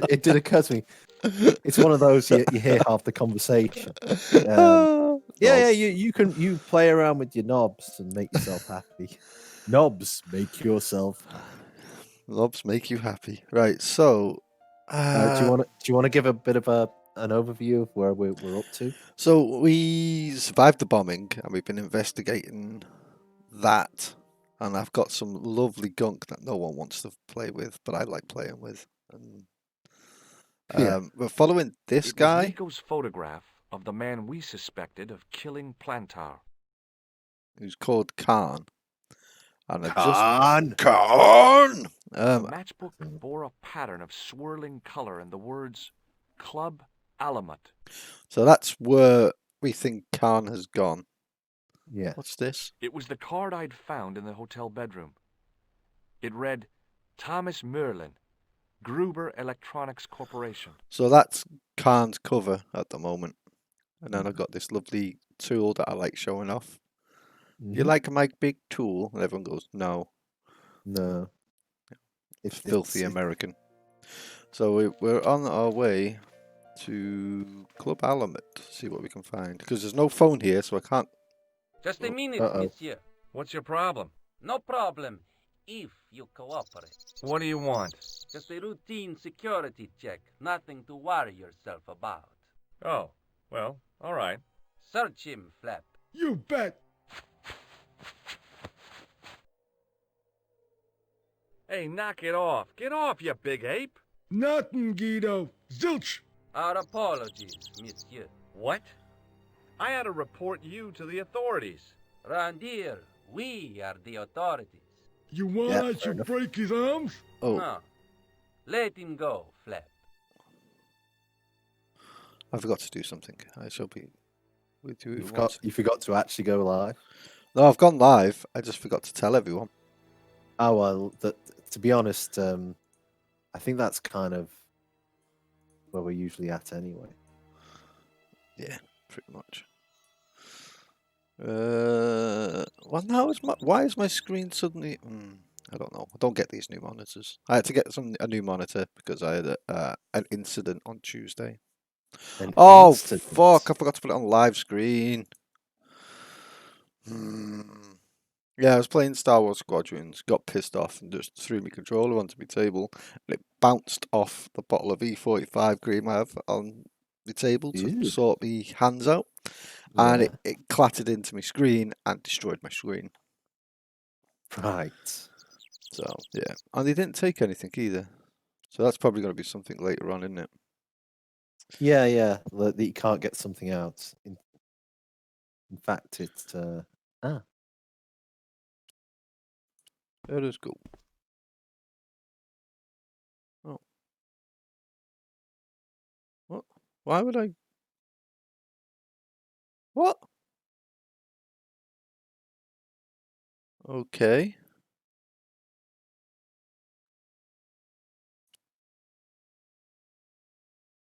it did occur to me. It's one of those you hear half the conversation. Yeah, you play around with your knobs and make yourself happy. Knobs make yourself happy. Knobs make you happy, right? So, Do you want to give a bit of an overview of where we're up to? So we survived the bombing, and we've been investigating that. And I've got some lovely gunk that no one wants to play with, but I like playing with. And Yeah. we're following this It was guy. Nico's photograph of the man we suspected of killing Plantar. Who's called Khan. And Khan! Khan! The matchbook bore a pattern of swirling color and the words Club Alamut. So that's where we think Khan has gone. Yeah. What's this? It was the card I'd found in the hotel bedroom. It read, Thomas Merlin, Gruber Electronics Corporation. So that's Khan's cover at the moment. And then I've got this lovely tool that I like showing off. You like my big tool? And everyone goes, no. No. It's filthy American. So we're on our way to Club Alamut to see what we can find. Because there's no phone here, so I can't... Just a minute, monsieur. What's your problem? No problem, if you cooperate. What do you want? Just a routine security check. Nothing to worry yourself about. Oh, well, all right. Search him, Flap. You bet. Hey, knock it off. Get off, you big ape. Nothing, Guido. Zilch. Our apologies, monsieur. What? I had to report you to the authorities. Round here, we are the authorities. You want I should break his arms? Oh. No. Let him go, Flap. I forgot to do something. I shall be with you. You forgot to actually go live? No, I've gone live. I just forgot to tell everyone. Oh, well, to be honest, I think that's kind of where we're usually at anyway. Yeah, pretty much. Well, now why is my screen suddenly... I don't know. I don't get these new monitors. I had to get a new monitor because I had an incident on Tuesday. Oh, fuck. I forgot to put it on live screen. Yeah, I was playing Star Wars Squadrons, got pissed off and just threw my controller onto my table, and it bounced off the bottle of E45 cream I have on the table to sort my hands out, and it clattered into my screen and destroyed my screen. Right. So, yeah. And they didn't take anything either. So that's probably going to be something later on, isn't it? Yeah. That you can't get something out. In fact, it's... Let us go. Oh. What? Why would I... What? Okay.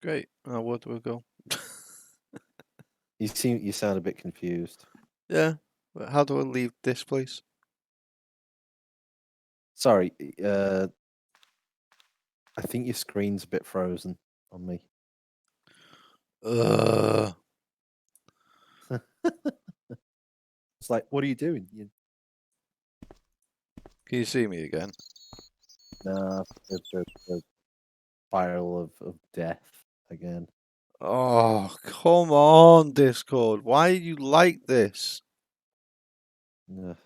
Great. Now where do we go? You sound a bit confused. Yeah. How do I leave this place? Sorry. I think your screen's a bit frozen on me. It's like, what are you doing? Can you see me again? Nah, the spiral of death again. Oh, come on, Discord. Why are you like this? Yeah.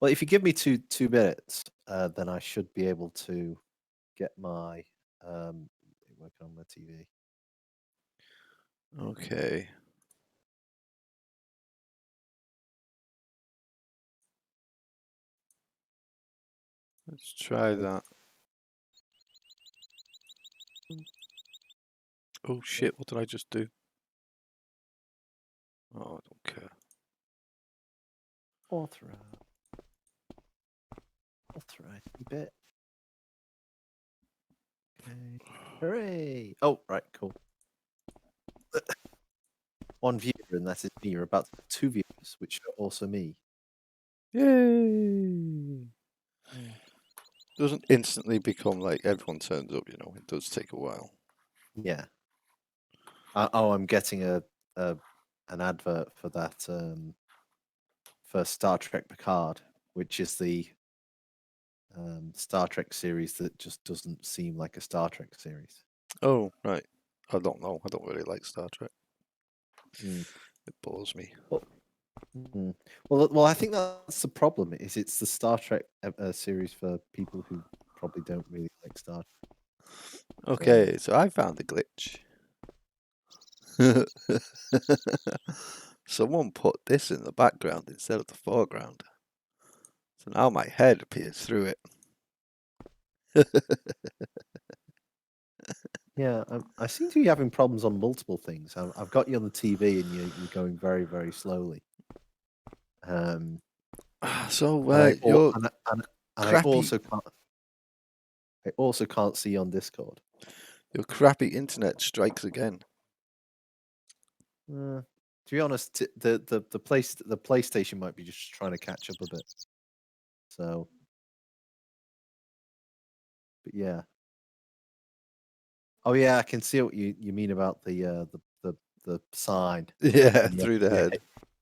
Well, if you give me two minutes, then I should be able to get my working on my TV. Okay. Let's try that. Oh shit, what did I just do? Oh, I don't care. Authorize bit. Okay. Hooray! Oh, right, cool. One viewer, and that is me. You're about to have two viewers, which are also me. Yay! Doesn't instantly become like everyone turns up, you know. It does take a while. Yeah. I'm getting an advert for that for Star Trek Picard, which is the Star Trek series that just doesn't seem like a Star Trek series. Oh, right. I don't know. I don't really like Star Trek. Mm. It bores me. Well, I think that's the problem. Is it's the Star Trek series for people who probably don't really like Star Trek. Okay, so I found the glitch. Someone put this in the background instead of the foreground. So now my head appears through it. Yeah, I seem to be having problems on multiple things. I've got you on the TV, and you're going very, very slowly. So And I crappy, also can't see you on Discord. your crappy internet strikes again. To be honest, the PlayStation might be just trying to catch up a bit. So, but yeah. Oh yeah, I can see what you mean about the sign. Yeah, And through the head.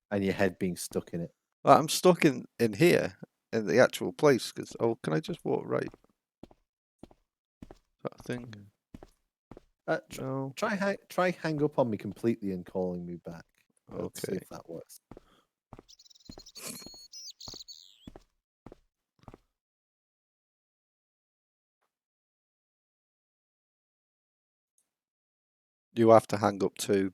And your head being stuck in it. Well, I'm stuck in here in the actual place because can I just walk right? That thing. No. Try hang up on me completely and calling me back. Let's see Okay. if that works. You have to hang up too.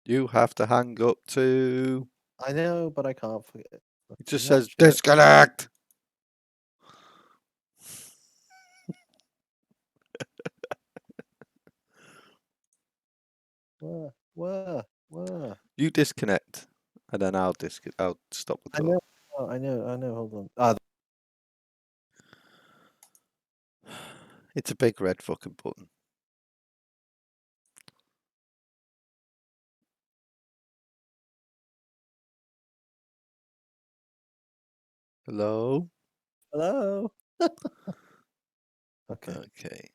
You have to hang up too. I know, but I can't forget. It just says disconnect. Where? You disconnect, and then I'll stop the talk. I know. Hold on. It's a big red fucking button. Hello? Hello. Okay. Okay.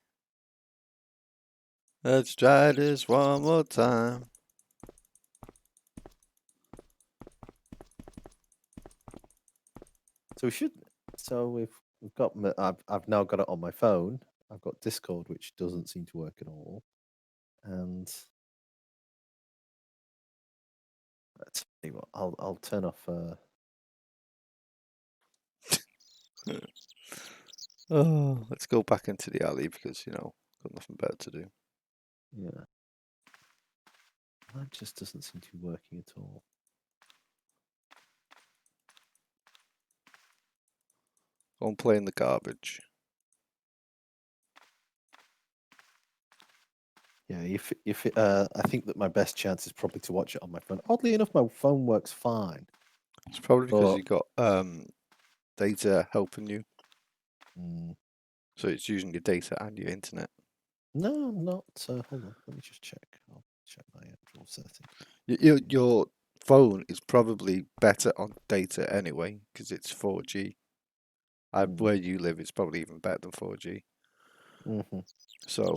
Let's try this one more time. So we've got. I've now got it on my phone. I've got Discord, which doesn't seem to work at all. And let's see what I'll turn off. Oh, let's go back into the alley because got nothing better to do. Yeah. That just doesn't seem to be working at all. Go and play in the garbage. Yeah, I think that my best chance is probably to watch it on my phone. Oddly enough, my phone works fine. It's probably because But- you got data helping you. Mm, So it's using your data and your internet. no, I'm not. Hold on, let me just check. I'll check my actual setting. Your phone is probably better on data anyway because it's 4G. Where you live, it's probably even better than 4G. Mm-hmm. So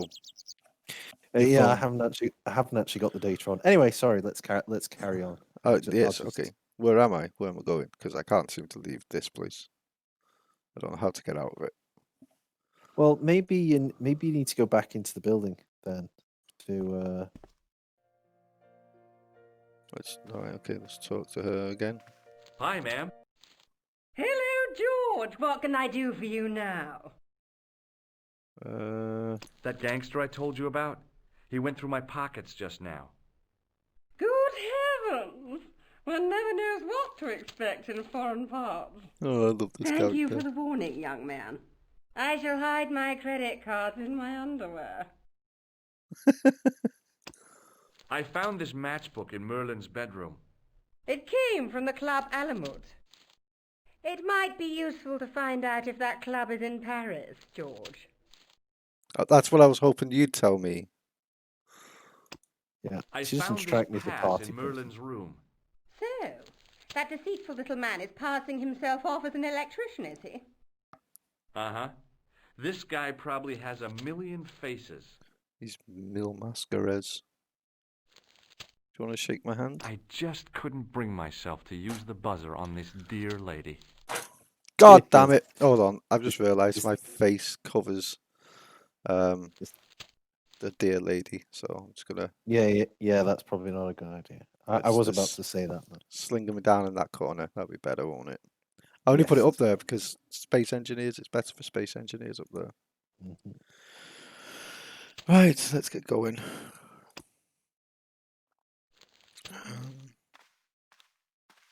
Yeah, I phone- haven't actually got the data on. Anyway, sorry. Let's carry on. Oh yes, okay. Where am I? Where am I going? Because I can't seem to leave this place. I don't know how to get out of it. Well, maybe you need to go back into the building then. Let's talk to her again. Hi, ma'am. Hello, George. What can I do for you now? That gangster I told you about? He went through my pockets just now. Good heavens! One never knows what to expect in foreign parts. Oh, I love this Thank character. you for the warning, young man. I shall hide my credit cards in my underwear. I found this matchbook in Merlin's bedroom. It came from the Club Alamut. It might be useful to find out if that club is in Paris, George. That's what I was hoping you'd tell me. Yeah, I she doesn't found strike this me as a pass party in person. Merlin's room. So, that deceitful little man is passing himself off as an electrician, is he? Uh-huh. This guy probably has a million faces. He's Mil Mascares. Do you want to shake my hand? I just couldn't bring myself to use the buzzer on this dear lady. God damn it! Hold on, I've just realised Just- my face covers the dear lady, so I'm just gonna Yeah, that's probably not a good idea. I Let's- was let's- about to say that. But... sling me down in that corner. That'd be better, won't it? I only put it Yes. up there because space engineers. It's better for space engineers up there. Mhm. Right, let's get going.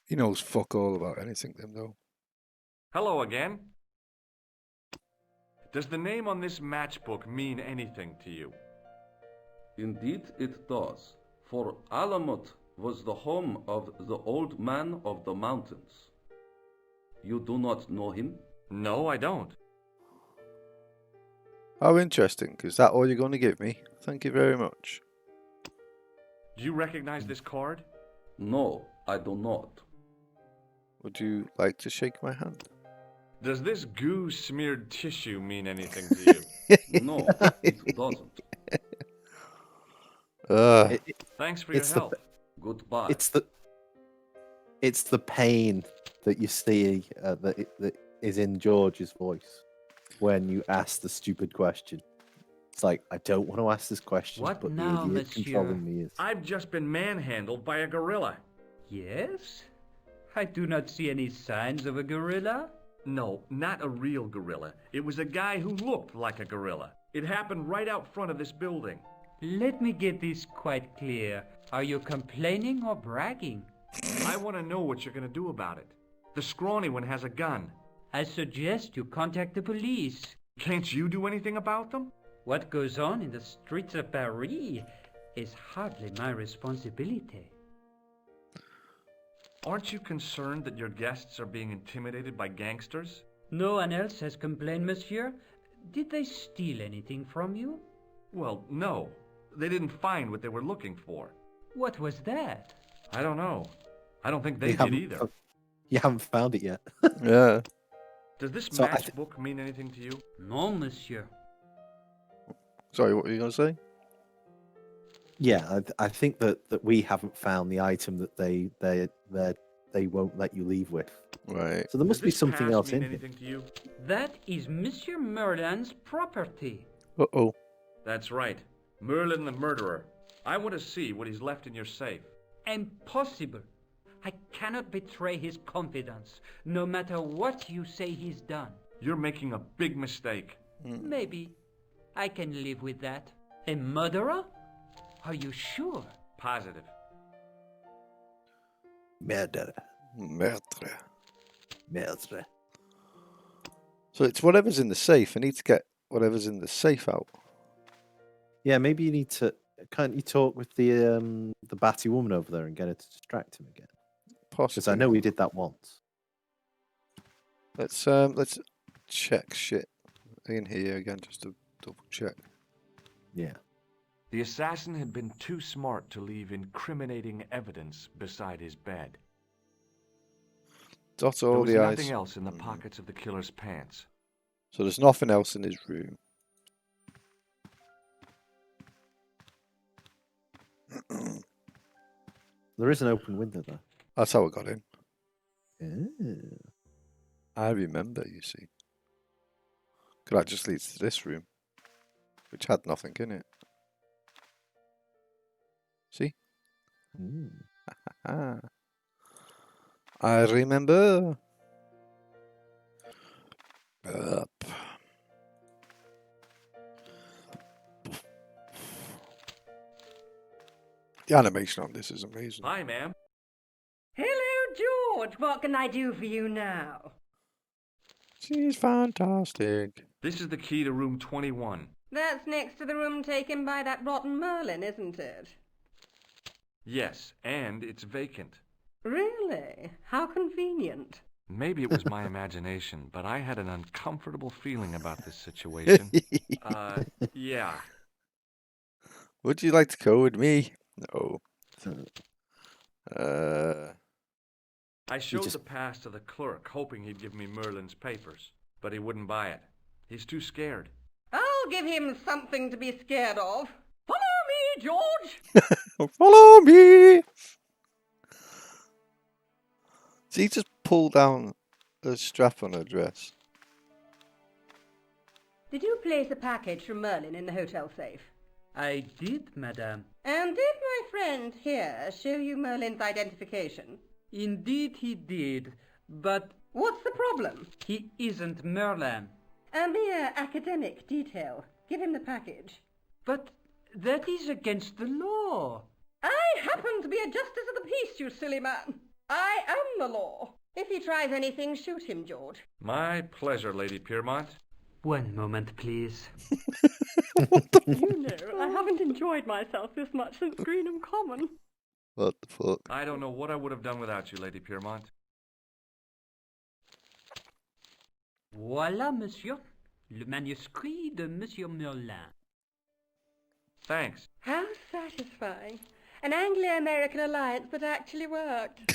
He knows fuck all about anything, then, though. Hello again. Does the name on this matchbook mean anything to you? Indeed it does, for Alamut was the home of the old man of the mountains. You do not know him? No, I don't. How interesting. Is that all you're going to give me? Thank you very much. Do you recognize this card? No, I do not. Would you like to shake my hand? Does this goo-smeared tissue mean anything to you? No, it doesn't. Thanks for your it's help. Goodbye. It's the pain that you see that is in George's voice when you ask the stupid question. It's like, I don't want to ask this question, What but now, the idiot monsieur? controlling me is. I've just been manhandled by a gorilla. Yes? I do not see any signs of a gorilla. No, not a real gorilla. It was a guy who looked like a gorilla. It happened right out front of this building. Let me get this quite clear. Are you complaining or bragging? I want to know what you're going to do about it. The scrawny one has a gun. I suggest you contact the police. Can't you do anything about them? What goes on in the streets of Paris is hardly my responsibility. Aren't you concerned that your guests are being intimidated by gangsters? No one else has complained, monsieur. Did they steal anything from you? Well, no. They didn't find what they were looking for. What was that? I don't know. I don't think they You did haven't- either. You haven't found it yet. Yeah. Does this So I matchbook mean anything to you? No, monsieur. Sorry, what were you going to say? Yeah, I think that we haven't found the item that they won't let you leave with. Right. So there must Does be this something pass else mean in here. anything to you? That is Monsieur Merlin's property. Uh-oh. That's right. Merlin the murderer. I want to see what he's left in your safe. Impossible. I cannot betray his confidence, no matter what you say he's done. You're making a big mistake. Maybe. I can live with that. A murderer? Are you sure? Positive. Murder. Murder. Murder. So it's whatever's in the safe. I need to get whatever's in the safe out. Yeah, maybe you need to. Can't you talk with the batty woman over there and get her to distract him again? Because Possibly. I know we did that once. Let's check shit in here again just to double check. Yeah. The assassin had been too smart to leave incriminating evidence beside his bed. Dot There all was the nothing eyes. else in the pockets of the killer's pants. So there's nothing else in his room. There is an open window though. That's how I got in. Oh. I remember, you see. Could that just leads to this room, which had nothing in it. See? Mm. Ah. I remember. Up. The animation on this is amazing. Hi, ma'am. Hello, George. What can I do for you now? She's fantastic. This is the key to room 21. That's next to the room taken by that rotten Merlin, isn't it? Yes, and it's vacant. Really? How convenient. Maybe it was my imagination, but I had an uncomfortable feeling about this situation. Yeah. Would you like to go with me? No. I showed just- the pass to the clerk, hoping he'd give me Merlin's papers, but he wouldn't buy it. He's too scared. I'll give him something to be scared of. Follow me, George! Follow me! So he just pulled down the strap on her dress. Did you place a package from Merlin in the hotel safe? I did, madame. And did my friend here show you Merlin's identification? Indeed he did, but What's the problem? he isn't Merlin. A mere academic detail. Give him the package. But that is against the law. I happen to be a justice of the peace, you silly man. I am the law. If he tries anything, shoot him, George. My pleasure, Lady Piermont. One moment, please. You know, I haven't enjoyed myself this much since Greenham Common. What the fuck? I don't know what I would have done without you, Lady Piermont. Voilà, monsieur. Le manuscrit de Monsieur Merlin. Thanks. How satisfying. An Anglo-American alliance that actually worked.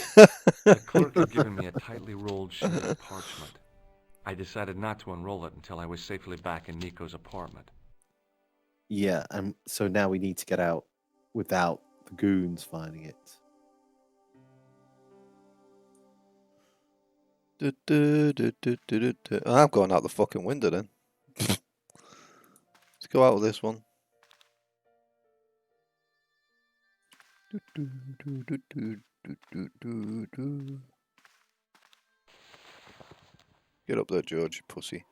The clerk had given me a tightly rolled sheet of parchment. I decided not to unroll it until I was safely back in Nico's apartment. Yeah, and so now we need to get out without the goons finding it. I'm going out the fucking window then. Let's go out with this one. Get up there, George, you pussy.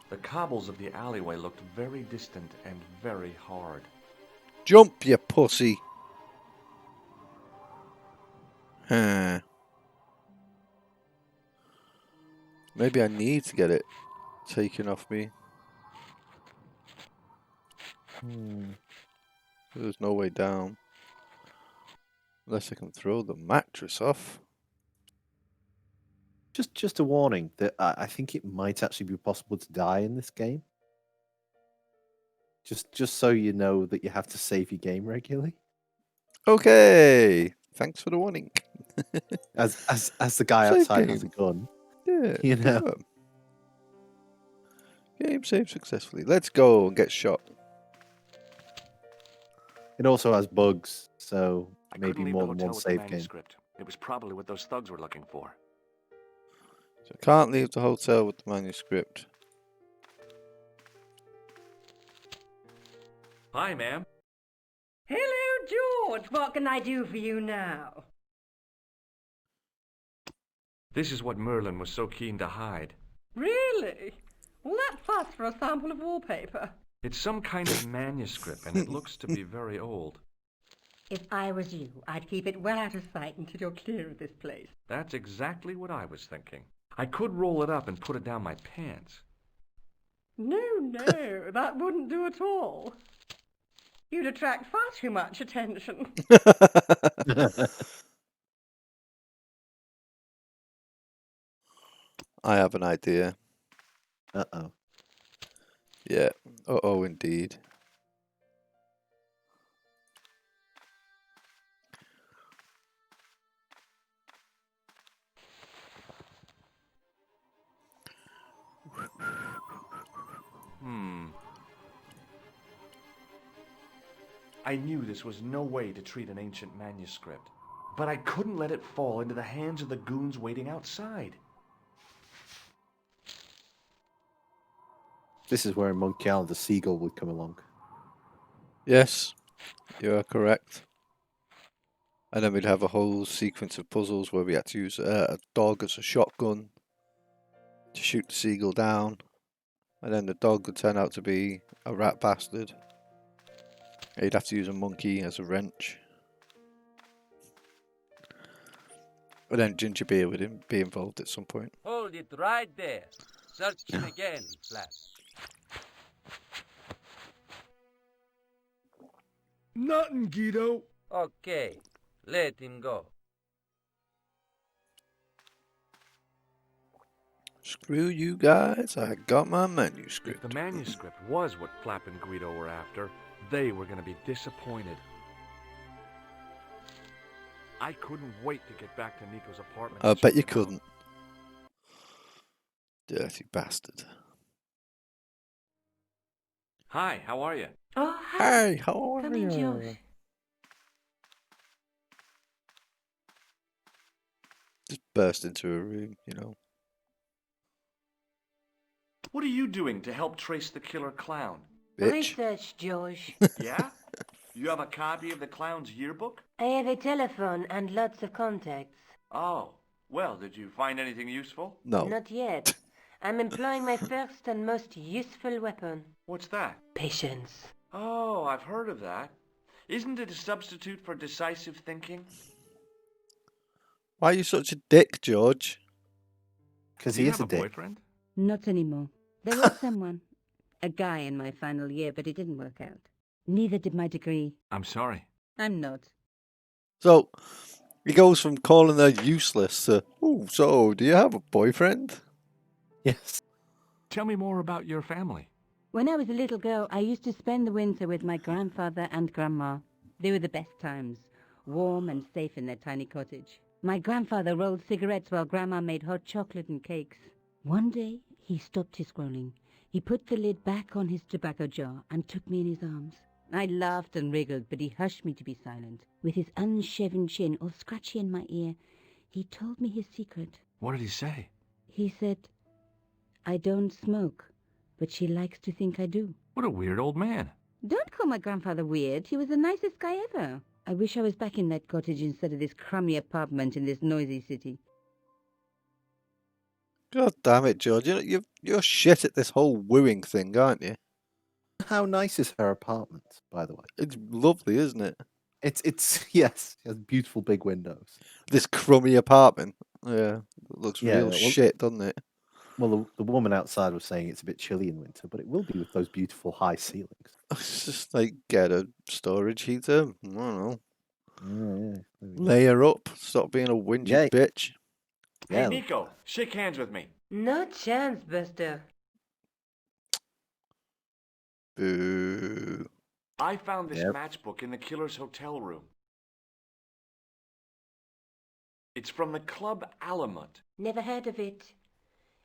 The cobbles of the alleyway looked very distant and very hard. Jump, you pussy. Huh. Maybe I need to get it taken off me. There's no way down. Unless I can throw the mattress off. Just a warning that I think it might actually be possible to die in this game. Just so you know that you have to save your game regularly. Okay. Thanks for the warning. As the guy Save outside has a game. gun. Yeah. You know. Game saved successfully. Let's go and get shot. It also has bugs, so I maybe couldn't leave more the than hotel one with the save game. manuscript. It was probably what those thugs were looking for. So I can't leave the hotel with the manuscript. Hi, ma'am. Hello, George. What can I do for you now? This is what Merlin was so keen to hide. Really? Well, that's fast for a sample of wallpaper. It's some kind of manuscript, and it looks to be very old. If I was you, I'd keep it well out of sight until you're clear of this place. That's exactly what I was thinking. I could roll it up and put it down my pants. No, that wouldn't do at all. You'd attract far too much attention. I have an idea. Uh-oh. Yeah. Uh-oh, indeed. I knew this was no way to treat an ancient manuscript, but I couldn't let it fall into the hands of the goons waiting outside. This is where in Monkey Island the seagull would come along. Yes, you are correct. And then we'd have a whole sequence of puzzles where we had to use a dog as a shotgun to shoot the seagull down. And then the dog would turn out to be a rat bastard. You'd have to use a monkey as a wrench. And then Ginger Beer would be involved at some point. Hold it right there. Search him again, Flash. Nothing, Guido. Okay, let him go. Screw you guys, I got my If manuscript. the manuscript was what Flap and Guido were after, they were going to be disappointed. I couldn't wait to get back to Nico's apartment. I and bet you check him out. couldn't. Dirty bastard. Hi, how are you? Oh, hi. Hey, how are Come in, you? George. Just burst into a room, you know. What are you doing to help trace the killer clown? Bitch. Research, George. Yeah? You have a copy of the clown's yearbook? I have a telephone and lots of contacts. Oh, well, did you find anything useful? No. Not yet. I'm employing my first and most useful weapon. What's that? Patience. Oh, I've heard of that. Isn't it a substitute for decisive thinking? Why are you such a dick, George? Because Do he you is have a dick. boyfriend? Not anymore. There was someone. A guy in my final year, but it didn't work out. Neither did my degree. I'm sorry. I'm not. So, he goes from calling her useless to, oh, so, do you have a boyfriend? Yes. Tell me more about your family. When I was a little girl, I used to spend the winter with my grandfather and grandma. They were the best times, warm and safe in their tiny cottage. My grandfather rolled cigarettes while grandma made hot chocolate and cakes. One day, he stopped his scrolling. He put the lid back on his tobacco jar and took me in his arms. I laughed and wriggled, but he hushed me to be silent. With his unshaven chin all scratchy in my ear, he told me his secret. What did he say? He said, I don't smoke, but she likes to think I do. What a weird old man. Don't call my grandfather weird. He was the nicest guy ever. I wish I was back in that cottage instead of this crummy apartment in this noisy city. God damn it, George. You're shit at this whole wooing thing, aren't you? How nice is her apartment, by the way? It's lovely, isn't it? It's yes, it has beautiful big windows. This crummy apartment. Yeah, it looks Yeah, real well- shit, doesn't it? Well, the woman outside was saying it's a bit chilly in winter, but it will be with those beautiful high ceilings. It's just like, get a storage heater. I don't know. Yeah, there we go. Layer up. Stop being a whingy Yeah. bitch. Hey, Yeah. Nico, shake hands with me. No chance, Buster. Boo. I found this Yep. matchbook in the killer's hotel room. It's from the Club Alamut. Never heard of it.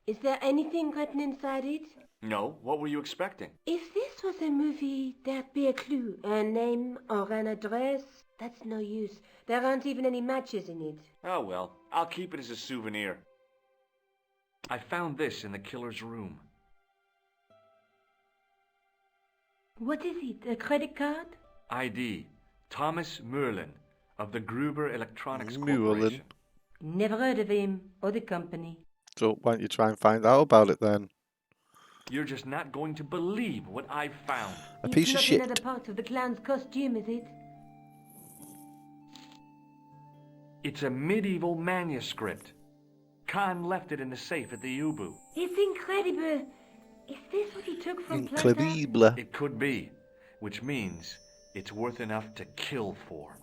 Is there anything written inside it? No, what were you expecting? If this was a movie, there'd be a clue. A name or an address. That's no use. There aren't even any matches in it. Oh well, I'll keep it as a souvenir. I found this in the killer's room. What is it? A credit card? ID, Thomas Merlin, of the Gruber Electronics Merlin. Corporation. Never heard of him or the company. So why don't you try and find out about it then? You're just not going to believe what I found. A piece of It's shit. not another part of the clown's costume, is it? It's a medieval manuscript. Khan left it in the safe at the Ubu. It's incredible. Is this what he took from Plata? Incredible. It could be, which means it's worth enough to kill for.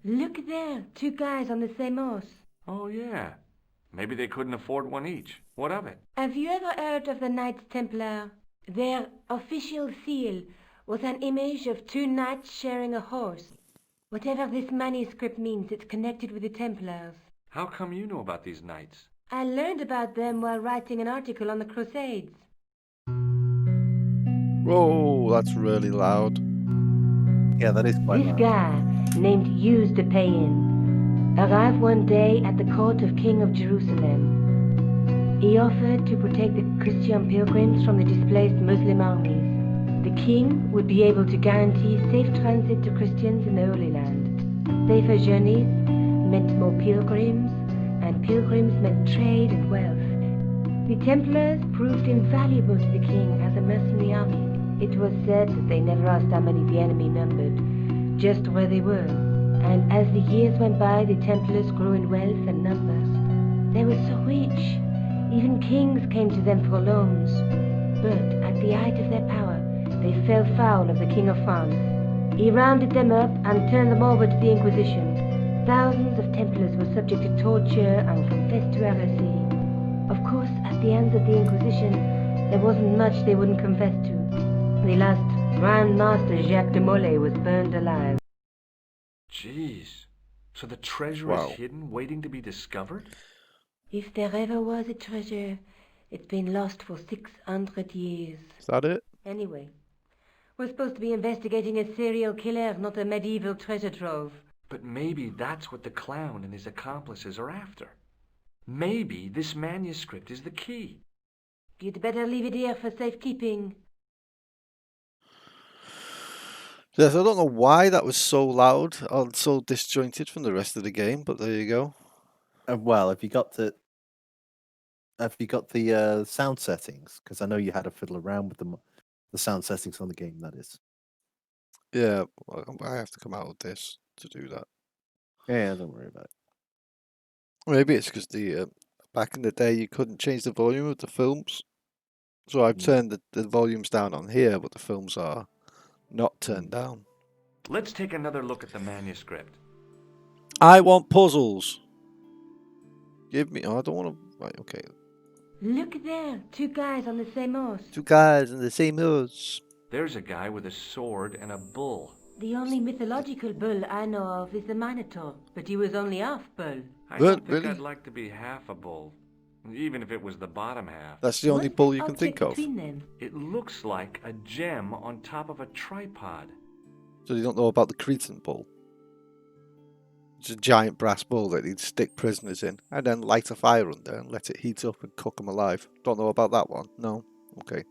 Look there, two guys on the same horse. Oh yeah, maybe they couldn't afford one each. What of it? Have you ever heard of the Knights Templar? Their official seal was an image of two knights sharing a horse. Whatever this manuscript means, it's connected with the Templars. How come you know about these knights? I learned about them while writing an article on the Crusades. Whoa, that's really loud. Yeah, that is quite This loud. guy, named Hughes de Payen, arrived one day at the court of King of Jerusalem. He offered to protect the Christian pilgrims from the displaced Muslim armies. The king would be able to guarantee safe transit to Christians in the Holy Land. Safer journeys meant more pilgrims, and pilgrims meant trade and wealth. The Templars proved invaluable to the king as a mercenary army. It was said that they never asked how many the enemy numbered, just where they were. And as the years went by, the Templars grew in wealth and numbers. They were so rich, even kings came to them for loans. But at the height of their power, they fell foul of the King of France. He rounded them up and turned them over to the Inquisition. Thousands of Templars were subject to torture and confessed to heresy. Of course, at the hands of the Inquisition, there wasn't much they wouldn't confess to. The last Grand Master Jacques de Molay was burned alive. Jeez. So the treasure Wow. is hidden, waiting to be discovered? If there ever was a treasure, it's been lost for 600 years. Is that it? Anyway, we're supposed to be investigating a serial killer, not a medieval treasure trove. But maybe that's what the clown and his accomplices are after. Maybe this manuscript is the key. You'd better leave it here for safekeeping. Yes, I don't know why that was so loud or so disjointed from the rest of the game, but there you go. Well, have you got the sound settings? Because I know you had to fiddle around with the sound settings on the game. That is. Yeah, well, I have to come out of this to do that. Yeah, don't worry about it. Maybe it's because back in the day you couldn't change the volume of the films, so I've turned the volumes down on here, but the films are not turned down. Let's take another look at the manuscript. I want puzzles. Give me. Oh, I don't want to. Right, okay. Look there, 2 guys on the same horse. 2 guys in the same horse. There's a guy with a sword and a bull. The only mythological bull I know of is the Minotaur, but he was only half bull. I Well, don't think really? I'd like to be half a bull, even if it was the bottom half. That's the only What's bull the you can think object of. between them? It looks like a gem on top of a tripod. So you don't know about the Cretan bull. It's a giant brass bull that he'd stick prisoners in and then light a fire under and let it heat up and cook them alive. Don't know about that one? No? Okay.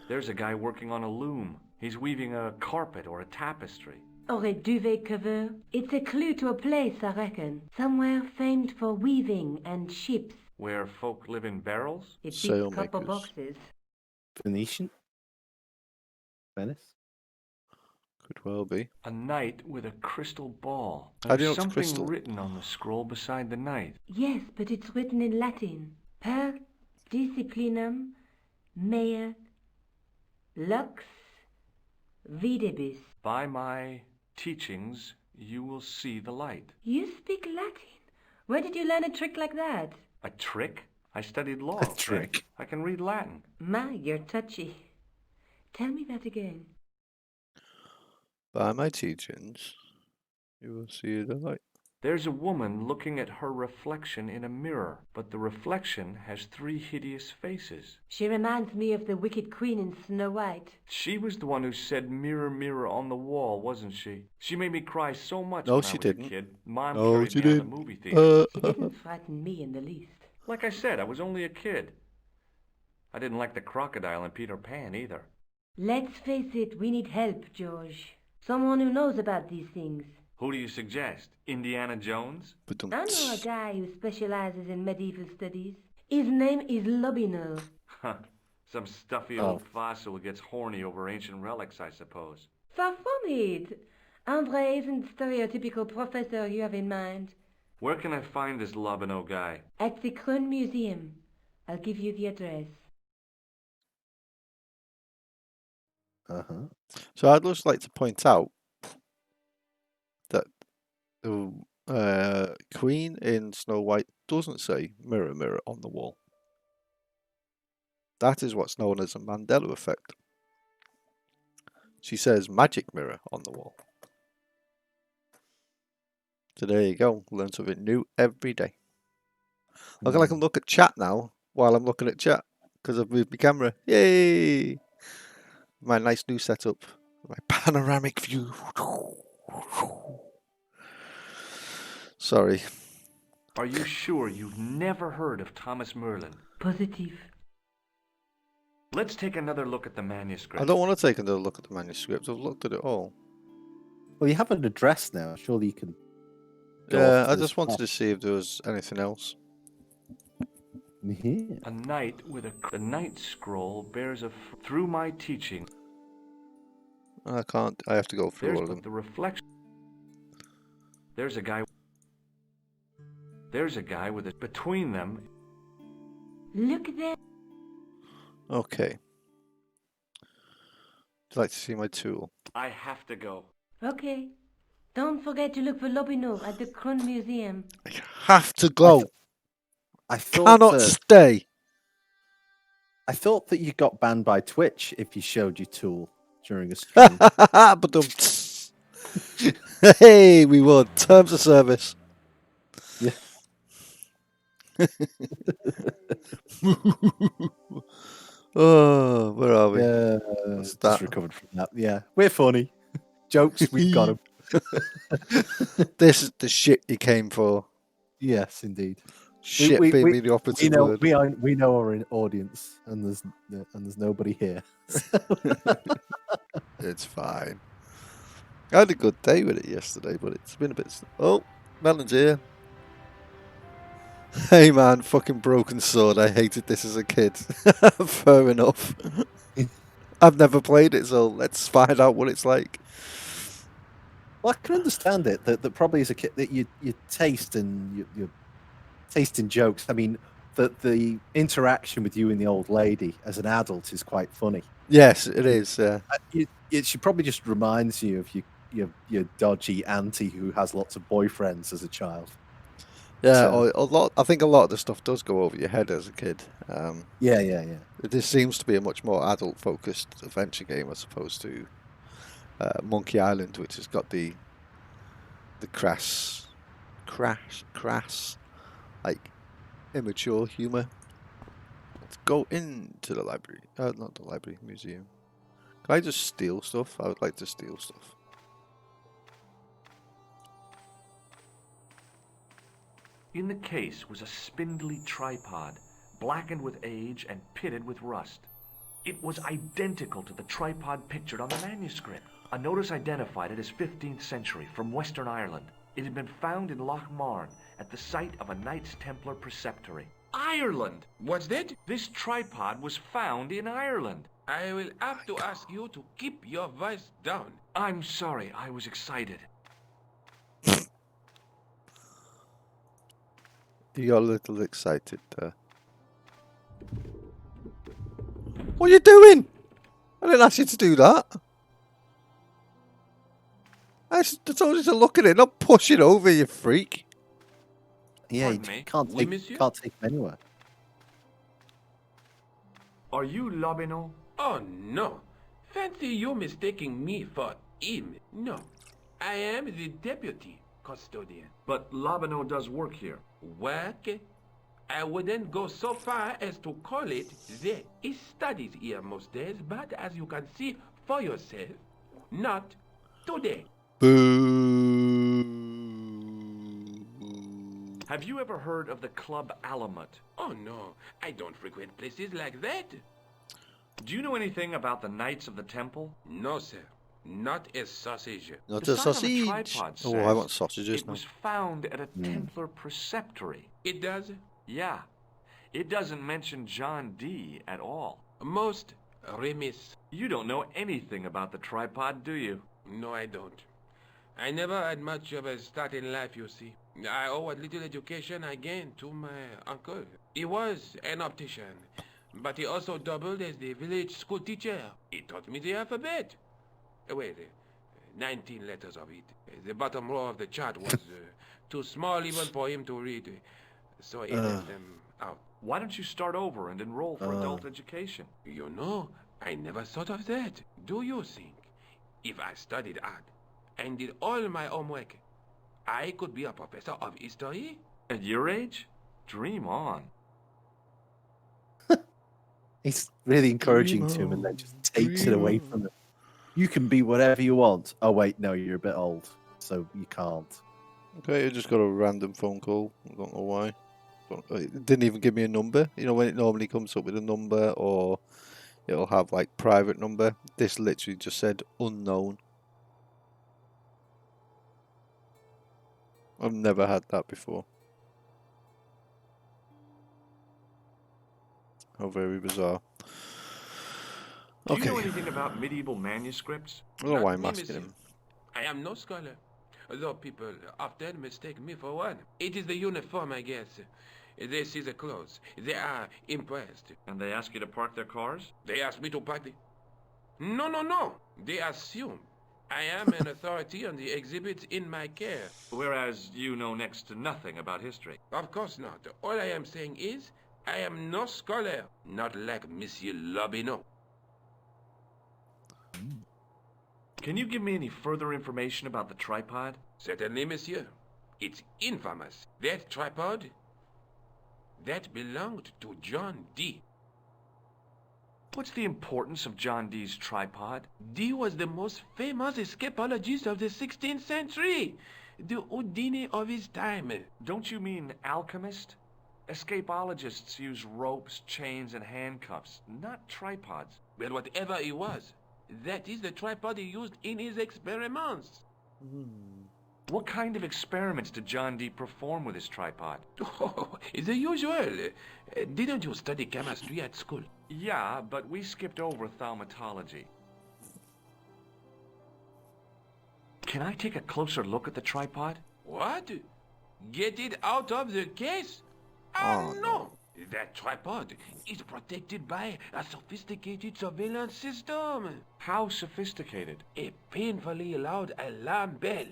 There's a guy working on a loom. He's weaving a carpet or a tapestry. Or a duvet cover. It's a clue to a place, I reckon. Somewhere famed for weaving and ships. Where folk live in barrels? It beats Sailmakers. copper boxes. Venetian, Venice. Could well be. A knight with a crystal ball. How do you know There's it's something crystal? written on the scroll beside the knight. Yes, but it's written in Latin. Per disciplinam mea lux videbis. By my teachings, you will see the light. You speak Latin? Where did you learn a trick like that? A trick? I studied law. A trick. I can read Latin. My, you're touchy. Tell me that again. By my teachings, you will see the light. There's a woman looking at her reflection in a mirror, but the reflection has 3 hideous faces. She reminds me of the wicked queen in Snow White. She was the one who said mirror, mirror on the wall, wasn't she? She made me cry so much No, when she I was didn't. a kid. Mom No, carried she me out of didn't. the movie theater. She didn't frighten me in the least. Like I said, I was only a kid. I didn't like the crocodile in Peter Pan either. Let's face it, we need help, George. Someone who knows about these things. Who do you suggest? Indiana Jones? But I know a guy who specializes in medieval studies. His name is Lobino. Huh. Some stuffy old fossil who gets horny over ancient relics, I suppose. Far from it. Andre isn't the stereotypical professor you have in mind. Where can I find this Lobino guy? At the Krone Museum. I'll give you the address. So I'd just like to point out that the Queen in Snow White doesn't say mirror, mirror on the wall. That is what's known as a Mandela effect. She says magic mirror on the wall. So there you go. Learn something new every day. Look, I can look at chat now while I'm looking at chat because I've moved my camera. Yay! My nice new setup. My panoramic view. Sorry. Are you sure you've never heard of Thomas Merlin? Positive. Let's take another look at the manuscript. I don't want to take another look at the manuscript. I've looked at it all. Well, you have an address now. Surely you can. Go Yeah, off to I this just wanted spot. to see if there was anything else. Yeah. A knight with the knight scroll bears through my teaching. I can't. I have to go through all of them. The reflection. There's a guy. There's a guy with it between them. Look there. Okay. Would you like to see my tool? I have to go. Okay. Don't forget to look for Lobino at the Krone Museum. I have to go. I thought Cannot stay. I thought that you got banned by Twitch if you showed your tool during a stream. But hey, we won. Terms of service. Yeah. Oh, where are we? Yeah, What's just that? recovered from that. Yeah, we're funny. Jokes, we've got them. This is the shit you came for. Yes, indeed. Shit being the operative word. We know our audience, and there's nobody here. It's fine. I had a good day with it yesterday, but it's been a bit. Oh, Melon's here. Hey man, fucking broken sword. I hated this as a kid. Fair enough. I've never played it, so let's find out what it's like. Well, I can understand it. That probably as a kid that you taste and your taste in jokes. I mean, the interaction with you and the old lady as an adult is quite funny. Yes, it is. She probably just reminds you of your dodgy auntie who has lots of boyfriends as a child. Yeah, a lot. I think a lot of the stuff does go over your head as a kid. Yeah. This seems to be a much more adult-focused adventure game as opposed to Monkey Island, which has got the crass, like immature humor. Let's go into the library. Not the library, museum. Can I just steal stuff? I would like to steal stuff. In the case was a spindly tripod, blackened with age and pitted with rust. It was identical to the tripod pictured on the manuscript. A notice identified it as 15th century from Western Ireland. It had been found in Loch Marne at the site of a Knights Templar preceptory. Ireland? What's that? This tripod was found in Ireland. I will have to ask you to keep your voice down. I'm sorry, I was excited. You got a little excited there. What are you doing? I didn't ask you to do that. I told you to look at it, not push it over, you freak. Yeah, you Pardon me? can't Oui, take monsieur? them anywhere. Are you Lobineau? Oh, no. Fancy you mistaking me for him. No. I am the deputy custodian. But Lobineau does work here. Work? I wouldn't go so far as to call it that. He studies here most days, but as you can see for yourself, not today. Boo. Have you ever heard of the Club Alamut? Oh, no. I don't frequent places like that. Do you know anything about the Knights of the Temple? No, sir. Not a sausage. Not The a sign on the sausage. tripod Oh, I says want sausages it now. was found at a Templar preceptory. It does? Yeah. It doesn't mention John Dee at all. Most remiss. You don't know anything about the tripod, do you? No, I don't. I never had much of a start in life, you see. I owe what little education I gained to my uncle. He was an optician, but he also doubled as the village school teacher. He taught me the alphabet. Wait, 19 letters of it. The bottom row of the chart was too small even for him to read, so he left them out. Why don't you start over and enroll for adult education? You know, I never thought of that. Do you think if I studied hard and did all my homework, I could be a professor of history? At your age? Dream on. He's really encouraging to him and then just takes it away from him. You can be whatever you want. Oh, wait, no, you're a bit old, so you can't. Okay, I just got a random phone call. I don't know why. It didn't even give me a number. You know, when it normally comes up with a number or it'll have like private number. This literally just said unknown. I've never had that before. How very bizarre. Do you Okay. know anything about medieval manuscripts? I don't know why I'm Not me, asking monsieur. him. I am no scholar, though people often mistake me for one. It is the uniform, I guess. They see the clothes. They are impressed. And they ask you to park their cars? They ask me to park the... No. They assume I am an authority on the exhibits in my care. Whereas you know next to nothing about history. Of course not. All I am saying is, I am no scholar, not like Monsieur Lobineau. Can you give me any further information about the tripod? Certainly, monsieur. It's infamous. That tripod, that belonged to John Dee. What's the importance of John Dee's tripod? Dee was the most famous escapologist of the 16th century. The Houdini of his time. Don't you mean alchemist? Escapologists use ropes, chains, and handcuffs, not tripods. Well, whatever he was, that is the tripod he used in his experiments. What kind of experiments did John Dee perform with his tripod? Oh, the usual. Didn't you study chemistry at school? Yeah, but we skipped over thaumatology. Can I take a closer look at the tripod? What? Get it out of the case? Oh, No. That tripod is protected by a sophisticated surveillance system. How sophisticated? A painfully loud alarm bell.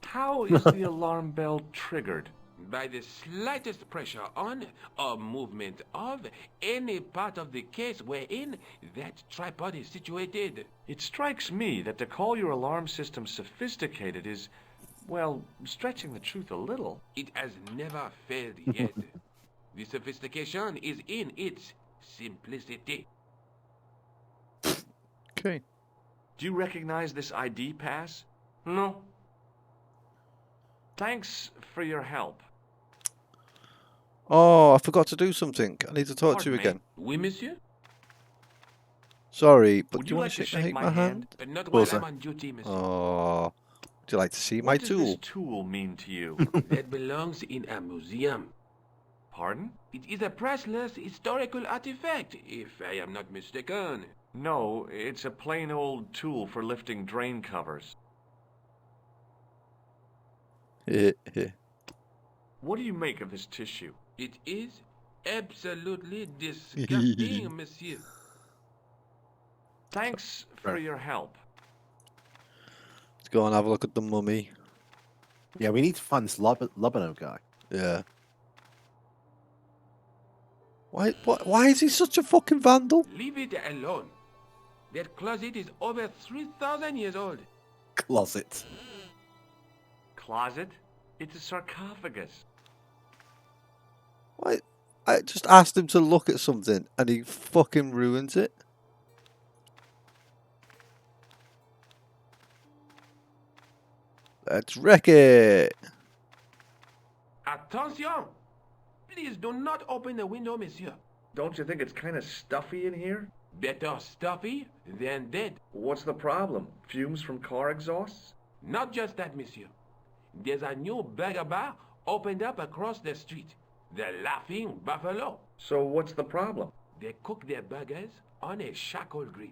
How is the alarm bell triggered? By the slightest pressure on or movement of any part of the case wherein that tripod is situated. It strikes me that to call your alarm system sophisticated is, well, stretching the truth a little. It has never failed yet. The sophistication is in its simplicity. Okay. Do you recognize this ID pass? No. Thanks for your help. Oh, I forgot to do something. I need to talk to you Pardon me? again. Oui, monsieur? Sorry, but Would do you you want like to to shake my hand? Not course, while I'm sir. on duty, monsieur. Oh, would you like to see my What does tool? this tool mean to you? That belongs in a museum. Pardon? It is a priceless historical artifact, if I am not mistaken. No, it's a plain old tool for lifting drain covers. What do you make of this tissue? It is absolutely disgusting, monsieur. Thanks for your help. Let's go and have a look at the mummy. Yeah, we need to find this Lobineau guy. Yeah. Why is he such a fucking vandal? Leave it alone. That closet is over 3,000 years old. Closet. Closet? It's a sarcophagus. Why? I just asked him to look at something and he fucking ruins it. Let's wreck it. Attention! Please do not open the window, monsieur. Don't you think it's kind of stuffy in here? Better stuffy than dead. What's the problem? Fumes from car exhausts? Not just that, monsieur. There's a new burger bar opened up across the street. The Laughing Buffalo. So what's the problem? They cook their burgers on a charcoal grill,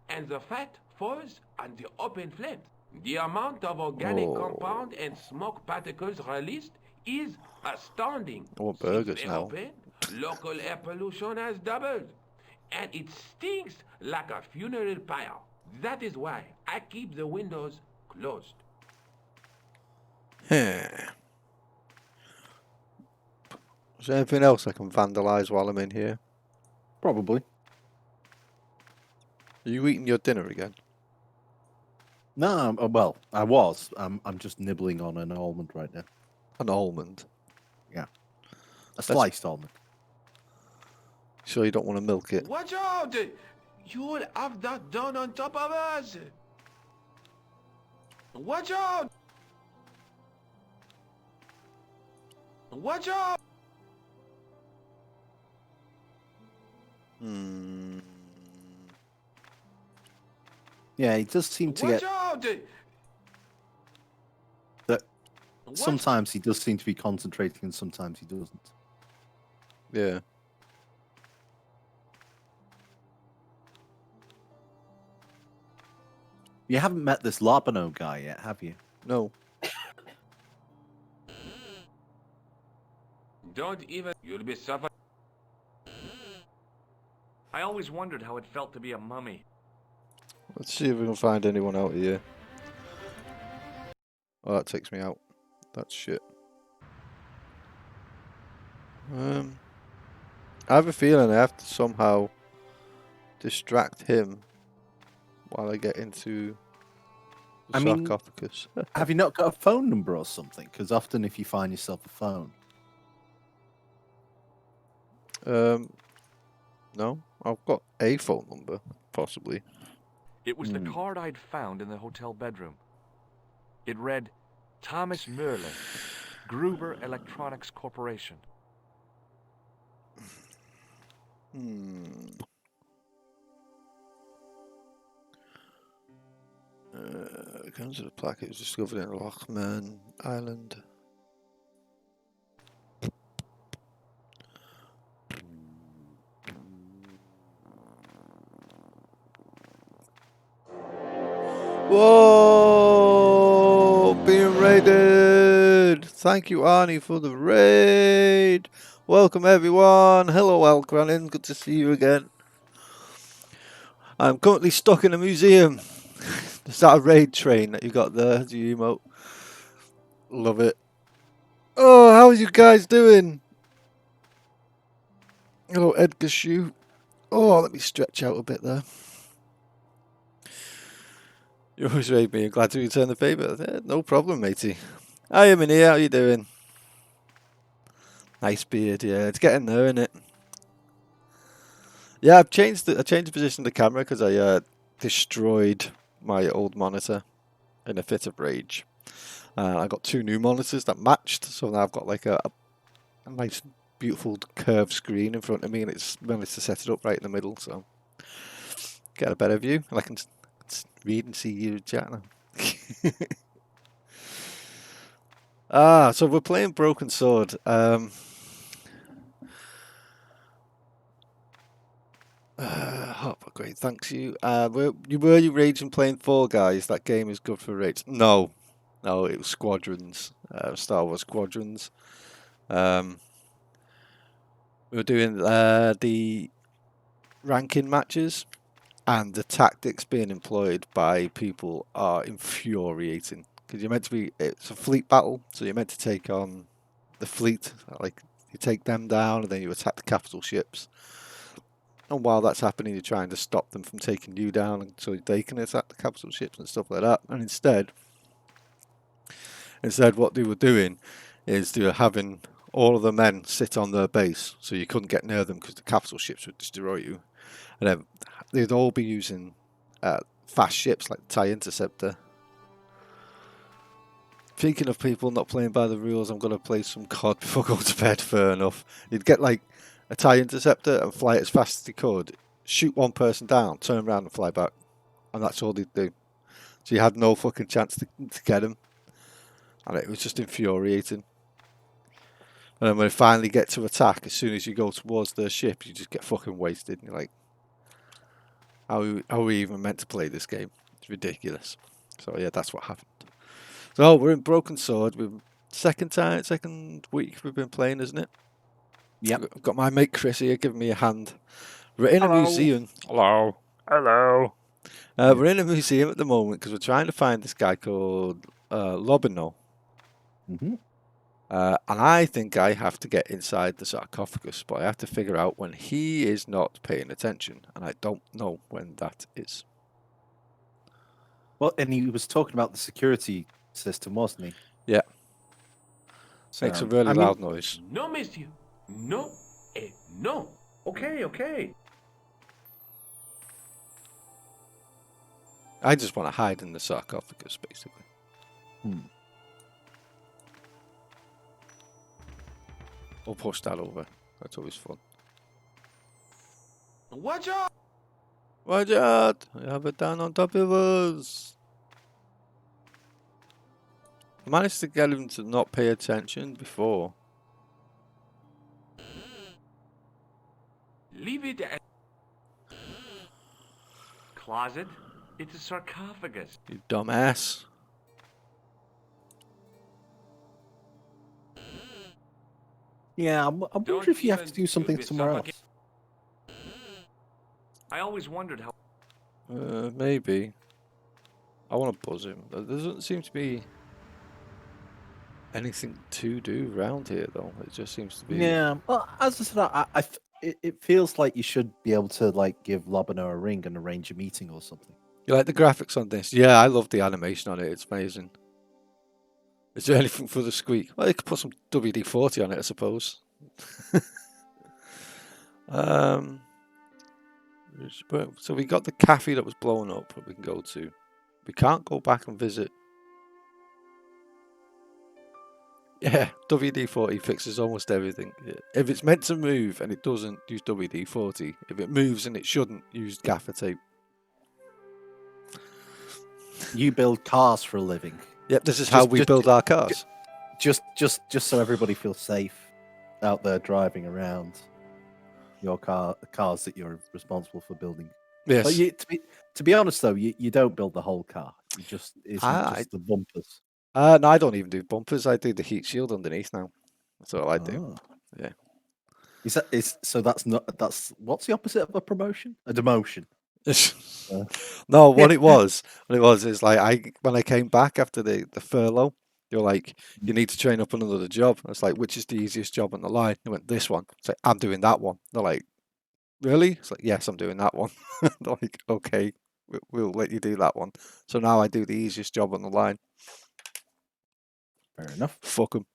and the fat falls on the open flames. The amount of organic compound and smoke particles released is astounding. I want Since burgers they now. opened, local air pollution has doubled, and it stinks like a funeral pyre. That is why I keep the windows closed. Is there anything else I can vandalise while I'm in here? Probably. Are you eating your dinner again? No, well, I was. I'm just nibbling on an almond right now. An almond? A sliced almond. Sure you don't want to milk it? Watch out! You will have that done on top of us! Watch out! Watch out! Yeah, he does seem to Watch get out! that. Watch- Sometimes he does seem to be concentrating, and sometimes he doesn't. Yeah. You haven't met this Lobineau guy yet, have you? No. Don't even. You'll be suffering. I always wondered how it felt to be a mummy. Let's see if we can find anyone out here. Oh, that takes me out. That's shit. I have a feeling I have to somehow distract him while I get into the sarcophagus. Have you not got a phone number or something? Because often if you find yourself a phone. No, I've got a phone number, possibly. It was the card I'd found in the hotel bedroom. It read, Thomas Merlin, Gruber Electronics Corporation. Comes to the plaque. It was discovered in Lochman Island. Whoa! Being raided! Thank you, Arnie, for the raid! Welcome, everyone! Hello, Alcranin. Good to see you again. I'm currently stuck in a museum. Is that a raid train that you got there? Do you emote? Love it. Oh, how are you guys doing? Hello, Edgar Shoe. Oh, let me stretch out a bit there. You always raid me. I'm glad to return the favour. Yeah, no problem, matey. Hi, I'm in here. How you doing? Nice beard. Yeah, it's getting there, isn't it? Yeah, I changed the position of the camera because I destroyed my old monitor in a fit of rage. I got 2 new monitors that matched, so now I've got like a nice, beautiful curved screen in front of me, and it's managed to set it up right in the middle, so get a better view, and I can read and see you chat now. So we're playing Broken Sword. Great, thanks you. Were you raging playing Fall Guys? That game is good for rage. No, it was Squadrons, Star Wars Squadrons. We were doing the ranking matches, and the tactics being employed by people are infuriating. Because it's a fleet battle, so you're meant to take on the fleet, like you take them down, and then you attack the capital ships. And while that's happening, you're trying to stop them from taking you down so they can attack the capital ships and stuff like that. And instead, what they were doing is they were having all of the men sit on their base, so you couldn't get near them because the capital ships would destroy you. And then they'd all be using fast ships like the TIE Interceptor. Speaking of people not playing by the rules, I'm going to play some COD before going to bed, fair enough. You'd get like a TIE Interceptor and fly it as fast as you could, shoot one person down, turn around and fly back. And that's all they'd do. So you had no fucking chance to get them. And it was just infuriating. And then when they finally get to attack, as soon as you go towards their ship, you just get fucking wasted. And you're like, how are we even meant to play this game? It's ridiculous. So yeah, that's what happened. So we're in Broken Sword. We're second week we've been playing, isn't it? Yeah. I've got my mate Chris here giving me a hand. We're in a museum. Hello. We're in a museum at the moment because we're trying to find this guy called Lobino. Mm-hmm. And I think I have to get inside the sarcophagus, but I have to figure out when he is not paying attention, and I don't know when that is. Well, and he was talking about the security system, wasn't he? Yeah. So, Makes a really loud noise. No, monsieur. No, no. Okay. I just want to hide in the sarcophagus, basically. Or push that over. That's always fun. Watch out! Watch out! I have it down on top of us. I managed to get him to not pay attention before. Leave it at... Closet? It's a sarcophagus. You dumbass. Yeah, I wonder if you have to do something somewhere else. I always wondered how... Maybe. I want to buzz him. There doesn't seem to be anything to do around here, though. It just seems to be. Yeah. Well, as I said, it feels like you should be able to like give Lobano a ring and arrange a meeting or something. You like the graphics on this? Yeah, I love the animation on it. It's amazing. Is there anything for the squeak? Well, you could put some WD-40 on it, I suppose. So we got the cafe that was blown up that we can go to. We can't go back and visit. Yeah, WD-40 fixes almost everything. If it's meant to move and it doesn't, use WD-40. If it moves and it shouldn't, use gaffer tape. You build cars for a living. Yep, this is how we build our cars. Just so everybody feels safe out there driving around your cars that you're responsible for building. Yes. But to be honest though, you don't build the whole car. It's just the bumpers. No, I don't even do bumpers. I do the heat shield underneath now. That's all I do. Yeah. That's what's the opposite of a promotion? A demotion. No, what it was is like when I came back after the furlough, you're like, you need to train up another job. I was like, which is the easiest job on the line? They went, this one. It's like, I'm doing that one. They're like, really? It's like, yes, I'm doing that one. They're like, okay, we'll let you do that one. So now I do the easiest job on the line. Fair enough. Fuck them.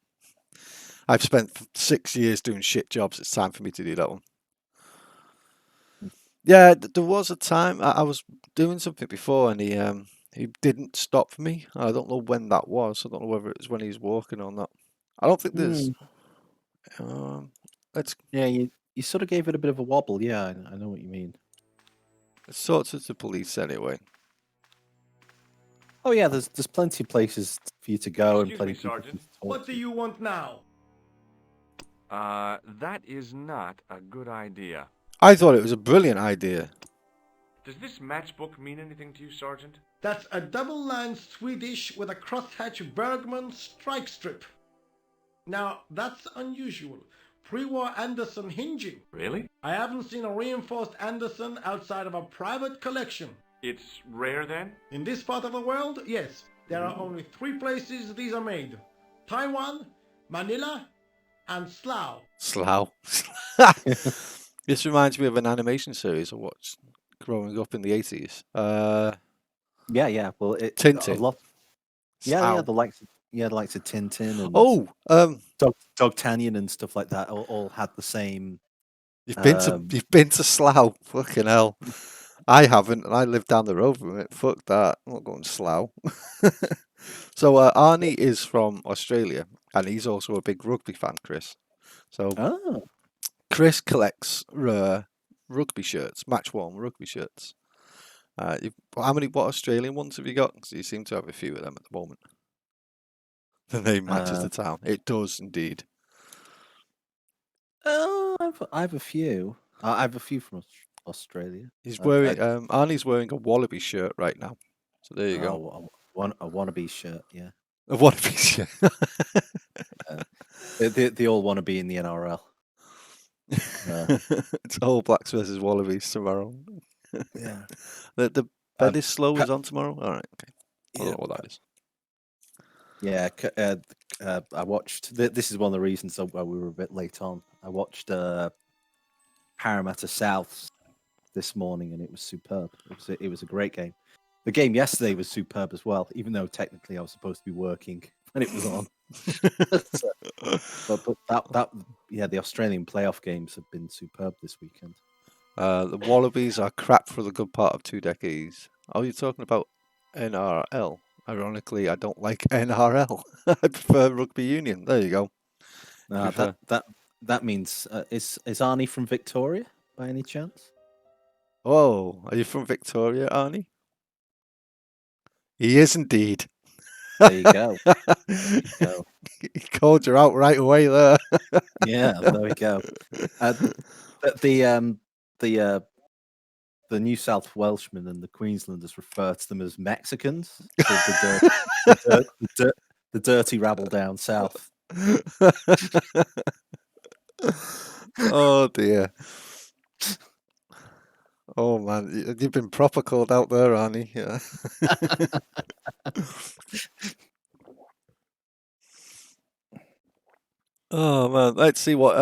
I've spent 6 years doing shit jobs. It's time for me to do that one. Yeah, there was a time I was doing something before, and he didn't stop me. I don't know when that was. I don't know whether it's when he's walking or not. I don't think there's. Yeah, you sort of gave it a bit of a wobble. Yeah, I know what you mean. Let's talk to the police anyway. Oh yeah, there's plenty of places for you to go and Excuse plenty me, of people Sergeant. to talk What do to. you want now? That is not a good idea. I thought it was a brilliant idea. Does this matchbook mean anything to you, Sergeant? That's a double-line Swedish with a crosshatch Bergman strike strip. Now, that's unusual. Pre-war Anderson hinging. Really? I haven't seen a reinforced Anderson outside of a private collection. It's rare then? In this part of the world, yes. There are only 3 places these are made. Taiwan, Manila, and Slough. Slough. This reminds me of an animation series I watched growing up in the 80s. Yeah. Well, Tintin. A lot. Yeah, Slough. the likes of Tintin and D'Artagnan and stuff like that all had the same. You've been to Slough. Fucking hell. I haven't, and I live down the road from it. Fuck that. I'm not going to Slough. So Arnie is from Australia, and he's also a big rugby fan, Chris. So Chris collects rare rugby shirts, match-worn rugby shirts. What Australian ones have you got? Because you seem to have a few of them at the moment. The name matches the town. It does indeed. I have a few. I have a few from Australia. He's wearing Arnie's wearing a Wallaby shirt right now. So there you go. A wannabe shirt, yeah. A Wallaby shirt. They all want to be in the NRL. It's All Blacks versus Wallabies tomorrow. Yeah. The bed is slow is on tomorrow. All right, okay. I don't know what that is. Yeah, I watched. This is one of the reasons why we were a bit late on. I watched Parramatta Souths this morning, and it was superb. It was a great game. The game yesterday was superb as well, even though technically I was supposed to be working when it was on. The Australian playoff games have been superb this weekend. The Wallabies are crap for the good part of 2 decades. Are you talking about NRL? Ironically, I don't like NRL. I prefer rugby union. There you go. That means is Arnie from Victoria by any chance? Oh, are you from Victoria, Arnie? He is indeed. There you go. He called you out right away there. Yeah, there we go. The New South Welshmen and the Queenslanders refer to them as Mexicans. The dirty rabble down south. Oh dear. Oh man, you've been proper called out there, Arnie. Yeah. Oh man, let's see what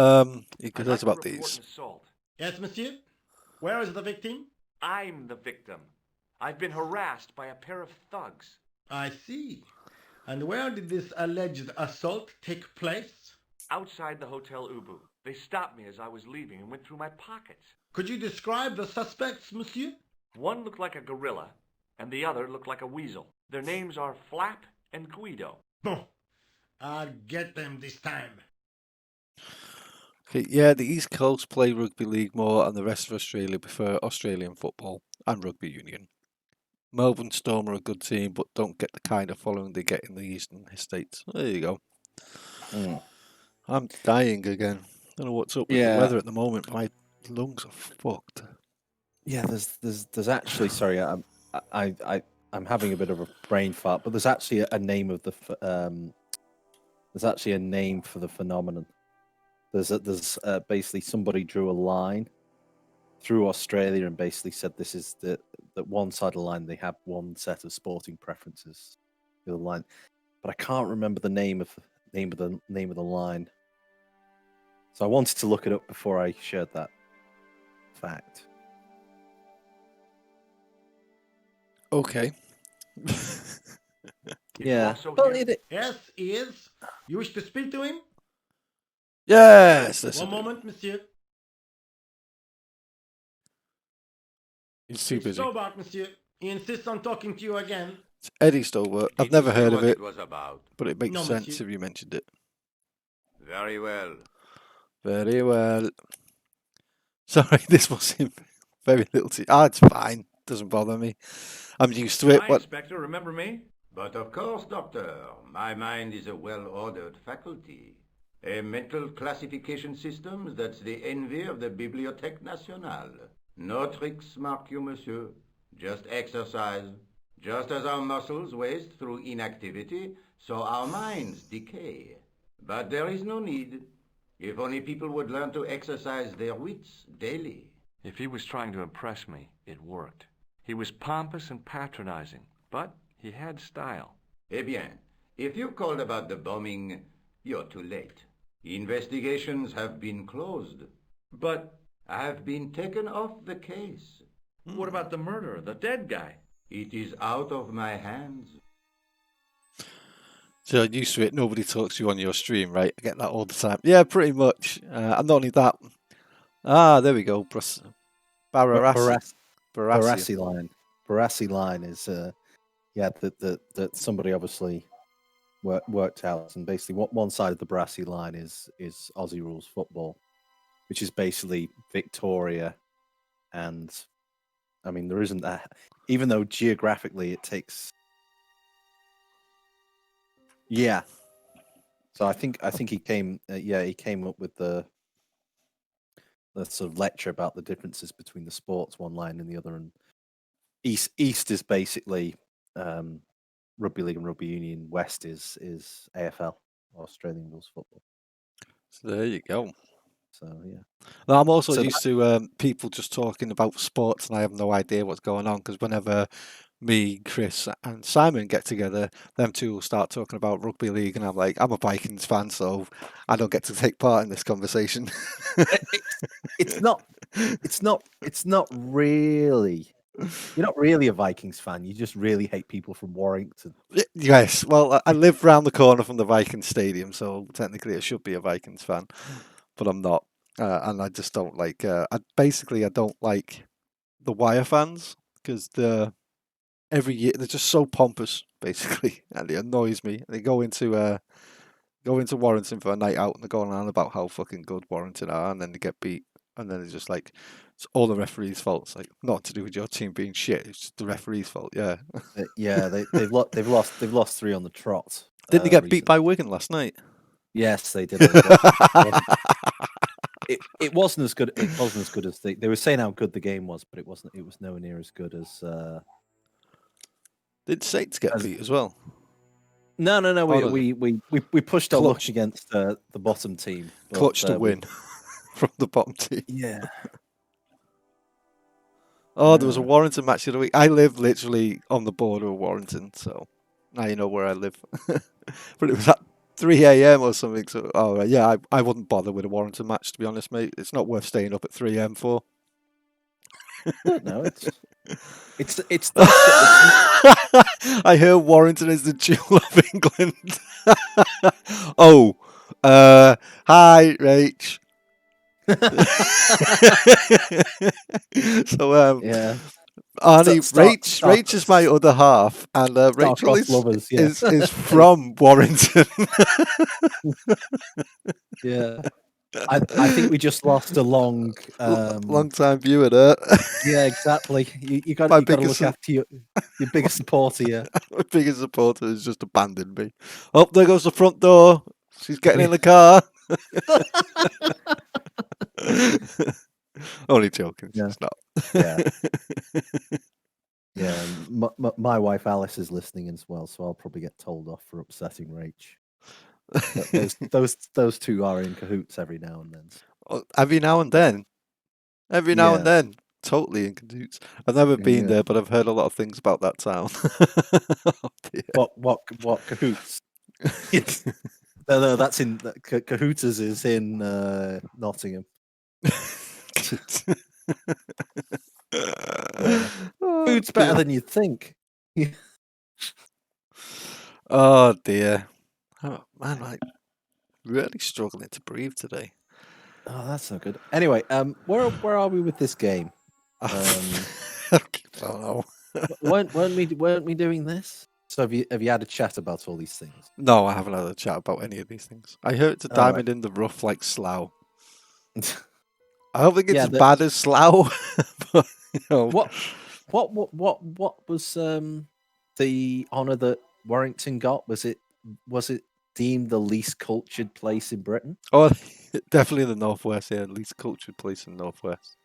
he I'd says like to about report these. an assault. Yes, monsieur? Where is the victim? I'm the victim. I've been harassed by a pair of thugs. I see. And where did this alleged assault take place? Outside the Hotel Ubu. They stopped me as I was leaving and went through my pockets. Could you describe the suspects, monsieur? One looked like a gorilla, and the other looked like a weasel. Their names are Flap and Guido. Bon. I'll get them this time. Okay, yeah, the East Coast play rugby league more, and the rest of Australia prefer Australian football and rugby union. Melbourne Storm are a good team, but don't get the kind of following they get in the Eastern States. There you go. I'm dying again. Don't know what's up with the weather at the moment. My lungs are fucked. Yeah, there's actually sorry, I'm having a bit of a brain fart, but there's actually a name of the there's actually a name for the phenomenon. There's basically somebody drew a line through Australia and basically said this is that one side of the line they have one set of sporting preferences, the other line, but I can't remember the name of the line. So I wanted to look it up before I shared that fact. Okay. Yeah. Yes, he is. You wish to speak to him? Yes. One moment, monsieur. He's too busy. Stobart, monsieur. He insists on talking to you again. It's Eddie Stolbert. I've never heard of it, but it makes No, sense monsieur. if you mentioned it. Very well. Very well. Sorry, this was very little. It's fine. Doesn't bother me. I'm used to it. Hi, What? Inspector, remember me? But of course, Doctor. My mind is a well-ordered faculty. A mental classification system that's the envy of the Bibliothèque Nationale. No tricks, mark you, monsieur. Just exercise. Just as our muscles waste through inactivity, so our minds decay. But there is no need. If only people would learn to exercise their wits daily. If he was trying to impress me, it worked. He was pompous and patronizing, but he had style. Eh bien, if you called about the bombing, you're too late. Investigations have been closed. But I have been taken off the case. what about the murderer, the dead guy? It is out of my hands. So you're used to it. Nobody talks to you on your stream, right? I get that all the time. Yeah, pretty much. And not only that. There we go. Barassi line. Barassi line is that somebody obviously worked out, and basically what one side of the Barassi line is Aussie rules football, which is basically Victoria, and I mean there isn't that, even though geographically it takes. Yeah. So I think he came up with the sort of lecture about the differences between the sports, one line and the other, and East is basically rugby league and rugby union. West is AFL, Australian rules football. So there you go. So yeah. Now, I'm also used to people just talking about sports, and I have no idea what's going on because whenever me, Chris, and Simon get together, them two will start talking about rugby league, and I'm like, I'm a Vikings fan, so I don't get to take part in this conversation. It's not really. You're not really a Vikings fan. You just really hate people from Warrington. Yes, well, I live round the corner from the Vikings stadium, so technically I should be a Vikings fan, but I'm not, and I just don't like. I don't like the Wire fans because every year they're just so pompous, basically, and it annoys me. They go into Warrington for a night out and they're going on about how fucking good Warrington are, and then they get beat, and then it's just like it's all the referee's fault. It's like not to do with your team being shit. It's just the referee's fault. Yeah. Yeah, they've lost 3 on the trot. Didn't they get beat by Wigan last night? Yes, they did. It wasn't as good. It wasn't as good as they were saying how good the game was, but it wasn't. It was nowhere near as good as. Did Saints get beat as well? No. We pushed our luck against the bottom team. Clutch to win from the bottom team. Yeah. Oh, there was a Yeah. Warrington match the other week. I live literally on the border of Warrington, so now you know where I live. But it was at 3 a.m. or something. So, oh yeah, I wouldn't bother with a Warrington match, to be honest, mate. It's not worth staying up at 3 a.m. for. Don't know. It's nice that I hear Warrington is the jewel of England. Oh, hi, Rach. So, yeah. Arnie, Rach Star- is my other half, and Rachel Star-crossed lovers, yeah. is from Warrington. Yeah. I think we just lost a long long time viewer there. Yeah, exactly. You got My to look biggest after your biggest supporter, yeah. My biggest supporter has just abandoned me. Oh, there goes the front door. She's getting in the car. Only joking. Yeah. She's not. Yeah. Yeah, my wife Alice is listening as well, so I'll probably get told off for upsetting Rach. But those two are in cahoots every now and then. Every now and then. Every now and Yeah. then. Totally in cahoots. I've never been there, but I've heard a lot of things about that town. Oh, what cahoots? No, that's in Cahooters is in Nottingham. Food's better than you'd think. Oh dear. Oh, man, I'm really struggling to breathe today. Oh, that's not good. Anyway, where are we with this game? I don't know. weren't we doing this? So have you had a chat about all these things? No, I haven't had a chat about any of these things. I heard it's a diamond in the rough like Slough. I don't think it's as bad as Slough. But, you know. What was the honour that Warrington got? Was it deemed the least cultured place in Britain? Oh, definitely the Northwest. Yeah, least cultured place in the Northwest.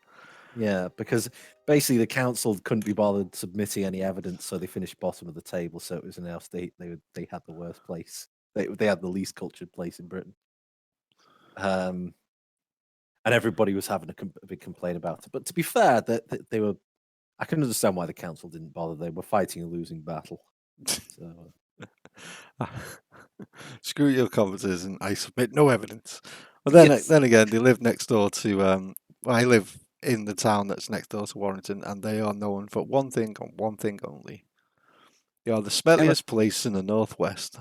Yeah, because basically the council couldn't be bothered submitting any evidence, so they finished bottom of the table. So it was announced they had the worst place. They had the least cultured place in Britain. And everybody was having a big complaint about it. But to be fair, that they were. I can understand why the council didn't bother. They were fighting a losing battle. So. Screw your competition. I submit no evidence. But then again, they live next door to. I live in the town that's next door to Warrington, and they are known for one thing and one thing only. They are the smelliest place in the Northwest.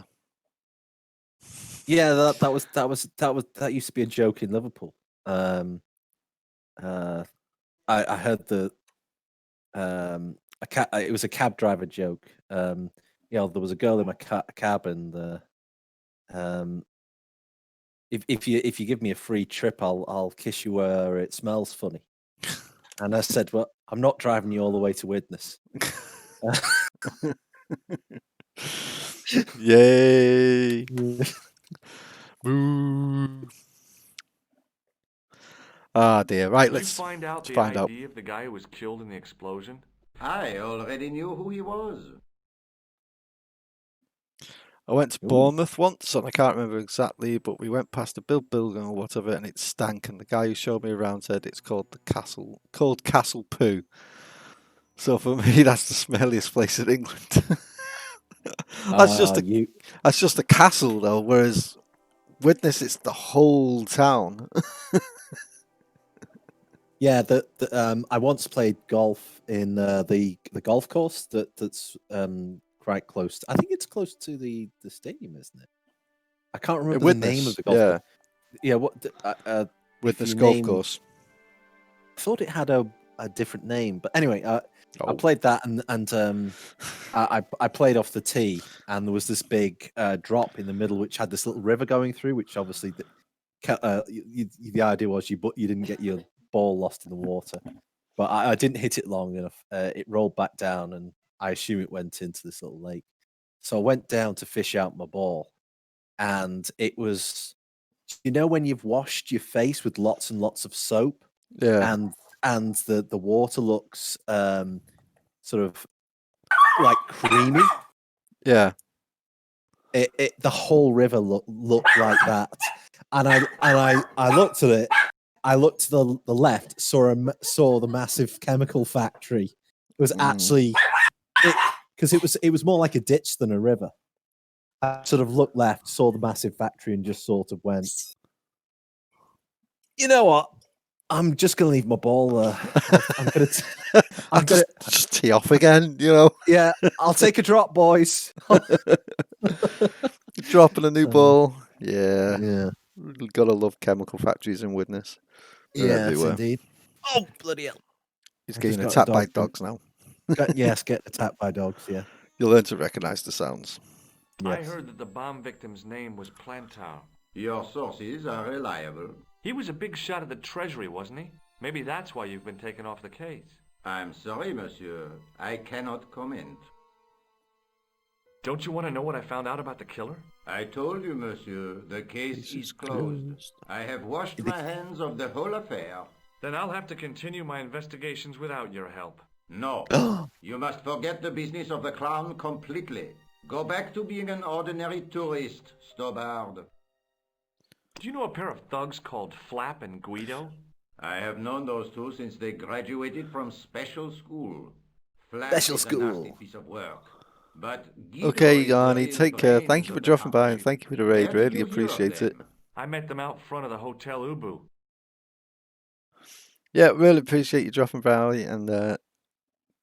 Yeah, that used to be a joke in Liverpool. I heard it was a cab driver joke. There was a girl in my cab, and if you give me a free trip, I'll kiss you where it smells funny. And I said, well, I'm not driving you all the way to Widnes. Yay! Boo! Ah dear. Right, let's find out the ID of the guy who was killed in the explosion. I already knew who he was. I went to Bournemouth once, and I can't remember exactly, but we went past a building or whatever, and it stank. And the guy who showed me around said it's called Castle Poo. So for me, that's the smelliest place in England. That's just a castle, though. Whereas Widnes, it's the whole town. Yeah, I once played golf in the golf course that's quite close. I think it's close to the stadium, isn't it? I can't remember the name of the golf course. Yeah, what Widnes golf course. I thought it had a different name, but anyway, I played that and I played off the tee, and there was this big drop in the middle which had this little river going through, which obviously the idea was you didn't get your ball lost in the water, but I didn't hit it long enough. It rolled back down, and I assume it went into this little lake. So I went down to fish out my ball, and it was, when you've washed your face with lots and lots of soap, and the water looks sort of like creamy. Yeah. The whole river looked like that, and I looked at it, I looked to the left, saw the massive chemical factory. It was actually because it was more like a ditch than a river. I sort of looked left, saw the massive factory, and just sort of went, you know what? I'm just gonna leave my ball there. I'm gonna just tee off again, you know. Yeah, I'll take a drop, boys. Dropping a new ball. Yeah. Yeah. Gotta love chemical factories in Widnes. They're Yes, everywhere. indeed. Oh, bloody hell. He's I getting just got a attacked by dog. dogs now. Yes, get attacked by dogs, yeah. You'll learn to recognize the sounds. I heard that the bomb victim's name was Plantar. Your sources are reliable. He was a big shot at the Treasury, wasn't he? Maybe that's why you've been taken off the case. I'm sorry, monsieur. I cannot comment. Don't you want to know what I found out about the killer? I told you, monsieur, the case is closed. I have washed my hands of the whole affair. Then I'll have to continue my investigations without your help. No. You must forget the business of the clown completely. Go back to being an ordinary tourist, Stobard. Do you know a pair of thugs called Flap and Guido? I have known those two since they graduated from special school. Flap Special is school. a nasty piece of work. But Guido Okay, is Yarny, the take care. brains Thank you of for the dropping by and township. thank you for the raid. Where did Really you hear of appreciate it. them? I met them out front of the Hotel Ubu. Yeah, really appreciate you dropping by and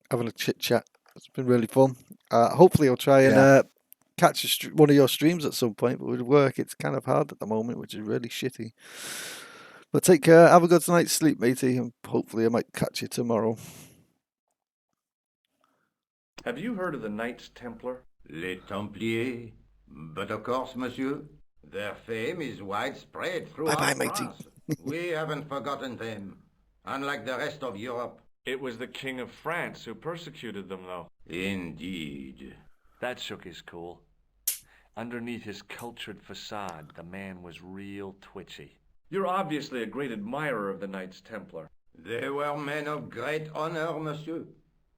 having a chit chat. It's been really fun. Hopefully, I'll try and catch one of your streams at some point. But with work, it's kind of hard at the moment, which is really shitty. But take care. Have a good night's sleep, matey, and hopefully, I might catch you tomorrow. Have you heard of the Knights Templar? Les Templiers. But of course, monsieur, their fame is widespread throughout Bye-bye, matey. France. We haven't forgotten them, unlike the rest of Europe. It was the King of France who persecuted them, though. Indeed. That shook his cool. Underneath his cultured facade, the man was real twitchy. You're obviously a great admirer of the Knights Templar. They were men of great honor, monsieur.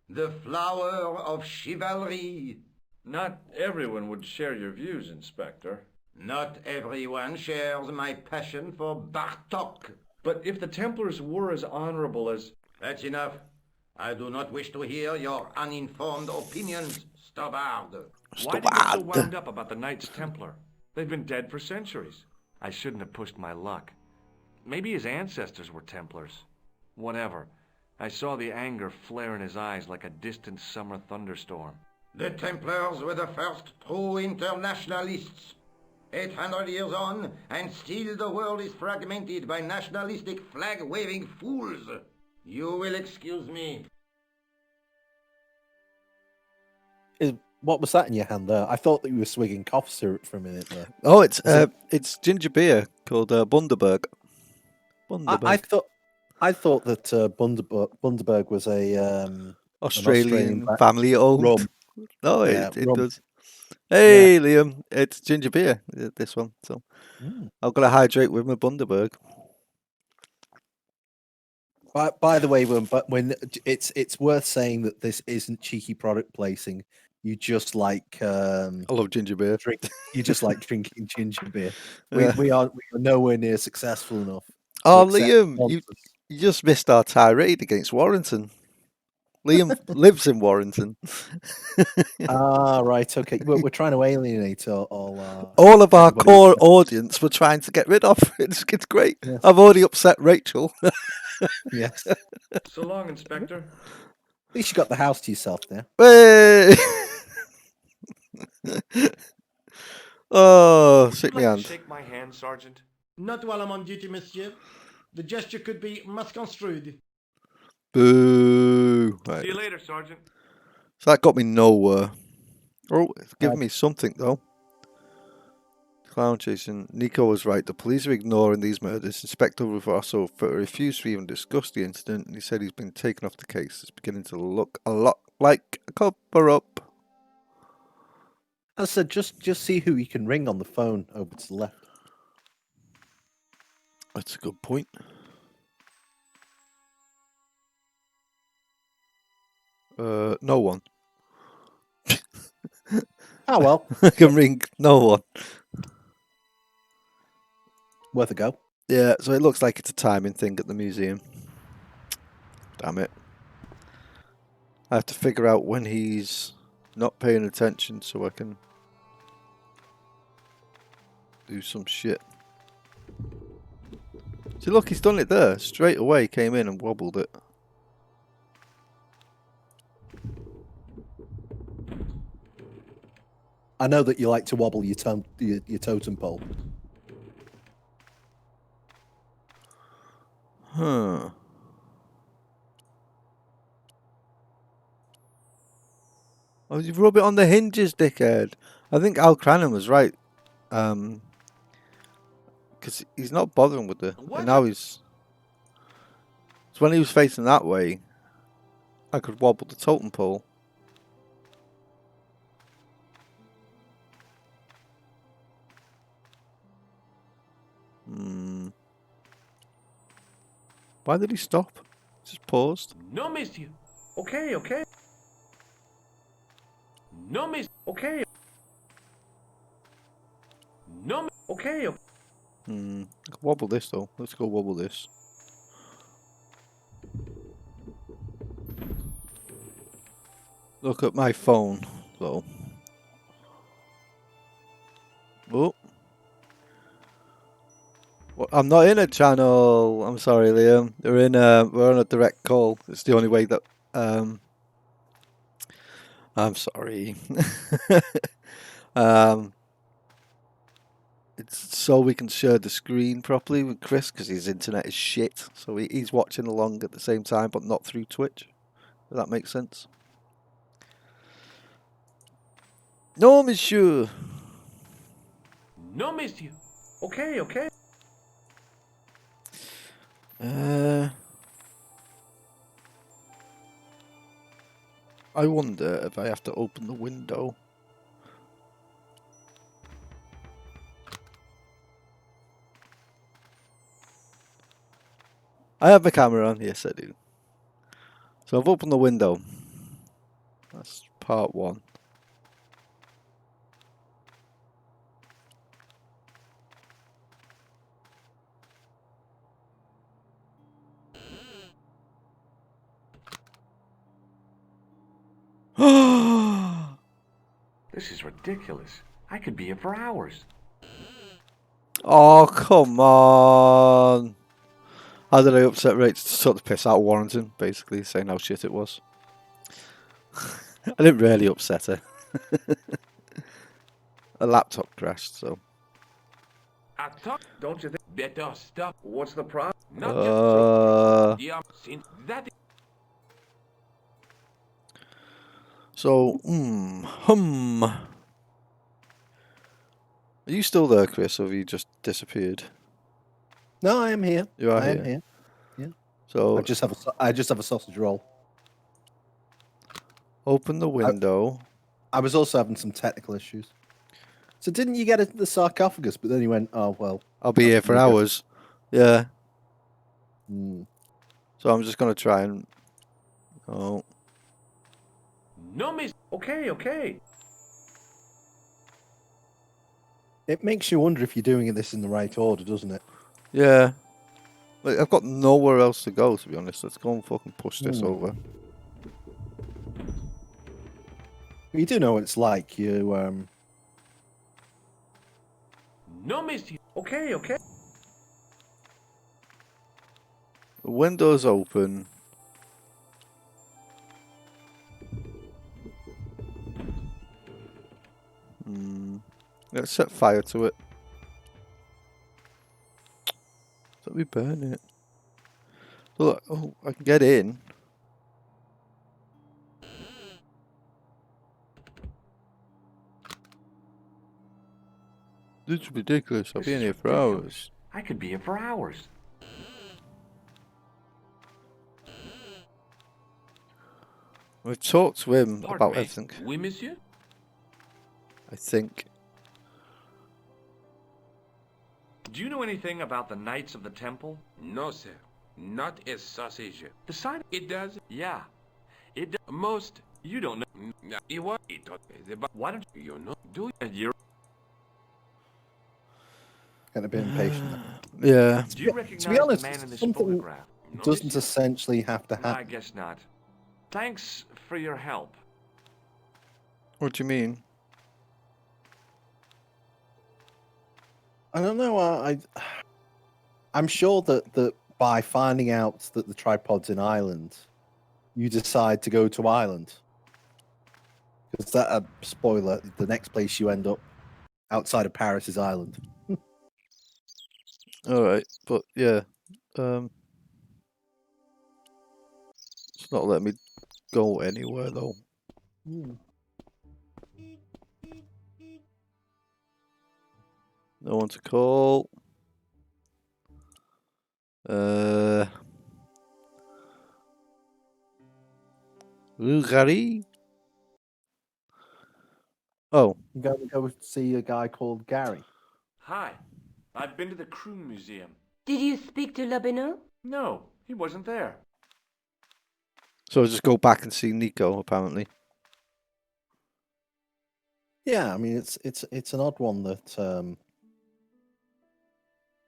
The flower of chivalry. Not everyone would share your views, Inspector. Not everyone shares my passion for Bartok. But if the Templars were as honorable as... That's enough. I do not wish to hear your uninformed opinions, Stobard. Why do you get so wound up about the Knights Templar? They've been dead for centuries. I shouldn't have pushed my luck. Maybe his ancestors were Templars. Whatever. I saw the anger flare in his eyes like a distant summer thunderstorm. The Templars were the first true internationalists. 800 years on, and still the world is fragmented by nationalistic flag-waving fools. You will excuse me. What was that in your hand there? I thought that you were swigging cough syrup for a minute there. Oh, it's ginger beer called Bundaberg. I thought that Bundaberg was a Australian family owned. rum. No, Yeah, it rum. does. Hey, Liam, it's ginger beer. This one, so I've got to hydrate with my Bundaberg. By the way, when it's worth saying that this isn't cheeky product placing. You just like I love ginger beer. You just like drinking ginger beer. We are nowhere near successful enough. Oh, Liam, you just missed our tirade against Warrington. Liam lives in Warrington. Right, okay. We're trying to alienate all of our core audience. We're trying to get rid of. It's great. Yes. I've already upset Rachel. Yes. So long, Inspector. At least you got the house to yourself there. Hey! Oh, shake my hand. Shake my hand, Sergeant. Not while I'm on duty, monsieur. The gesture could be misconstrued. Boo. Right. See you later, Sergeant. So that got me nowhere. Oh, it's giving me something, though. Clown chasing. Nico was right. The police are ignoring these murders. Inspector Ravasso refused to even discuss the incident, and he said he's been taken off the case. It's beginning to look a lot like a cover-up. As I said, just see who you can ring on the phone over to the left. That's a good point. No one. Oh, well. I can ring no one. Worth a go. Yeah, so it looks like it's a timing thing at the museum. Damn it. I have to figure out when he's not paying attention so I can do some shit. See, look, he's done it there. Straight away came in and wobbled it. I know that you like to wobble your totem pole. Huh. Oh, you rub it on the hinges, dickhead. I think Al Cranen was right. Because he's not bothering with the... And now he's... So when he was facing that way, I could wobble the totem pole. Why did he stop? Just paused. No, monsieur. Okay, okay. No, miss. Okay. No, okay. I can wobble this though. Let's go wobble this. Look at my phone, though. Oh. Well, I'm not in a channel. I'm sorry, Liam. We're on a direct call. It's the only way that I'm sorry. It's so we can share the screen properly with Chris because his internet is shit. So he's watching along at the same time, but not through Twitch. Does that make sense? No, monsieur. No, monsieur. Okay, okay. I wonder if I have to open the window. I have the camera on. Yes, I do. So I've opened the window. That's part one. This is ridiculous. I could be here for hours. Oh, come on. How did I upset Rach to sort of piss out Warrington, basically, saying how shit it was? I didn't really upset her. A laptop crashed, so. I thought, don't you think better stuff? What's the problem? Not just since that. So, Are you still there, Chris, or have you just disappeared? No, I am here. You are I here. am here. Yeah. So I just have a sausage roll. Open the window. I was also having some technical issues. So didn't you get into the sarcophagus? But then you went, oh well. I'll be here for hours. Yeah. So I'm just gonna try and. Oh. No, miss. Okay, okay. It makes you wonder if you're doing this in the right order, doesn't it? Yeah. Like, I've got nowhere else to go, to be honest. Let's go and fucking push this over. You do know what it's like. You No, miss. Okay, okay. The window's open. Let's set fire to it. Let me burn it. Look, oh, I can get in. This is ridiculous. I'll be in here for hours. I could be here for hours. We've talked to him Pardon about me. everything. Oui, monsieur? I think. Do you know anything about the Knights of the Temple? No, sir. Not a sausage. The sign? It does. Yeah. It does. Most. You don't know. It was. It. Why don't you know? Do you're... Getting a bit impatient. Yeah. Do you To recognize be honest, the man in this something photograph? No, doesn't monsieur? essentially have to I happen. guess not. Thanks for your help. What do you mean? I don't know. I'm sure that by finding out that the tripod's in Ireland, you decide to go to Ireland. Because that, spoiler, the next place you end up outside of Paris is Ireland. All right, but yeah, it's not letting me go anywhere though. No one to call. Gary? Oh. I'm going to go see a guy called Gary. Hi. I've been to the Kroon Museum. Did you speak to Lobineau? No, he wasn't there. So I'll just go back and see Nico, apparently. Yeah, I mean it's an odd one that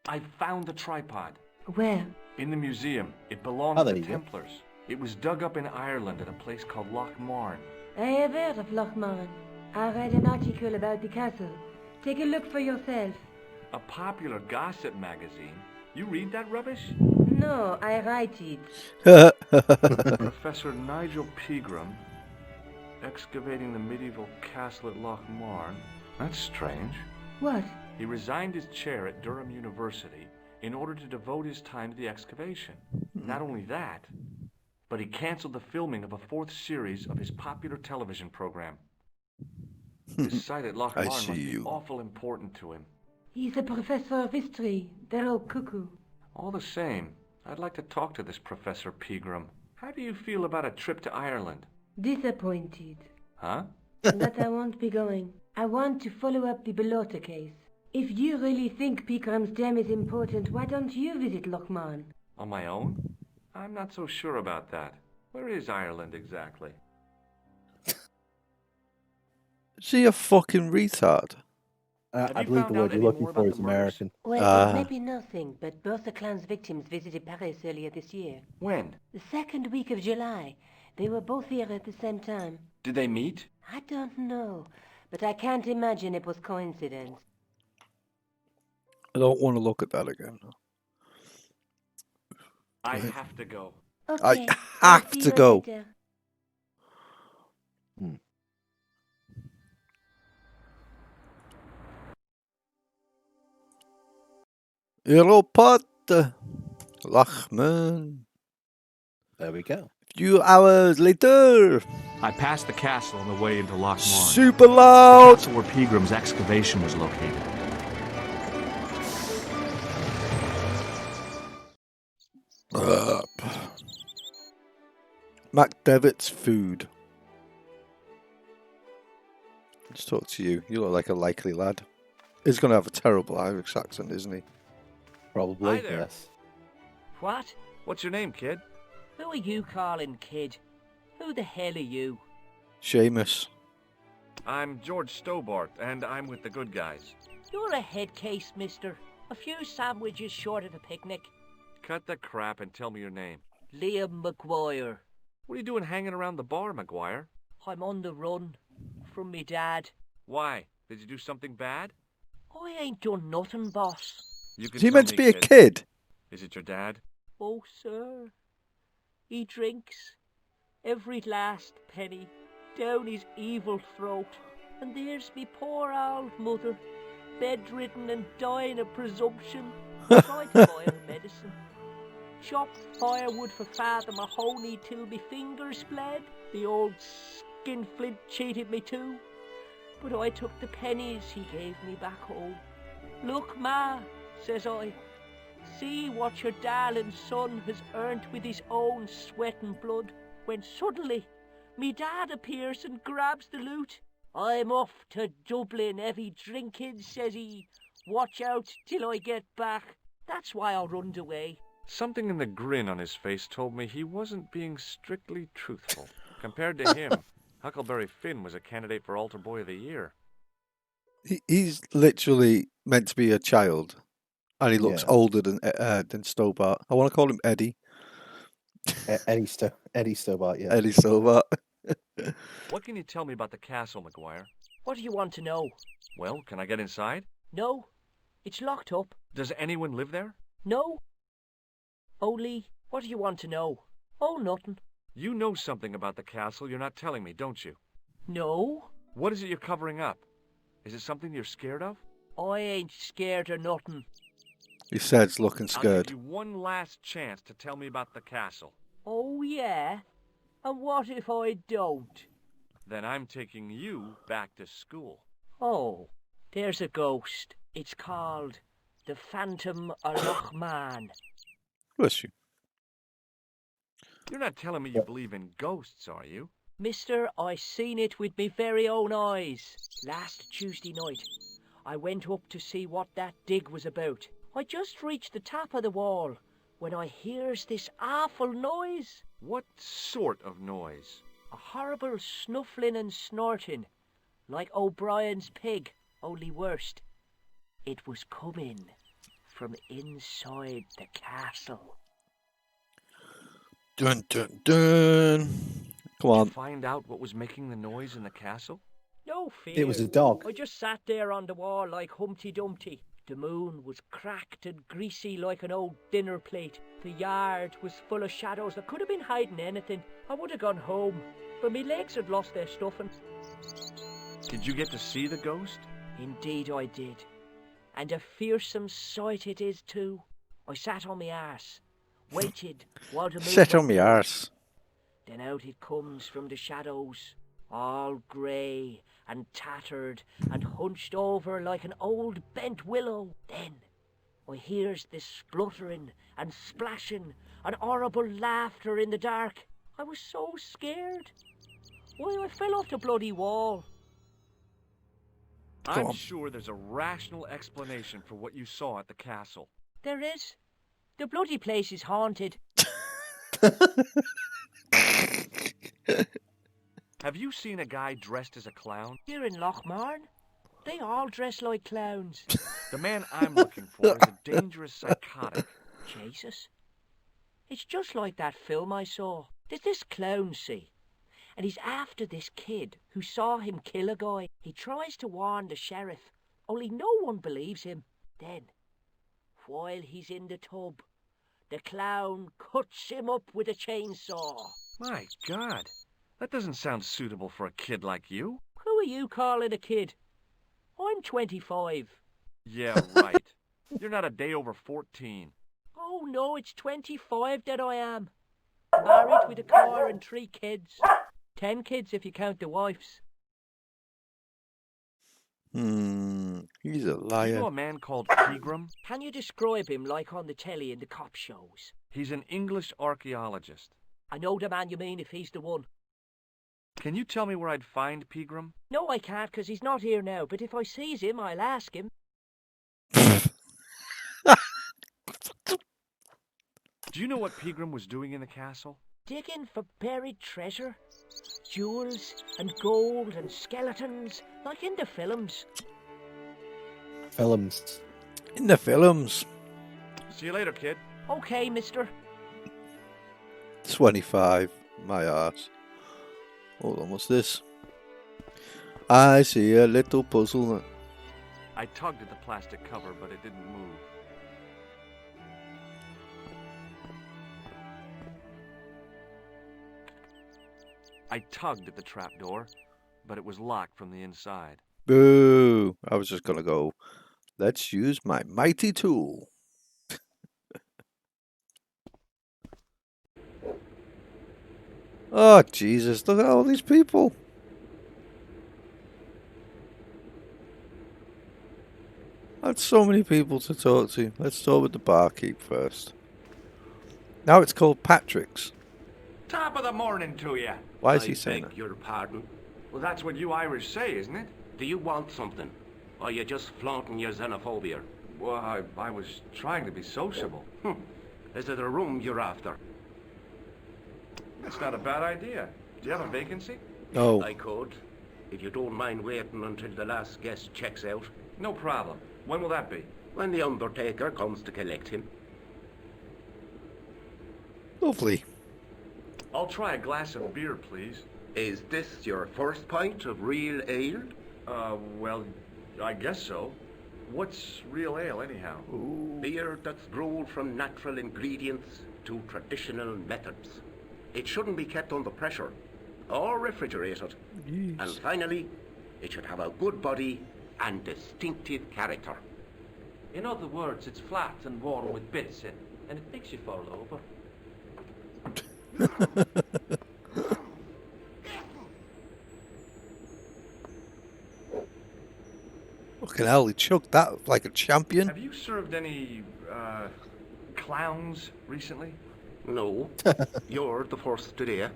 I found the tripod. Where? In the museum. It belonged Oh, to there the you go. Templars. It was dug up in Ireland at a place called Loch Marn. I have heard of Lochmarn. I read an article about the castle. Take a look for yourself. A popular gossip magazine. You read that rubbish? No, I write it. Professor Nigel Pegram excavating the medieval castle at Loch Marn. That's strange. What? He resigned his chair at Durham University in order to devote his time to the excavation. Not only that, but he canceled the filming of a 4th series of his popular television program. His site at Loch I Marn must see be you. awful important to him. He's a professor of history. They're all cuckoo. All the same, I'd like to talk to this Professor Pegram. How do you feel about a trip to Ireland? Disappointed. Huh? But I won't be going. I want to follow up the Bellotta case. If you really think Pegram's dam is important, why don't you visit Lochmarn? On my own? I'm not so sure about that. Where is Ireland exactly? Is he a fucking retard? Have I you believe the found word out you're any looking more for about is the murders? American. Well, it may be nothing, but both the clan's victims visited Paris earlier this year. When? The second week of July. They were both here at the same time. Did they meet? I don't know, but I can't imagine it was coincidence. I don't want to look at that again. I have to go. Okay, I I'll have see to you go. later. Aeroport Lachman. There we go. Few hours later. I passed the castle on the way into Loch Marn. Super The loud. castle where Pegram's excavation was located. McDevitt's food. Let's talk to you. You look like a likely lad. He's going to have a terrible Irish accent, isn't he? Probably, Hi there. yes. What? What's your name, kid? Who are you calling kid? Who the hell are you? Seamus. I'm George Stobart, and I'm with the good guys. You're a head case, mister. A few sandwiches short of a picnic. Cut the crap and tell me your name. Liam McGuire. What are you doing hanging around the bar, McGuire? I'm on the run. From me dad. Why? Did you do something bad? I ain't done nothing, boss. You can Is he tell meant to me, be a kid? Is it your dad? Oh, sir. He drinks every last penny down his evil throat. And there's me poor old mother, bedridden and dying of presumption. Tried to buy her medicine. Chopped firewood for Father Mahoney till me fingers bled. The old skinflint cheated me too. But I took the pennies he gave me back home. Look, Ma, says I, see what your darling son has earned with his own sweat and blood. When suddenly, me dad appears and grabs the loot. I'm off to Dublin, heavy drinking, says he. Watch out till I get back. That's why I runned away. Something in the grin on his face told me he wasn't being strictly truthful. Compared to him, Huckleberry Finn was a candidate for Altar Boy of the Year. He's literally meant to be a child. And he looks Yeah. older than Stobart. I want to call him Eddie. Eddie Stobart, yeah. Eddie Stobart. What can you tell me about the castle, McGuire? What do you want to know? Well, can I get inside? No, it's locked up. Does anyone live there? No. Only, what do you want to know? Oh, nothing. You know something about the castle you're not telling me, don't you? No, What is it you're covering up? Is it something you're scared of? I ain't scared of nothing. He says, looking I'll scared. give you one last chance to tell me about the castle. Oh, yeah? And what if I don't? Then I'm taking you back to school. Oh, there's a ghost. It's called the Phantom of Lochman. Bless you. You're not telling me you believe in ghosts, are you? Mister, I seen it with me very own eyes. Last Tuesday night, I went up to see what that dig was about. I just reached the top of the wall when I hears this awful noise. What sort of noise? A horrible snuffling and snorting, like O'Brien's pig, only worst. It was coming from inside the castle. Dun, dun, dun. Come on. Did you find out what was making the noise in the castle? No fear. It was a dog. I just sat there on the wall like Humpty Dumpty. The moon was cracked and greasy like an old dinner plate. The yard was full of shadows. I could have been hiding anything. I would have gone home, but my legs had lost their stuffing. Did you get to see the ghost? Indeed I did. And a fearsome sight it is too. I sat on my arse, waited while the moon Sit on went me down. arse. Then out it comes from the shadows, all grey and tattered and hunched over like an old bent willow. Then I hears this spluttering and splashing and horrible laughter in the dark. I was so scared. Why, I fell off the bloody wall. I'm sure there's a rational explanation for what you saw at the castle. There is. The bloody place is haunted. Have you seen a guy dressed as a clown? Here in Lochmarn, they all dress like clowns. The man I'm looking for is a dangerous psychotic. Jesus. It's just like that film I saw. There's this clown, see, and he's after this kid who saw him kill a guy. He tries to warn the sheriff, only no one believes him. Then, while he's in the tub, the clown cuts him up with a chainsaw. My God, that doesn't sound suitable for a kid like you. Who are you calling a kid? I'm 25. Yeah, right. You're not a day over 14. Oh no, it's 25 that I am. Married with a car and 3 kids. 10 kids if you count the wives. He's a Do you liar. know a man called Pegram? Can you describe him like on the telly in the cop shows? He's an English archaeologist. I know the man you mean if he's the one. Can you tell me where I'd find Pegram? No, I can't, 'cause he's not here now, but if I sees him, I'll ask him. Do you know what Pegram was doing in the castle? Digging for buried treasure. Jewels and gold and skeletons, like in the films. Films. In the films. See you later, kid. Okay, mister. 25. My arse. Hold on, what's this? I see a little puzzle. I tugged at the plastic cover, but it didn't move. I tugged at the trapdoor, but it was locked from the inside. Boo! I was just gonna go, let's use my mighty tool. Oh, Jesus, look at all these people. That's so many people to talk to. Let's talk with the barkeep first. Now it's called Patrick's. Top of the morning to you. Why is he saying beg that? your pardon. Well, that's what you Irish say, isn't it? Do you want something? Or are you just flaunting your xenophobia? Well, I was trying to be sociable. Is it a room you're after? That's not a bad idea. Do you have a vacancy? No. I could. If you don't mind waiting until the last guest checks out. No problem. When will that be? when the Undertaker comes to collect him. Lovely. I'll try a glass of beer, please. Is this your first pint of real ale? Well, I guess so. What's real ale, anyhow? Beer that's brewed from natural ingredients to traditional methods. It shouldn't be kept under pressure or refrigerated. Yes. And finally, it should have a good body and distinctive character. In other words, it's flat and warm with bits in, and it makes you fall over. Fucking hell, he chugged that like a champion. Have you served any, clowns recently? No, you're the first today.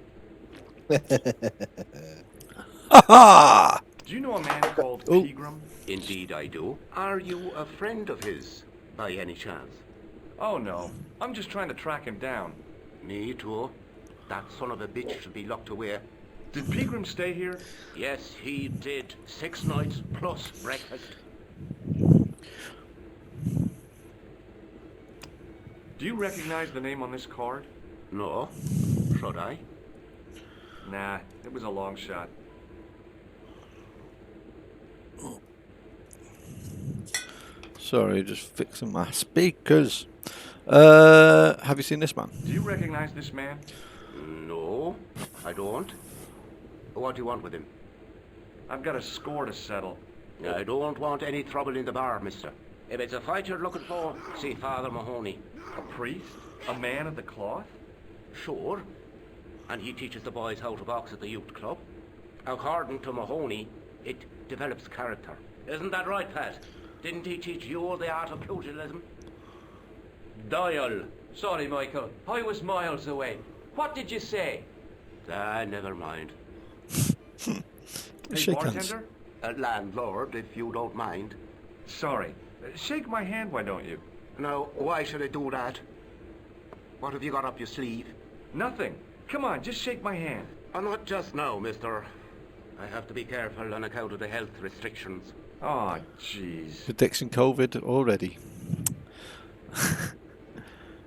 Ha ha! Do you know a man called Pegram? Indeed I do. Are you a friend of his, by any chance? Oh, no. I'm just trying to track him down. Me too. That son of a bitch should be locked away. Did Pegram stay here? Yes, he did. 6 nights plus breakfast. Do you recognize the name on this card? No. Should I? Nah, it was a long shot. Sorry, just fixing my speakers. Have you seen this man? Do you recognize this man? No, I don't. What do you want with him? I've got a score to settle. I don't want any trouble in the bar, mister. If it's a fight you're looking for, see Father Mahoney. A priest? A man of the cloth? Sure. And he teaches the boys how to box at the youth club. According to Mahoney, it develops character. Isn't that right, Pat? Didn't he teach you the art of pugilism? Dial. Sorry, Michael. I was miles away. What did you say? Never mind. Hey, Shake hands. bartender? Landlord, if you don't mind. Sorry. Shake my hand, why don't you? Now, why should I do that? What have you got up your sleeve? Nothing. Come on, just shake my hand. Not just now, mister. I have to be careful on account of the health restrictions. Oh, jeez. Predicting COVID already.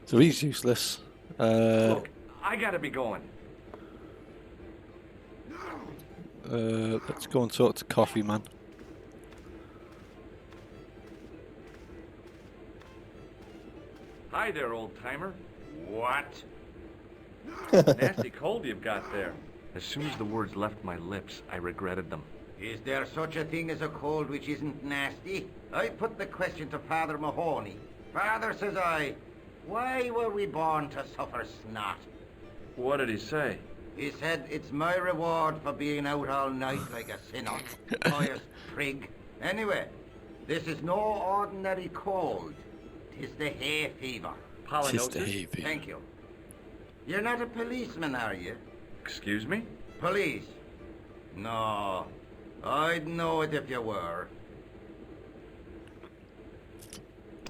So he's useless. Look, I gotta be going. Let's go and talk to Coffee Man. Hi there, old timer. What? Nasty cold you've got there. As soon as the words left my lips, I regretted them. Is there such a thing as a cold which isn't nasty? I put the question to Father Mahoney. Father, says I, why were we born to suffer snot? What did he say? He said, it's my reward for being out all night like a sinner. Pious prig. Anyway, this is no ordinary cold. 'Tis the hay fever. Tis the hay fever. Thank you. You're not a policeman, are you? Excuse me? Police? No. I'd know it if you were.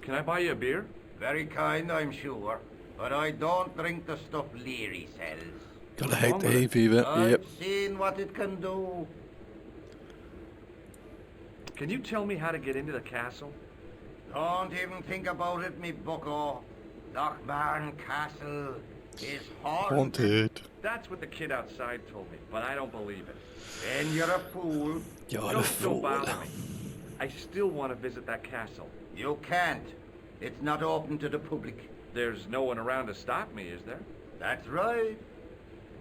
Can I buy you a beer? Very kind, I'm sure. But I don't drink the stuff Leary sells. Gotta hate the hay fever. I've Yep. seen what it can do. Can you tell me how to get into the castle? Don't even think about it, me bucko. Lochmarn Castle is haunted. That's what the kid outside told me, but I don't believe it. Then you're a fool. You're a Don't fool. bother me. I still want to visit that castle. You can't. It's not open to the public. There's no one around to stop me, is there? That's right.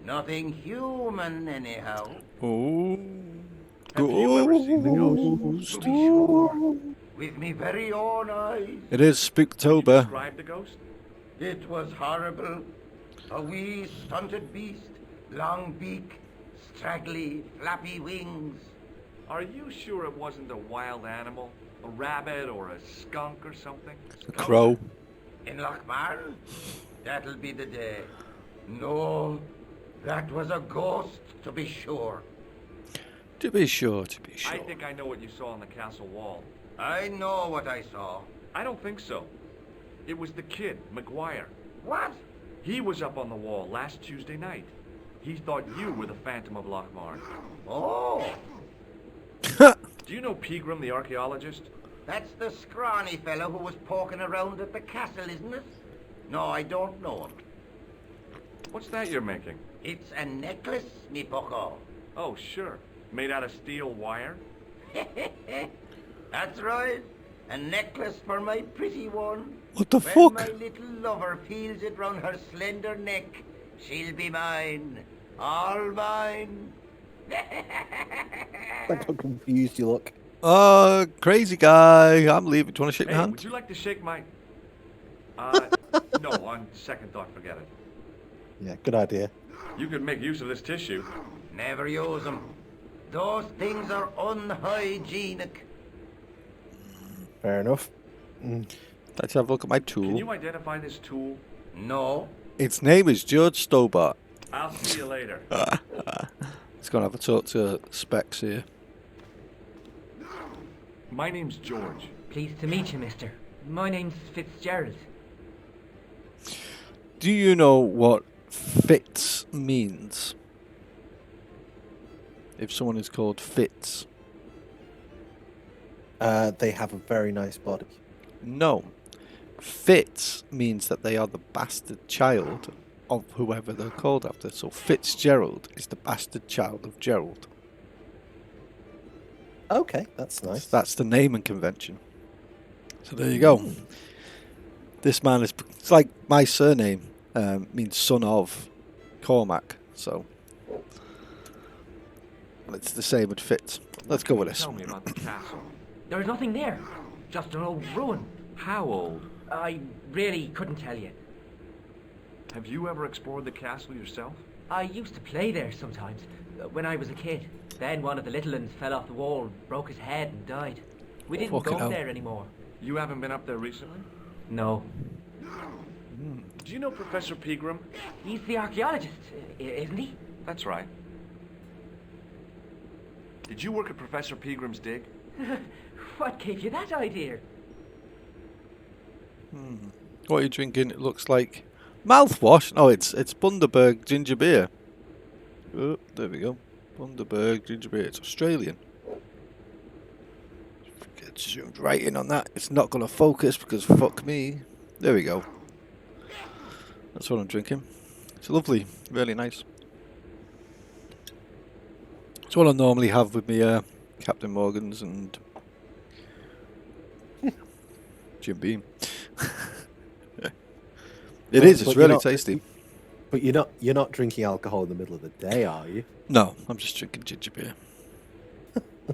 Nothing human, anyhow. Oh. Have you ever seen the ghost? To be sure. With me very own eyes. It is Can you Spooktober. describe the ghost? It was horrible. A wee stunted beast, long beak, straggly, flappy wings. Are you sure it wasn't a wild animal? A rabbit or a skunk or something? A crow. In Lochmarn? That'll be the day. No, that was a ghost, to be sure. To be sure, to be sure. I think I know what you saw on the castle wall. I know what I saw. I don't think so. It was the kid, McGuire. What? He was up on the wall last Tuesday night. He thought you were the Phantom of Lochmarn. Oh, Do you know Pegram, the archaeologist? That's the scrawny fellow who was poking around at the castle, isn't it? No, I don't know him. What's that you're making? It's a necklace, mi poco. Oh, sure. Made out of steel wire? That's right. A necklace for my pretty one. What the When fuck? my little lover feels it round her slender neck, she'll be mine. All mine. Look how confused you look. Crazy guy. I'm leaving. Do you want to shake my Hey, hand? would you like to shake my... no, on second thought, forget it. Yeah, good idea. You could make use of this tissue. Never use them. Those things are unhygienic. Fair enough. Let's have a look at my Can tool. you identify this tool? No. Its name is George Stobart. I'll see you later. Let's go and have a talk to Specs here. My name's George. Pleased to meet you, mister. My name's Fitzgerald. Do you know what Fitz means? If someone is called Fitz. They have a very nice body. No. Fitz means that they are the bastard child of whoever they're called after. So Fitzgerald is the bastard child of Gerald. Okay, that's nice. That's the naming convention. So there you go. This man is, it's like my surname means son of Cormac. So it's the same with Fitz. Let's go with this. Tell me about the castle. There's nothing there. Just an old ruin. How old? I really couldn't tell you. Have you ever explored the castle yourself? I used to play there sometimes, when I was a kid. Then one of the little ones fell off the wall, broke his head and died. We didn't Fucking go hell. there anymore. You haven't been up there recently? No. Do you know Professor Pegram? He's the archaeologist, isn't he? That's right. Did you work at Professor Pegram's dig? What gave you that idea? What are you drinking? It looks like mouthwash. Oh, it's Bundaberg ginger beer. Oh, there we go. Bundaberg ginger beer. It's Australian. Get zoomed right in on that. It's not going to focus because fuck me. There we go. That's what I'm drinking. It's lovely. Really nice. It's what I normally have with me Captain Morgan's and Jim Beam. It is. It's But really tasty. But you're not drinking alcohol in the middle of the day, are you? No, I'm just drinking ginger beer.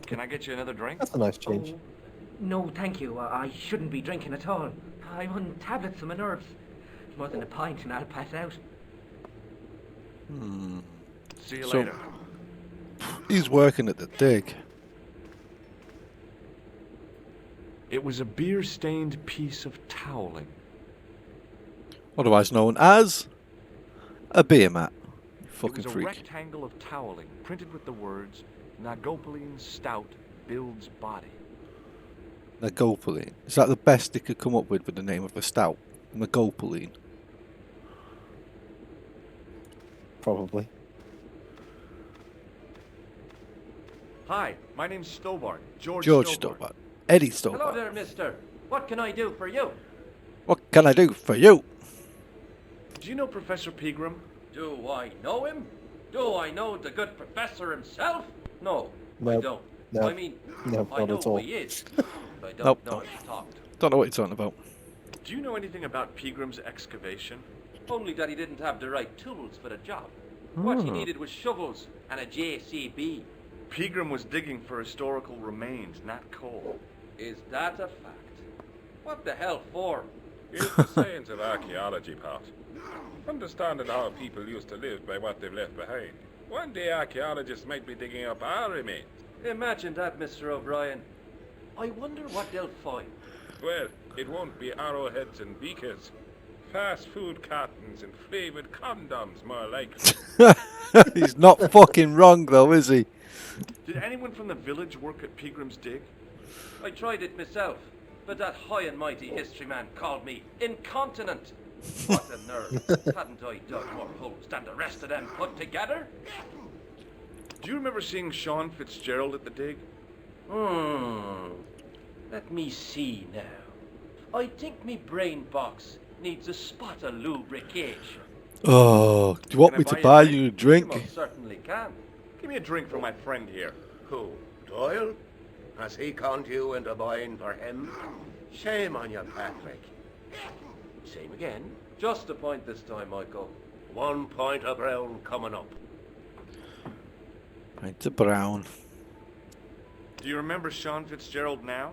Can I get you another drink? That's a nice change. Oh, no, thank you. I shouldn't be drinking at all. I'm on tablets for my nerves. More than a pint and I'll pass out. See you So- later. He's working at the dig. It was a beer-stained piece of toweling. Otherwise known as a beer mat. You It fucking was a freak. rectangle of toweling printed with the words, Nagopaline Stout builds body. Nagopaline. Is that the best they could come up with the name of a stout? Nagopaline. Probably. Hi, my name's Stobart. George Stobart. Eddie Stobart. Hello there, mister. What can I do for you? What can I do for you? Do you know Professor Pegram? Do I know him? Do I know the good professor himself? No, I Nope. don't. No. I mean, No, I not know at who all. he is. But I don't Nope, know nope. if he talked. Don't know what you're talking about. Do you know anything about Pegram's excavation? Only that he didn't have the right tools for the job. What he Oh. needed was shovels and a JCB. Pegram was digging for historical remains, not coal. Is that a fact? What the hell for? It's the science of archaeology, Pat. Understanding how people used to live by what they've left behind. One day archaeologists might be digging up our remains. Imagine that, Mr. O'Brien. I wonder what they'll find. Well, it won't be arrowheads and beakers. Fast food cartons and flavoured condoms, more likely. He's not fucking wrong though, is he? Did anyone from the village work at Pegram's dig? I tried it myself, but that high and mighty history man called me incontinent. What a nerve. Hadn't I dug more holes than the rest of them put together? Do you remember seeing Sean Fitzgerald at the dig? Let me see now. I think me brain box needs a spot of lubrication. Oh, do you want me to buy you a You drink? most certainly can. Give me a drink for my friend here. Who? Doyle? Has he conned you into buying for him? Shame on you, Patrick. Same again. Just a point this time, Michael. 1 point of brown coming up. Pint of brown. Do you remember Sean Fitzgerald now?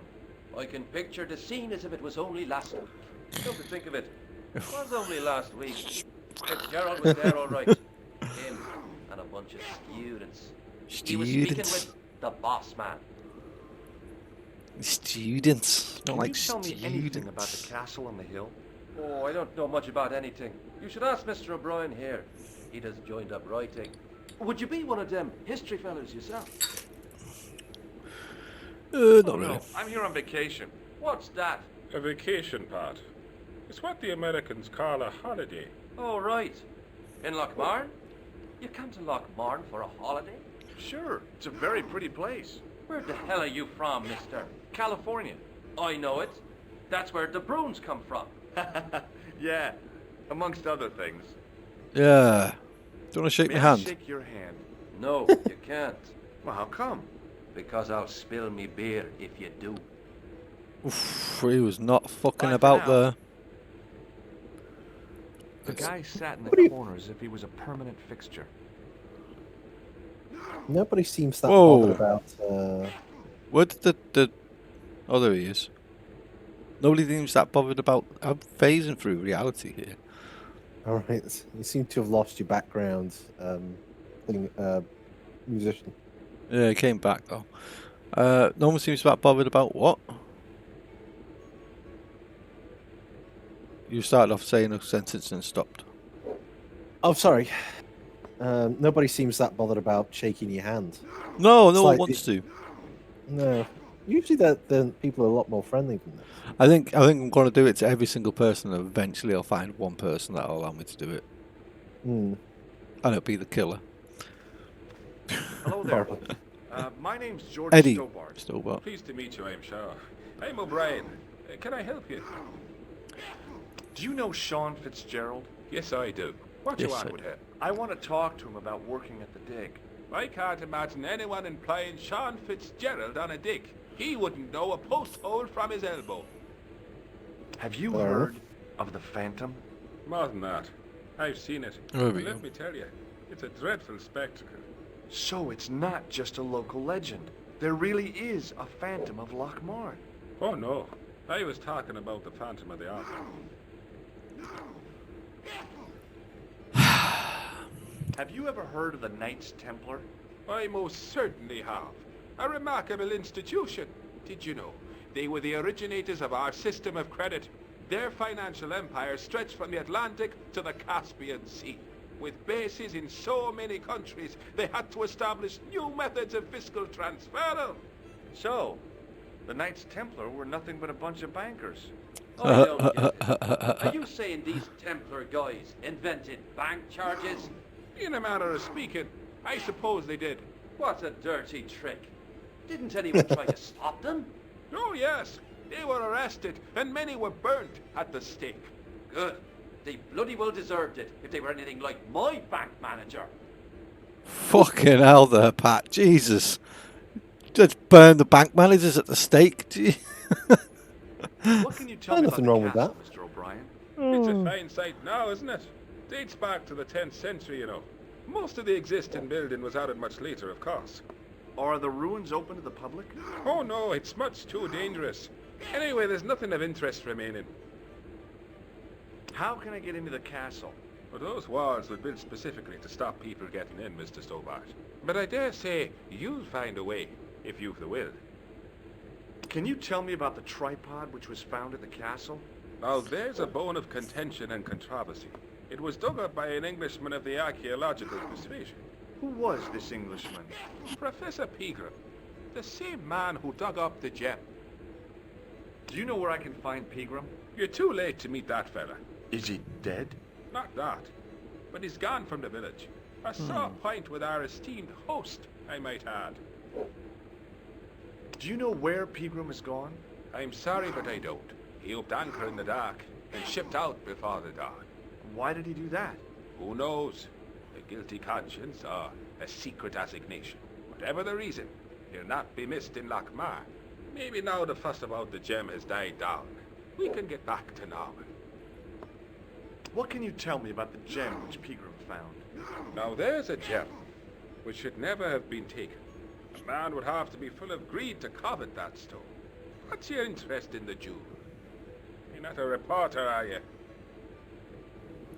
I can picture the scene as if it was only last week. Come to think of it, it was only last week. Fitzgerald was there all right. Him and a bunch of students. He was speaking with the boss man. Students. Don't Can like you tell me anything students. about the castle on the hill? Oh, I don't know much about anything. You should ask Mr. O'Brien here. He does joined up writing. Would you be one of them history fellas yourself? Not really. No, I'm here on vacation. What's that? A vacation part. It's what the Americans call a holiday. Oh, right. In Lochmarn? You come to Lochmarn for a holiday? Sure, it's a very pretty place. Where the hell are you from, mister? California. I know it. That's where the Bruins come from. Yeah, amongst other things. Yeah. Do you want to shake May my I hand? shake your hand? No, you can't. Well, how come? Because I'll spill me beer if you do. Oof, he was not fucking Bye for about now. there. The guy sat in the corner as if he was a permanent fixture. Nobody seems that Whoa. bothered about. Where did the... Oh, there he is. Nobody seems that bothered about... I'm phasing through reality here. All right, you seem to have lost your background musician. Yeah, he came back though. No one seems that bothered about what? You started off saying a sentence and stopped. Oh, sorry. Nobody seems that bothered about shaking your hand. No, It's no one like wants to. No. Usually, the people are a lot more friendly than this. I think I'm going to do it to every single person, and eventually I'll find one person that'll allow me to do it. Hmm. And it'll be the killer. Hello there. My name's George Eddie Stobart. Stobart. Pleased to meet you, I'm sure. I'm O'Brien. Can I help you? Do you know Sean Fitzgerald? Yes, I do. What Yes, you I want with him? I want to talk to him about working at the dig. I can't imagine anyone employing Sean Fitzgerald on a dig. He wouldn't know a post hole from his elbow. Have you Fair heard of the Phantom? More than that. I've seen it. There we Let go. me tell you, it's a dreadful spectacle. So it's not just a local legend. There really is a Phantom of Lochmarn. Oh no, I was talking about the Phantom of the Opera. Have you ever heard of the Knights Templar? I most certainly have. A remarkable institution. Did you know? They were the originators of our system of credit. Their financial empire stretched from the Atlantic to the Caspian Sea. With bases in so many countries, they had to establish new methods of fiscal transfer. So, the Knights Templar were nothing but a bunch of bankers. I don't get it. Are you saying these Templar guys invented bank charges? In a manner of speaking, I suppose they did. What a dirty trick. Didn't anyone try to stop them? Oh yes, they were arrested and many were burnt at the stake. Good. They bloody well deserved it if they were anything like my bank manager. Fucking hell there, Pat. Jesus. Just burn the bank managers at the stake. Gee. What can you tell me about Nothing the wrong with castle, that. Mr. O'Brien? It's a fine sight now, isn't it? Dates back to the 10th century, you know. Most of the existing building was added much later, of course. Are the ruins open to the public? Oh no, it's much too dangerous. Anyway, there's nothing of interest remaining. How can I get into the castle? But those walls were built specifically to stop people getting in, Mr. Stobart. But I dare say you'll find a way, if you've the will. Can you tell me about the tripod which was found at the castle? Now there's a bone of contention and controversy. It was dug up by an Englishman of the archaeological persuasion. Who was this Englishman? Professor Pegram, the same man who dug up the gem. Do you know where I can find Pegram? You're too late to meet that fella. Is he dead? Not that, but he's gone from the village. A sore point with our esteemed host, I might add. Do you know where Pegram is gone? I'm sorry, but I don't. He upped anchor in the dark and shipped out before the dawn. Why did he do that? Who knows? A guilty conscience or a secret assignation. Whatever the reason, he'll not be missed in Lochmar. Maybe now the fuss about the gem has died down, we can get back to normal. What can you tell me about the gem which Pegram found? Now there's a gem which should never have been taken. A man would have to be full of greed to covet that stone. What's your interest in the jewel? You're not a reporter, are you?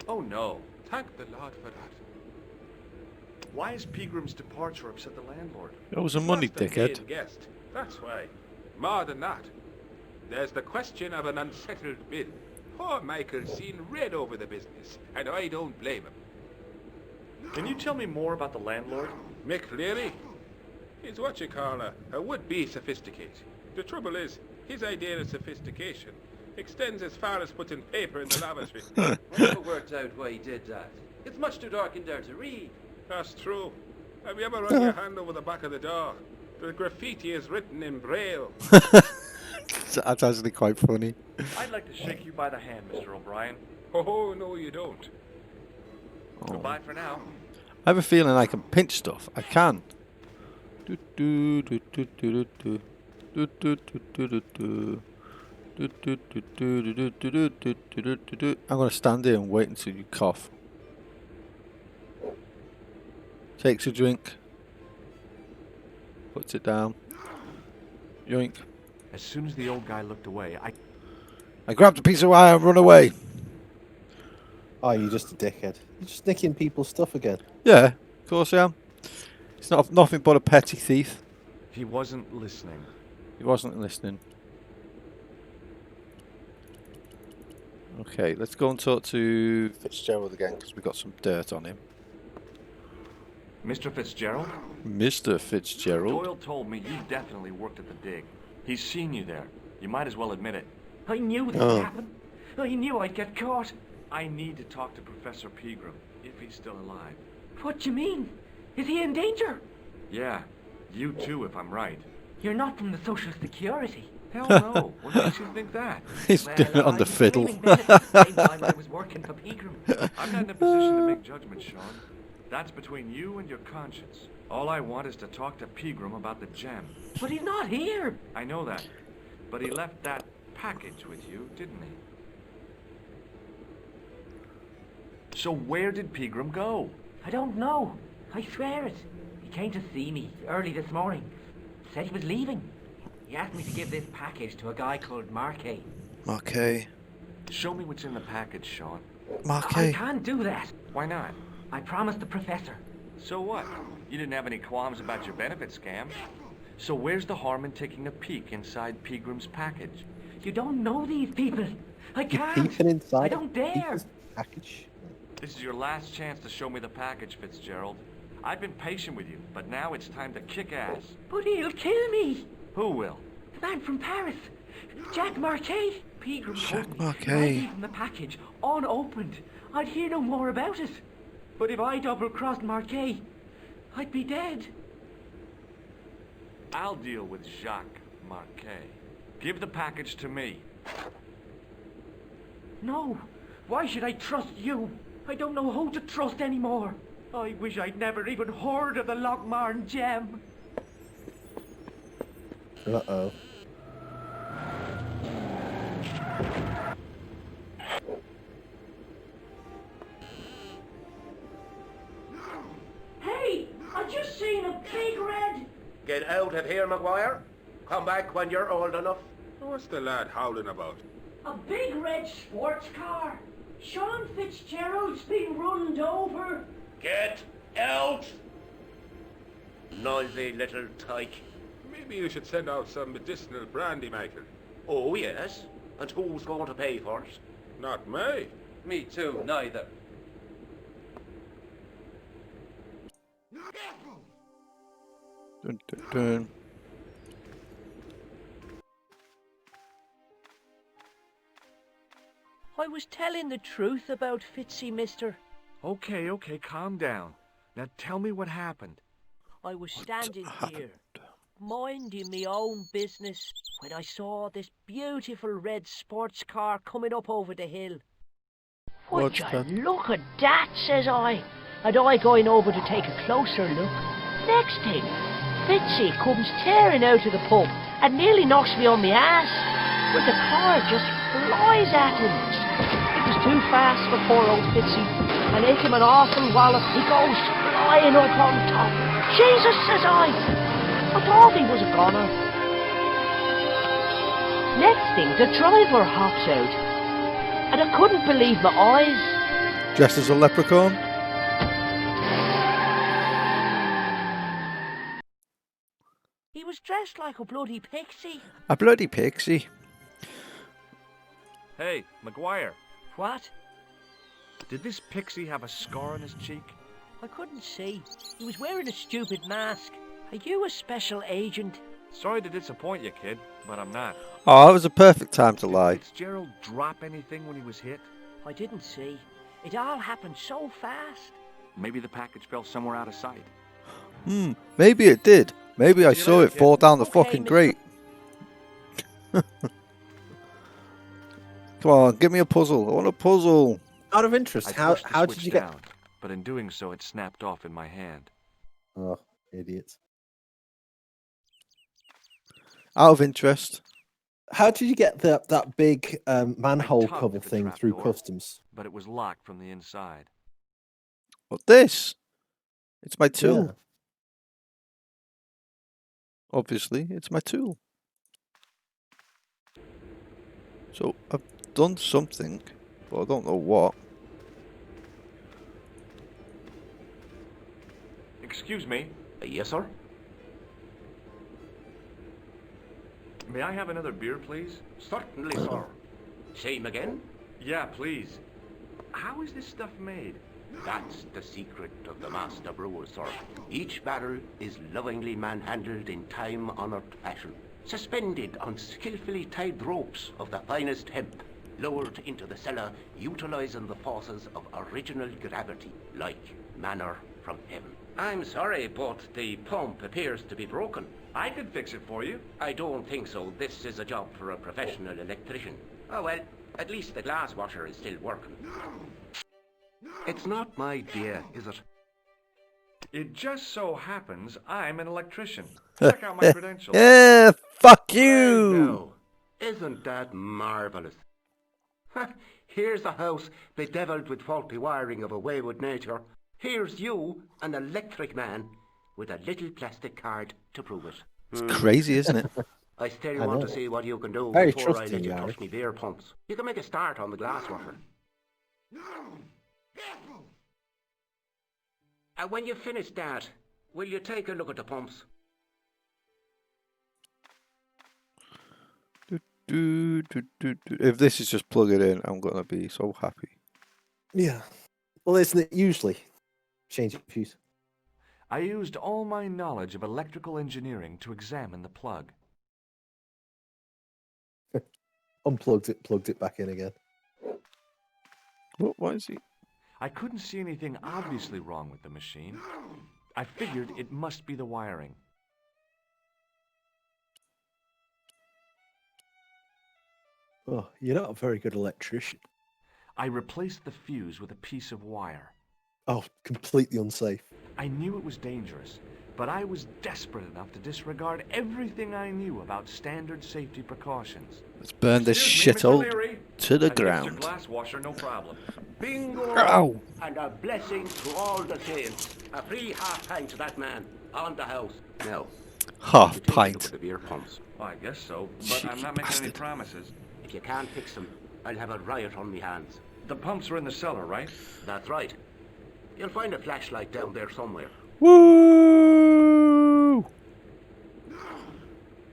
Oh no. Thank the Lord for that. Why has Pegram's departure upset the landlord? It was a money Just a dickhead. vain guest. That's why. More than that, there's the question of an unsettled bill. Poor Michael's seen red over the business, and I don't blame him. Can you tell me more about the landlord? Mick Leary? He's what you call a would-be sophisticated. The trouble is, his idea of sophistication extends as far as putting paper in the lavatory. I never worked out why he did that. It's much too dark in there to read. That's true. Have you ever run your hand over the back of the door? The graffiti is written in Braille. That's actually quite funny. I'd like to shake you by the hand, Mr. O'Brien. Oh, no you don't. Goodbye for now. I have a feeling I can pinch stuff. I can. Do, do, do, do, do, do, do, do, do, do, do. I'm going to stand here and wait until you cough. Takes a drink. Puts it down. Yoink. As soon as the old guy looked away, I grabbed a piece of wire and run away. Oh, you're just a dickhead. You're just nicking people's stuff again. Yeah, of course I am. It's not nothing but a petty thief. He wasn't listening. He wasn't listening. Okay, let's go and talk to Fitzgerald again because we've got some dirt on him. Mr. Fitzgerald? Mr. Fitzgerald? Doyle told me you definitely worked at the dig. He's seen you there. You might as well admit it. I knew this would happen. I knew I'd get caught. I need to talk to Professor Pegram, if he's still alive. What do you mean? Is he in danger? Yeah, you too, if I'm right. You're not from the Social Security. Hell no. What makes you think that? He's doing it on the fiddle. I was working for Pegram. I'm not in a position to make judgments, Sean. That's between you and your conscience. All I want is to talk to Pegram about the gem. But he's not here. I know that. But he left that package with you, didn't he? So where did Pegram go? I don't know. I swear it. He came to see me early this morning. Said he was leaving. He asked me to give this package to a guy called Marquet. Marquet. Show me what's in the package, Sean. Marquet. I can't do that. Why not? I promised the professor. So what? You didn't have any qualms about your benefit scam. So where's the harm in taking a peek inside Pegram's package? You don't know these people. I can't. Peeping inside I don't dare. people's package. This is your last chance to show me the package, Fitzgerald. I've been patient with you, but now it's time to kick ass. But he'll kill me. Who will? The man from Paris. Jack Marquet. Pegram Jack told me Marquet. if I'd leave him the package unopened, I'd hear no more about it. But if I double-crossed Marquet, I'd be dead. I'll deal with Jacques Marquet. Give the package to me. No. Why should I trust you? I don't know who to trust anymore. I wish I'd never even heard of the Lochmarn gem. Uh-oh. Hey, I just seen a big red. Get out of here, Maguire. Come back when you're old enough. What's the lad howling about? A big red sports car. Sean Fitzgerald's been runned over. Get out! Noisy little tyke. Maybe you should send out some medicinal brandy, Michael. Oh, yes. And who's going to pay for it? Not me. Me too, neither. Dun, dun, dun. I was telling the truth about Fitzy, mister. Okay, calm down. Now tell me what happened. I was standing here, minding me own business when I saw this beautiful red sports car coming up over the hill. Would What's you that? look at that, says I. And I going over to take a closer look. Next thing, Fitzy comes tearing out of the pub and nearly knocks me on my ass. But the car just flies at him. It was too fast for poor old Fitzy, and hit him an awful wallop. He goes flying up on top. Jesus, says I thought he was a goner. Next thing, the driver hops out, and I couldn't believe my eyes. Dressed as a leprechaun? He was dressed like a bloody pixie. A bloody pixie. Hey, McGuire, What? did this pixie have a scar on his cheek? I couldn't see. He was wearing a stupid mask. Are you a special agent? Sorry to disappoint you, kid, but I'm not. Oh, that was a perfect time to lie. Did Fitzgerald drop anything when he was hit? I didn't see. It all happened so fast. Maybe the package fell somewhere out of sight. Maybe it did. Maybe I See you saw later, it kid. fall down the Okay, fucking Mr. grate. Come on, give me a puzzle. I want a puzzle. Out of interest, I how pushed the did switch you get? down, but in doing so, it snapped off in my hand. Oh, idiots! Out of interest. How did you get that big manhole tugged cover at the thing trap through door. customs? But it was locked from the inside. What this? It's my tool. Yeah. Obviously, it's my tool. So I've done something, but I don't know what. Excuse me, Yes, sir? may I have another beer, please? Certainly, sir. Same again? Yeah, please. How is this stuff made? That's the secret of the master brewer, sir. Each barrel is lovingly manhandled in time-honored fashion, suspended on skillfully tied ropes of the finest hemp, lowered into the cellar, utilizing the forces of original gravity, like manna from heaven. I'm sorry, but the pump appears to be broken. I could fix it for you. I don't think so. This is a job for a professional electrician. Oh well, at least the glass washer is still working. It's not my idea, is it? It just so happens I'm an electrician. Check out my credentials. Yeah, fuck Right you. now. Isn't that marvellous? Here's a house bedeviled with faulty wiring of a wayward nature. Here's you, an electric man, with a little plastic card to prove it. It's crazy, isn't it? I still I want know. to see what you can do Very before I let trusting, you Gary. touch me beer pumps. You can make a start on the glass washer. When you finish that, will you take a look at the pumps? If this is just plug it in, I'm gonna be so happy. Yeah. Well, isn't it usually? Change of fuse. I used all my knowledge of electrical engineering to examine the plug. Unplugged it, plugged it back in again. What is he? I couldn't see anything obviously wrong with the machine. I figured it must be the wiring. Oh, you're not a very good electrician. I replaced the fuse with a piece of wire. Oh, completely unsafe. I knew it was dangerous, but I was desperate enough to disregard everything I knew about standard safety precautions. Let's burn this Excuse me, Mr. shithole Leary. to the I fixed your ground. glass washer, no problem. Bingo! Ow. And a blessing to all the saints. A free half pint to that man on the house. Now, Half you take a look pint. at the beer pumps. Well, I guess so, but I'm Cheeky not making any bastard. promises. If you can't fix them, I'll have a riot on me hands. The pumps are in the cellar, right? That's right. You'll find a flashlight down there somewhere. Woo!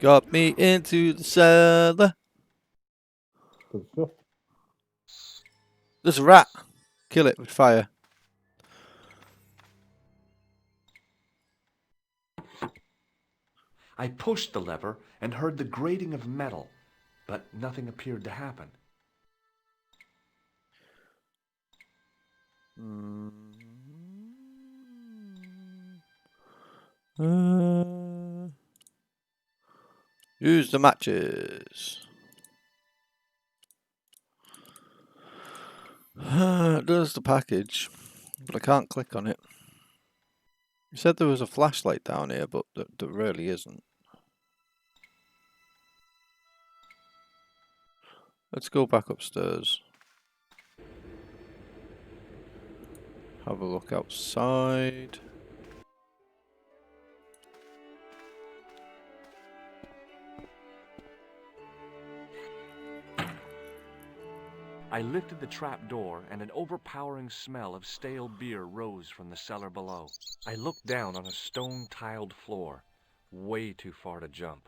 Got me into the cellar. Good stuff. There's a rat. Kill it with fire. I pushed the lever and heard the grating of metal, but nothing appeared to happen. Use the matches. There's the package, but I can't click on it. You said there was a flashlight down here, but there really isn't. Let's go back upstairs. Have a look outside. I lifted the trap door, and an overpowering smell of stale beer rose from the cellar below. I looked down on a stone-tiled floor, way too far to jump.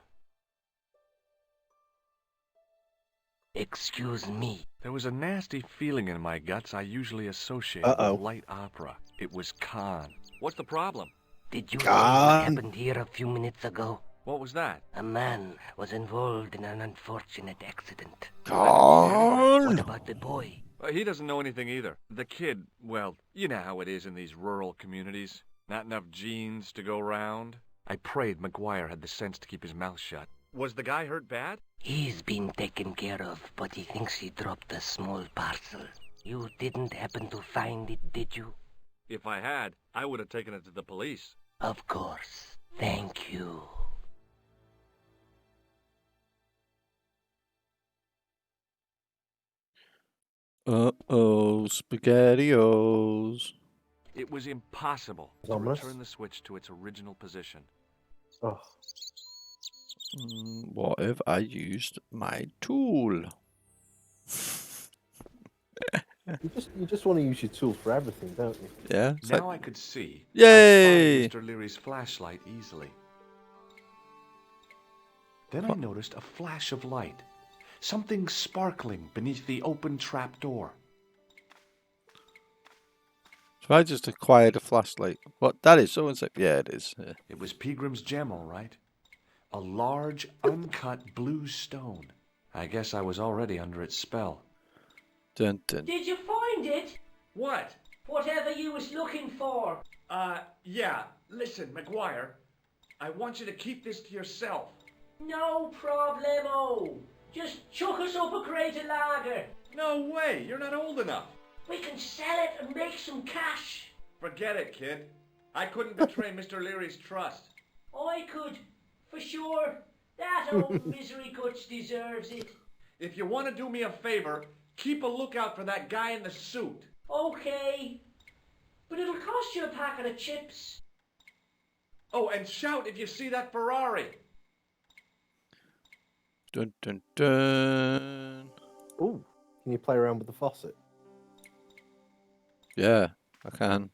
Excuse me. There was a nasty feeling in my guts I usually associate with light opera. It was Khan. What's the problem? Did you see what happened here a few minutes ago? What was that? A man was involved in an unfortunate accident. Khan! What about the boy? He doesn't know anything either. The kid, well, you know how it is in these rural communities. Not enough genes to go round. I prayed McGuire had the sense to keep his mouth shut. Was the guy hurt bad? He's been taken care of, but he thinks he dropped a small parcel. You didn't happen to find it, did you? If I had, I would have taken it to the police. Of course. Thank you. Uh-oh, SpaghettiOs. It was impossible to return the switch to its original position. Oh. What if I used my tool? You just want to use your tool for everything, don't you? Yeah. Now I could see. Yay! I spotted Mr. Leary's flashlight easily. Then I noticed a flash of light. Something sparkling beneath the open trap door. So I just acquired a flashlight. What? That is so insane. Yeah, it is. Yeah. It was Peagram's gem, all right. A large, uncut blue stone. I guess I was already under its spell. Dun, dun. Did you find it? What? Whatever you was looking for. Yeah. Listen, McGuire. I want you to keep this to yourself. No problemo. Just chuck us up a crate of lager. No way. You're not old enough. We can sell it and make some cash. Forget it, kid. I couldn't betray Mr. Leary's trust. I could, for sure. That old misery guts deserves it. If you want to do me a favor, keep a lookout for that guy in the suit. Okay. But it'll cost you a packet of chips. Oh, and shout if you see that Ferrari. Dun, dun, dun. Ooh, can you play around with the faucet? Yeah, I can.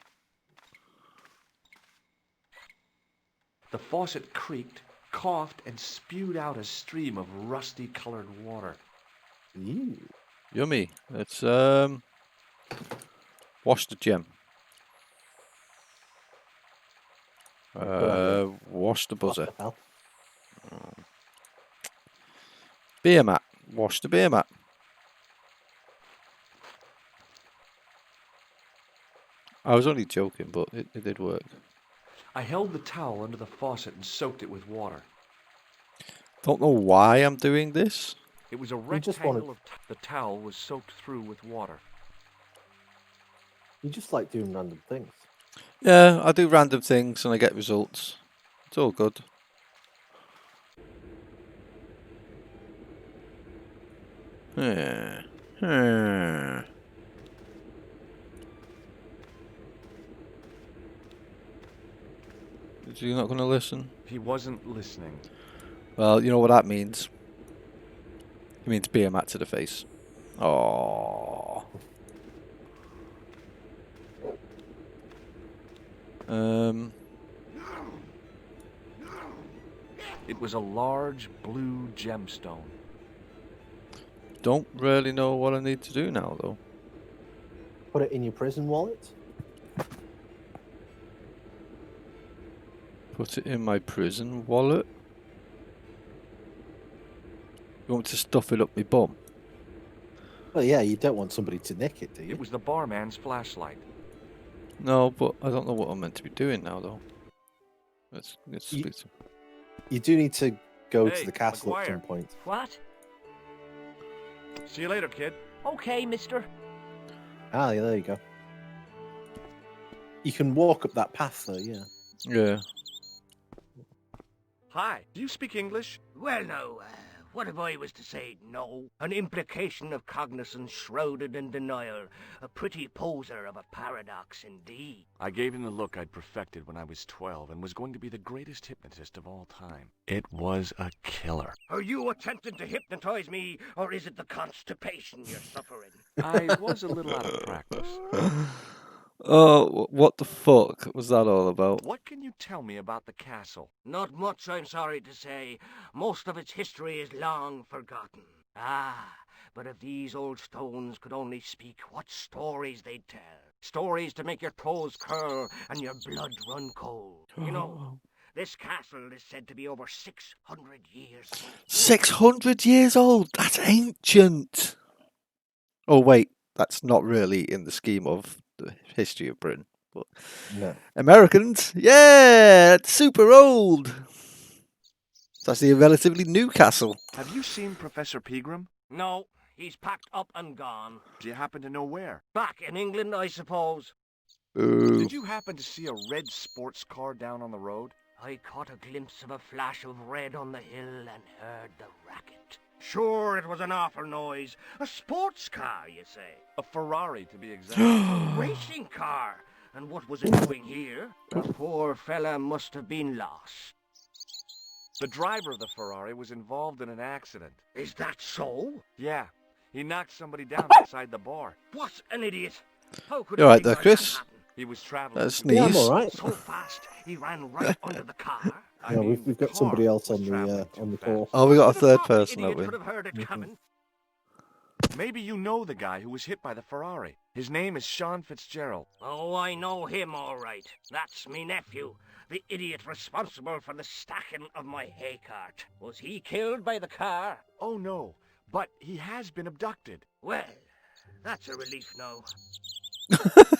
The faucet creaked, coughed, and spewed out a stream of rusty-colored water. Ew. Yummy. Let's wash the gem. Wash the buzzer. Beer mat. Wash the beer mat. I was only joking, but it did work. I held the towel under the faucet and soaked it with water. Don't know why I'm doing this. It was a rectangle of the towel was soaked through with water. You just like doing random things. Yeah, I do random things and I get results. It's all good. Is he not going to listen? He wasn't listening. Well, you know what that means. It means beer mat to the face. Oh. It was a large blue gemstone. Don't really know what I need to do now, though. Put it in your prison wallet. Put it in my prison wallet. You want me to stuff it up my bum? Well, yeah, you don't want somebody to nick it, do you? It was the barman's flashlight. No, but I don't know what I'm meant to be doing now, though. Let's speak to him. You do need to go Hey, to the castle McGuire. at some point. What? See you later, kid. Okay, mister. Ah, yeah, there you go. You can walk up that path, though. Yeah. Yeah. Hi. Do you speak English? Well, no, what if I was to say no? An implication of cognizance shrouded in denial. A pretty poser of a paradox indeed. I gave him the look I'd perfected when I was 12 and was going to be the greatest hypnotist of all time. It was a killer. Are you attempting to hypnotize me, or is it the constipation you're suffering? I was a little out of practice. Oh, what the fuck was that all about? What can you tell me about the castle? Not much, I'm sorry to say. Most of its history is long forgotten. Ah, but if these old stones could only speak, what stories they'd tell. Stories to make your toes curl and your blood run cold. You know, this castle is said to be over 600 years old. 600 years old? That's ancient. Oh, wait. That's not really in the scheme of the history of Britain. But No. Americans, yeah, it's super old. It's actually a relatively new castle. Have you seen Professor Pegram? No, he's packed up and gone. Do you happen to know where? Back in England, I suppose. Ooh. Did you happen to see a red sports car down on the road? I caught a glimpse of a flash of red on the hill and heard the racket. Sure, it was an awful noise. A sports car, you say? A Ferrari, to be exact. A racing car. And what was it doing here? The poor fella must have been lost. The driver of the Ferrari was involved in an accident. Is that so? Yeah, he knocked somebody down outside the bar. What an idiot. How could You alright a there, thing like Chris? that happen? He was traveling. Let's Yeah, I'm sneeze. all right. So fast, he ran right under the car. No, we've got somebody else on the traveling call. Oh, we got a Who'd have third thought the person, idiot haven't we? could have heard it coming. Maybe you know the guy who was hit by the Ferrari. His name is Sean Fitzgerald. Oh, I know him all right. That's me nephew, the idiot responsible for the stacking of my hay cart. Was he killed by the car? Oh no, but he has been abducted. Well, that's a relief now.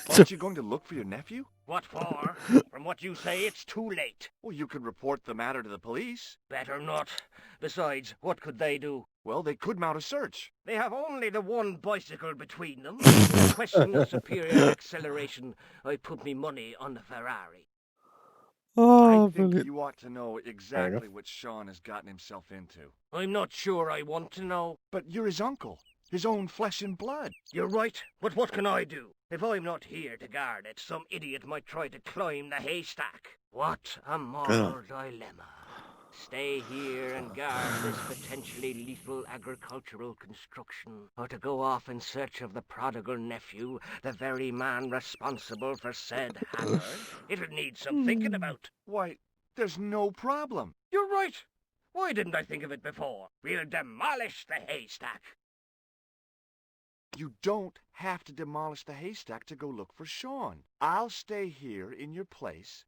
Aren't you going to look for your nephew? What for? From what you say, it's too late. Well, you could report the matter to the police. Better not. Besides, what could they do? Well, they could mount a search. They have only the one bicycle between them. In a question of superior acceleration, I put me money on the Ferrari. Oh, I think brilliant. you ought to know exactly what Sean has gotten himself into. I'm not sure I want to know. But you're his uncle, his own flesh and blood. You're right, but what can I do? If I'm not here to guard it, some idiot might try to climb the haystack. What a moral dilemma. Stay here and guard this potentially lethal agricultural construction, or to go off in search of the prodigal nephew, the very man responsible for said hammer. It'll need some thinking about. Why, there's no problem. You're right. Why didn't I think of it before? We'll demolish the haystack. You don't have to demolish the haystack to go look for Sean. I'll stay here in your place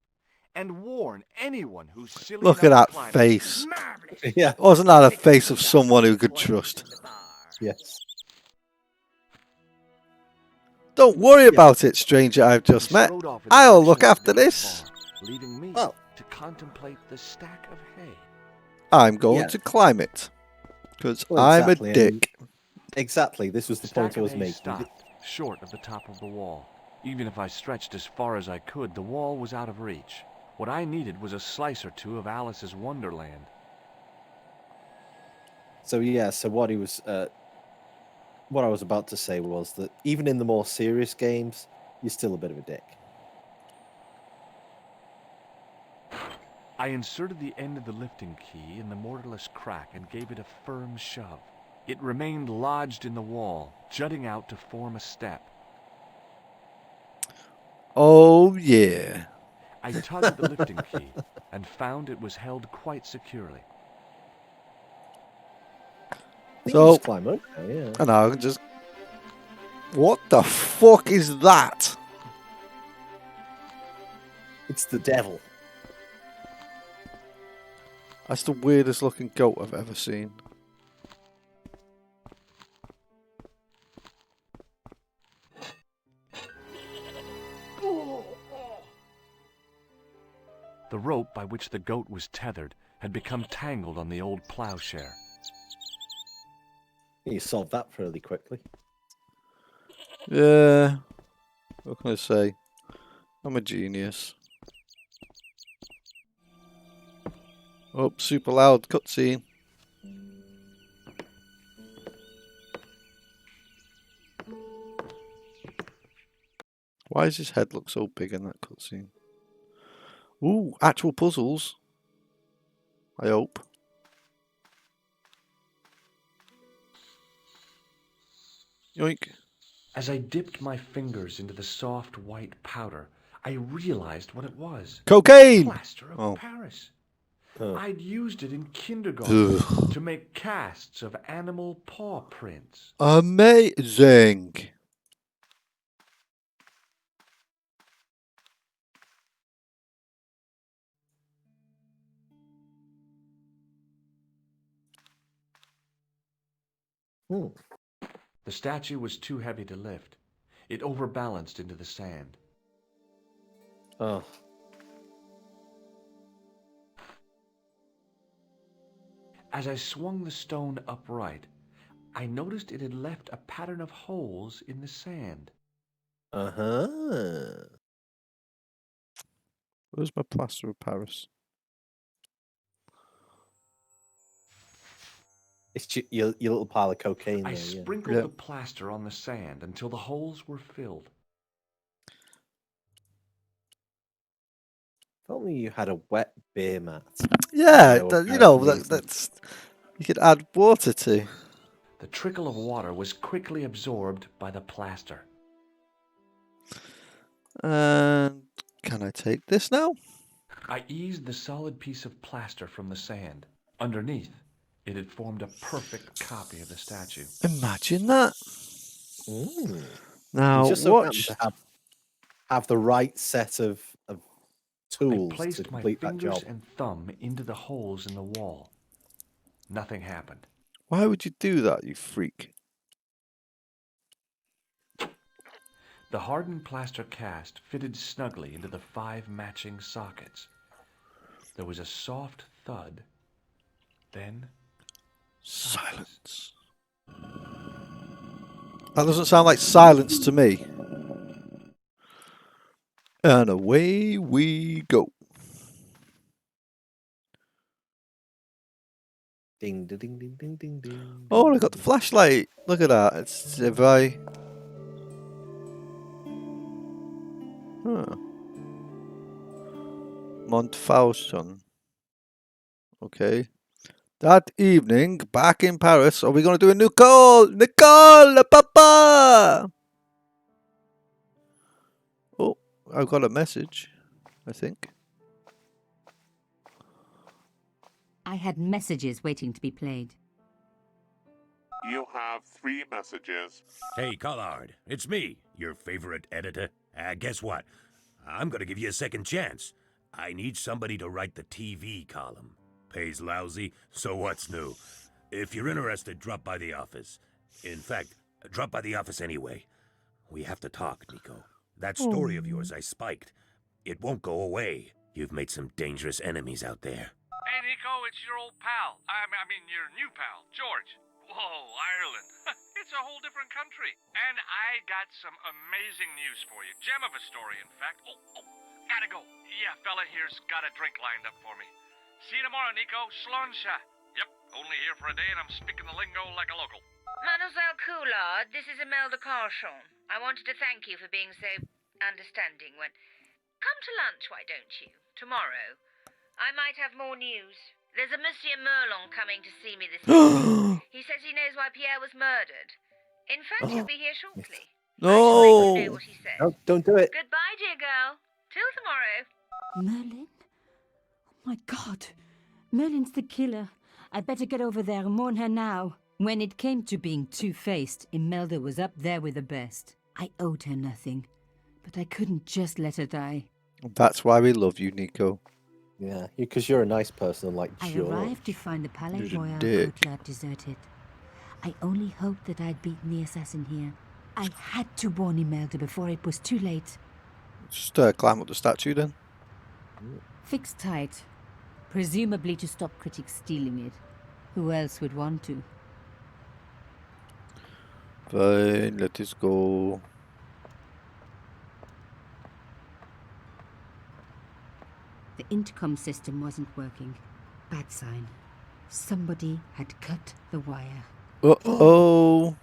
and warn anyone who's silly Look at enough that to climb it. face. Marvelous. Yeah. Wasn't that a face of someone who could trust? Yes. Don't worry about it, stranger I've just He met. strode off in the I'll look direction of after the this. bar, leaving me Well. to contemplate the stack of hay. I'm going Yeah. to climb it. Because Well, I'm exactly, a dick. Exactly. This was the stack point I of was hay making. stopped short of the top of the wall. Even if I stretched as far as I could, the wall was out of reach. What I needed was a slice or two of Alice's Wonderland. So yeah. So what he was, what I was about to say was that even in the more serious games, you're still a bit of a dick. I inserted the end of the lifting key in the mortarless crack and gave it a firm shove. It remained lodged in the wall, jutting out to form a step. Oh, yeah. I tugged the lifting key and found it was held quite securely. I think So- you just climb up there, yeah. And I can just... What the fuck is that? It's the devil. That's the weirdest looking goat I've ever seen. The rope by which the goat was tethered had become tangled on the old plowshare. You solved that fairly quickly. Yeah. What can I say? I'm a genius. Oh, super loud cutscene. Why does his head look so big in that cutscene? Ooh, actual puzzles. I hope. Yoink. As I dipped my fingers into the soft white powder, I realized what it was. Cocaine! Plaster of Paris. I'd used it in kindergarten Ugh. to make casts of animal paw prints. Amazing. The statue was too heavy to lift. It overbalanced into the sand. Oh. As I swung the stone upright, I noticed it had left a pattern of holes in the sand. Uh-huh. Where's my plaster of Paris? It's your little pile of cocaine I there, yeah. sprinkled the plaster on the sand until the holes were filled. If only you had a wet beer mat. Yeah, that's you could add water to. The trickle of water was quickly absorbed by the plaster. And can I take this now? I eased the solid piece of plaster from the sand. Underneath, it had formed a perfect copy of the statue. Imagine that. Now, you just so happen watch. to have the right set of tools I placed to my complete that fingers job. and thumb into the holes in the wall. Nothing happened. Why would you do that, you freak? The hardened plaster cast fitted snugly into the 5 matching sockets. There was a soft thud. Then silence. That doesn't sound like silence to me. And away we go. Ding, ding, ding, ding, ding, ding, ding. Oh, I got the flashlight. Look at that. It's if I. Huh. Montfaucon. Okay. That evening, back in Paris, are we going to do a Nicole? Nicole, papa! Oh, I've got a message, I think. I had messages waiting to be played. You have 3 messages. Hey, Collard, it's me, your favorite editor. Guess what? I'm gonna give you a second chance. I need somebody to write the TV column. Pays lousy, so what's new? If you're interested, drop by the office. In fact, drop by the office anyway. We have to talk, Nico. That story of yours I spiked. It won't go away. You've made some dangerous enemies out there. Hey, Nico, it's your old pal. I mean, your new pal, George. Whoa, Ireland. It's a whole different country. And I got some amazing news for you. Gem of a story, in fact. Oh, gotta go. Yeah, fella here's got a drink lined up for me. See you tomorrow, Nico. Slonsha. Yep, only here for a day and I'm speaking the lingo like a local. Mademoiselle Coulard, this is Imelda Carchon. I wanted to thank you for being so understanding when... Come to lunch, why don't you? Tomorrow. I might have more news. There's a Monsieur Merlon coming to see me this evening. He says he knows why Pierre was murdered. In fact, he'll be here shortly. No! I shall let you know what he says. No, don't do it. Goodbye, dear girl. Till tomorrow. Merlin? Oh my God. Merlin's the killer. I better get over there and warn her now. When it came to being two-faced, Imelda was up there with the best. I owed her nothing, but I couldn't just let her die. That's why we love you, Nico. Yeah, because you're a nice person like I George. arrived to find the Palais You're a Royal dick. courtyard deserted. I only hoped that I'd beaten the assassin here. I had to warn Imelda before it was too late. Just climb up the statue then. Fixed tight. Presumably to stop critics stealing it. Who else would want to? Fine, let us go. The intercom system wasn't working. Bad sign. Somebody had cut the wire. Uh-oh.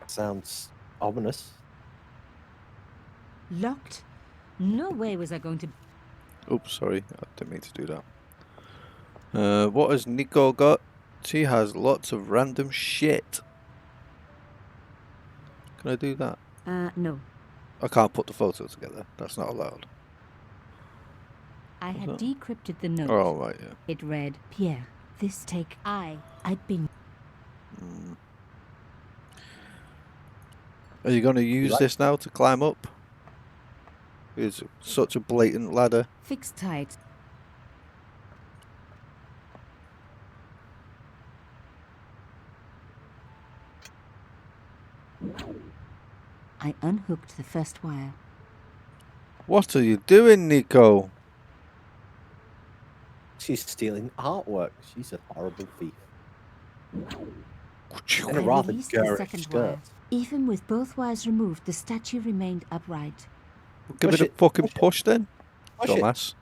Sounds ominous. Locked? No way was I going to... Oops, sorry. I didn't mean to do that. What has Nico got? She has lots of random shit. Can I do that? No. I can't put the photo together. That's not allowed. I had that? decrypted the note. Oh, right, yeah. It read, Pierre, this take I'd been... Are you going to use this now to climb up? It's such a blatant ladder. Fixed tight. I unhooked the first wire. What are you doing, Nico? She's stealing artwork. She's a horrible thief. I And a rather released the garish second skirt. wire. Even with both wires removed, the statue remained upright. Give it a fucking push then, Push it. dumbass.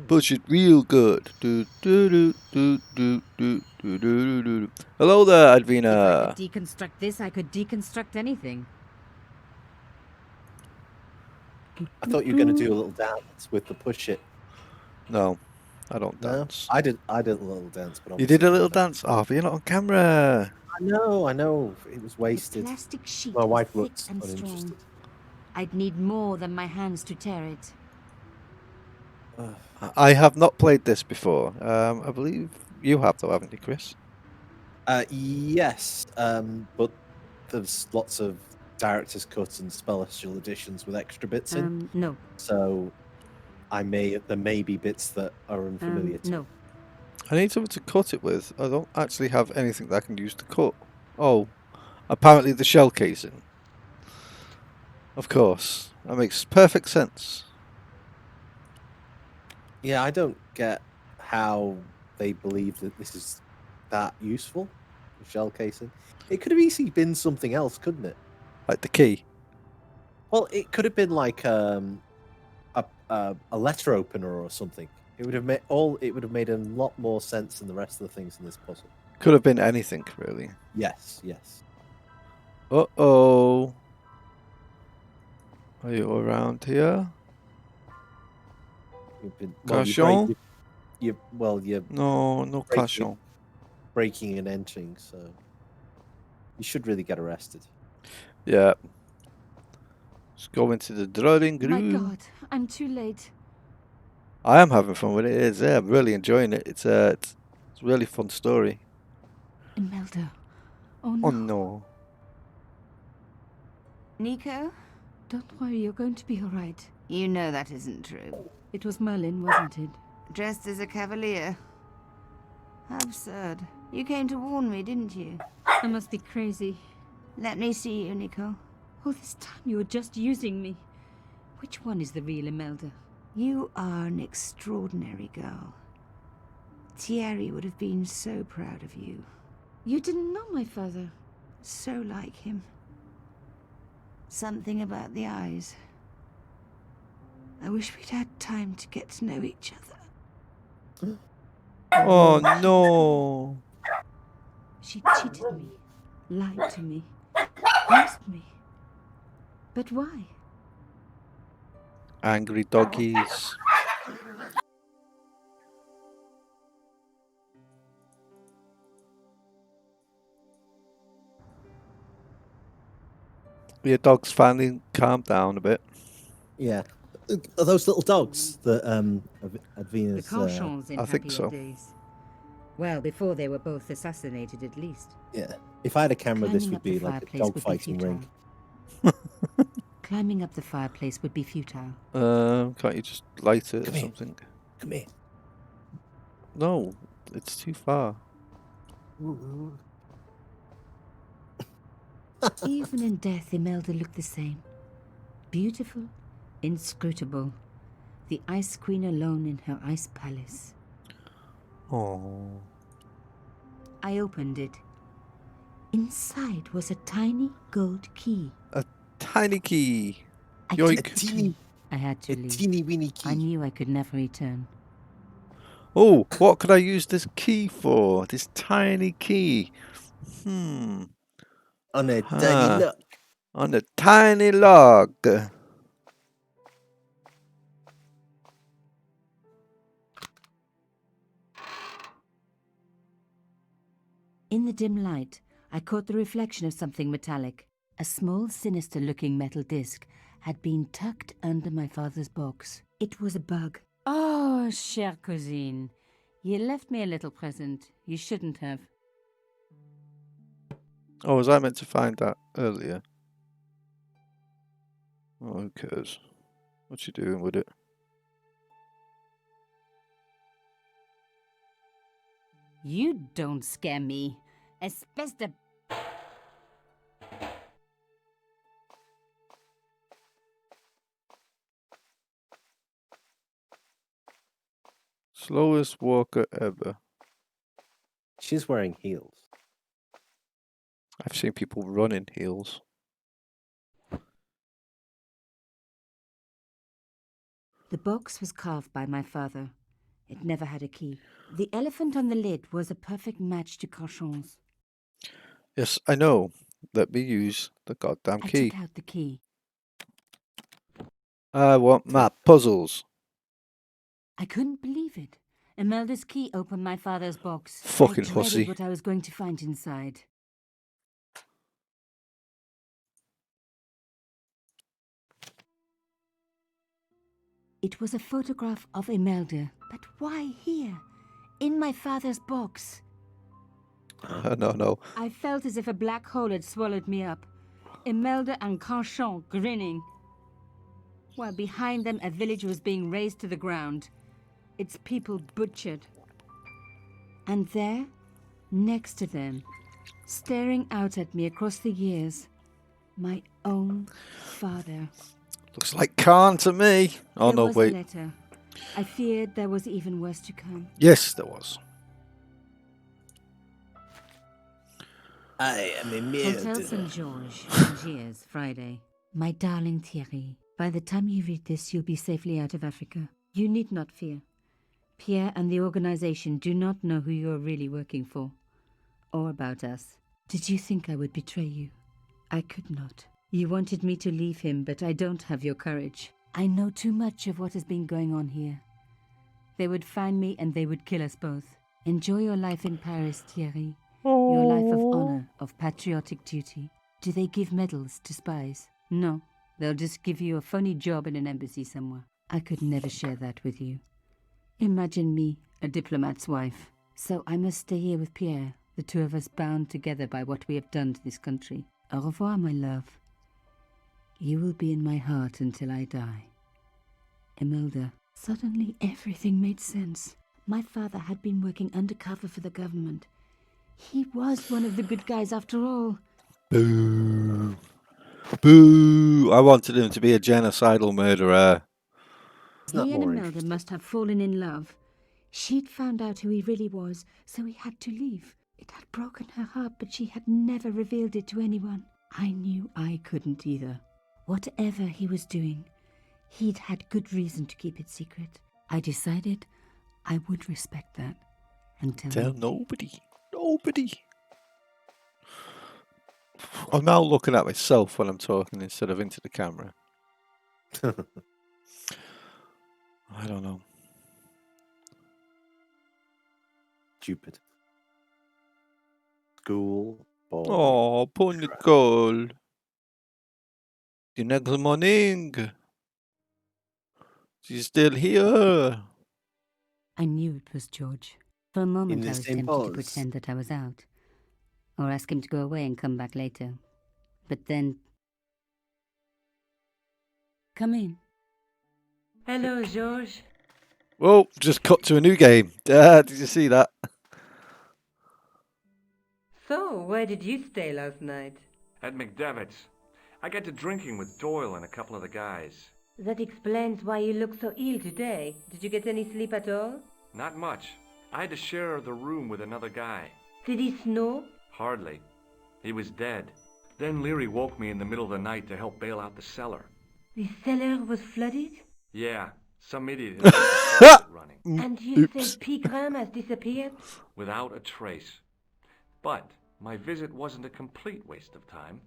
Push it real good. Do, do, do, do, do, do, do, do, do. Hello there, If I Advina. could deconstruct this, I could deconstruct anything. I thought you were going to do a little dance with the push it. No, I don't No, dance. I did a little dance, but You did a obviously- little dance? Oh, but you're not on camera. I know. It was wasted. Plastic sheet My was wife thick looks and uninterested. strong. I'd need more than my hands to tear it. I have not played this before. I believe you have, though, haven't you, Chris? Yes, but there's lots of director's cuts and special editions with extra bits in. No. So there may be bits that are unfamiliar to No. I need something to cut it with. I don't actually have anything that I can use to cut. Oh, apparently the shell casing. Of course. That makes perfect sense. Yeah, I don't get how they believe that this is that useful. The shell casing. It could have easily been something else, couldn't it? Like the key. Well, it could have been like a letter opener or something. It would have made a lot more sense than the rest of the things in this puzzle. Could have been anything, really. Yes. Uh-oh. Are you around here? Caution? You're No caution. breaking and entering, so you should really get arrested. Yeah. Let's go into the drawing room. My God, I'm too late. I am having fun with it. Yeah, I'm really enjoying it. It's a really fun story. Imelda. Oh no. Oh no. Nico? Don't worry, you're going to be all right. You know that isn't true. It was Merlin, wasn't it? Dressed as a cavalier. How absurd. You came to warn me, didn't you? I must be crazy. Let me see you, Nico. All this time you were just using me. Which one is the real Imelda? You are an extraordinary girl. Thierry would have been so proud of you. You didn't know my father. So like him. Something about the eyes. I wish we'd had time to get to know each other. Oh no. She cheated me, lied to me, used me. But why? Angry doggies. Your dog's finally calmed down a bit. Yeah. Are those little dogs that Advina's... The Cauchons in I think happier so. days. Well, before they were both assassinated, at least. Yeah. If I had a camera, this Climbing would up the be like a fireplace would be dog-fighting ring. Climbing up the fireplace would be futile. Can't you just light it Come or here. something? Come here. No, it's too far. Even in death, Imelda looked the same. Beautiful, inscrutable. the Ice Queen alone in her ice palace. Oh. I opened it. Inside was a tiny gold key. A tiny key. I Yoink. took the key. I had to leave. Teeny weeny key. I knew I could never return. Oh, what could I use this key for? This tiny key. On a tiny log. On a tiny log. In the dim light, I caught the reflection of something metallic. A small, sinister-looking metal disc had been tucked under my father's box. It was a bug. Oh, chère cousine, you left me a little present. You shouldn't have. Oh, was I meant to find that earlier? Oh, who cares? What's she doing with it? You don't scare me. Espèce de... Slowest walker ever. She's wearing heels. I've seen people run in heels. The box was carved by my father. It never had a key. The elephant on the lid was a perfect match to Carchon's. Yes, I know. Let me use the goddamn key. I took out the key. I want my puzzles. I couldn't believe it. Imelda's key opened my father's box. Fucking I dreaded hussy. what I was going to find inside. It was a photograph of Imelda. But why here? In my father's box. No. I felt as if a black hole had swallowed me up. Imelda and Carchon grinning. While behind them a village was being razed to the ground. Its people butchered. And there, next to them, staring out at me across the years, my own father. Looks like Khan to me. Oh, There no, was wait. a letter. I feared there was even worse to come. Yes, there was. I am Hotel Imelda. St. George, Algiers, Friday. My darling Thierry, by the time you read this, you'll be safely out of Africa. You need not fear. Pierre and the organization do not know who you're really working for. Or about us. Did you think I would betray you? I could not. You wanted me to leave him, but I don't have your courage. I know too much of what has been going on here. They would find me and they would kill us both. Enjoy your life in Paris, Thierry. Your life of honor, of patriotic duty. Do they give medals to spies? No. They'll just give you a funny job in an embassy somewhere. I could never share that with you. Imagine me, a diplomat's wife. So I must stay here with Pierre, the two of us bound together by what we have done to this country. Au revoir, my love. You will be in my heart until I die. Imelda. Suddenly everything made sense. My father had been working undercover for the government. He was one of the good guys after all. Boo. Boo. I wanted him to be a genocidal murderer. He and Imelda must have fallen in love. She'd found out who he really was, so he had to leave. It had broken her heart, but she had never revealed it to anyone. I knew I couldn't either. Whatever he was doing, he'd had good reason to keep it secret. I decided I would respect that and Tell nobody. Nobody. I'm now looking at myself when I'm talking instead of into the camera. I don't know. Stupid. School. Boy. Oh, poor Nicole. The next morning. She's still here. I knew it was George. For a moment the I was same tempted to pose. pretend that I was out. Or ask him to go away and come back later. But then... Come in. Hello, George. Whoa, just cut to a new game. Did you see that? So, where did you stay last night? At McDevitt's. I got to drinking with Doyle and a couple of the guys. That explains why you look so ill today. Did you get any sleep at all? Not much. I had to share the room with another guy. Did he snore? Hardly. He was dead. Then Leary woke me in the middle of the night to help bail out the cellar. The cellar was flooded? Yeah, some idiot had left the faucet running. And you say P. Graham has disappeared? Without a trace. But my visit wasn't a complete waste of time.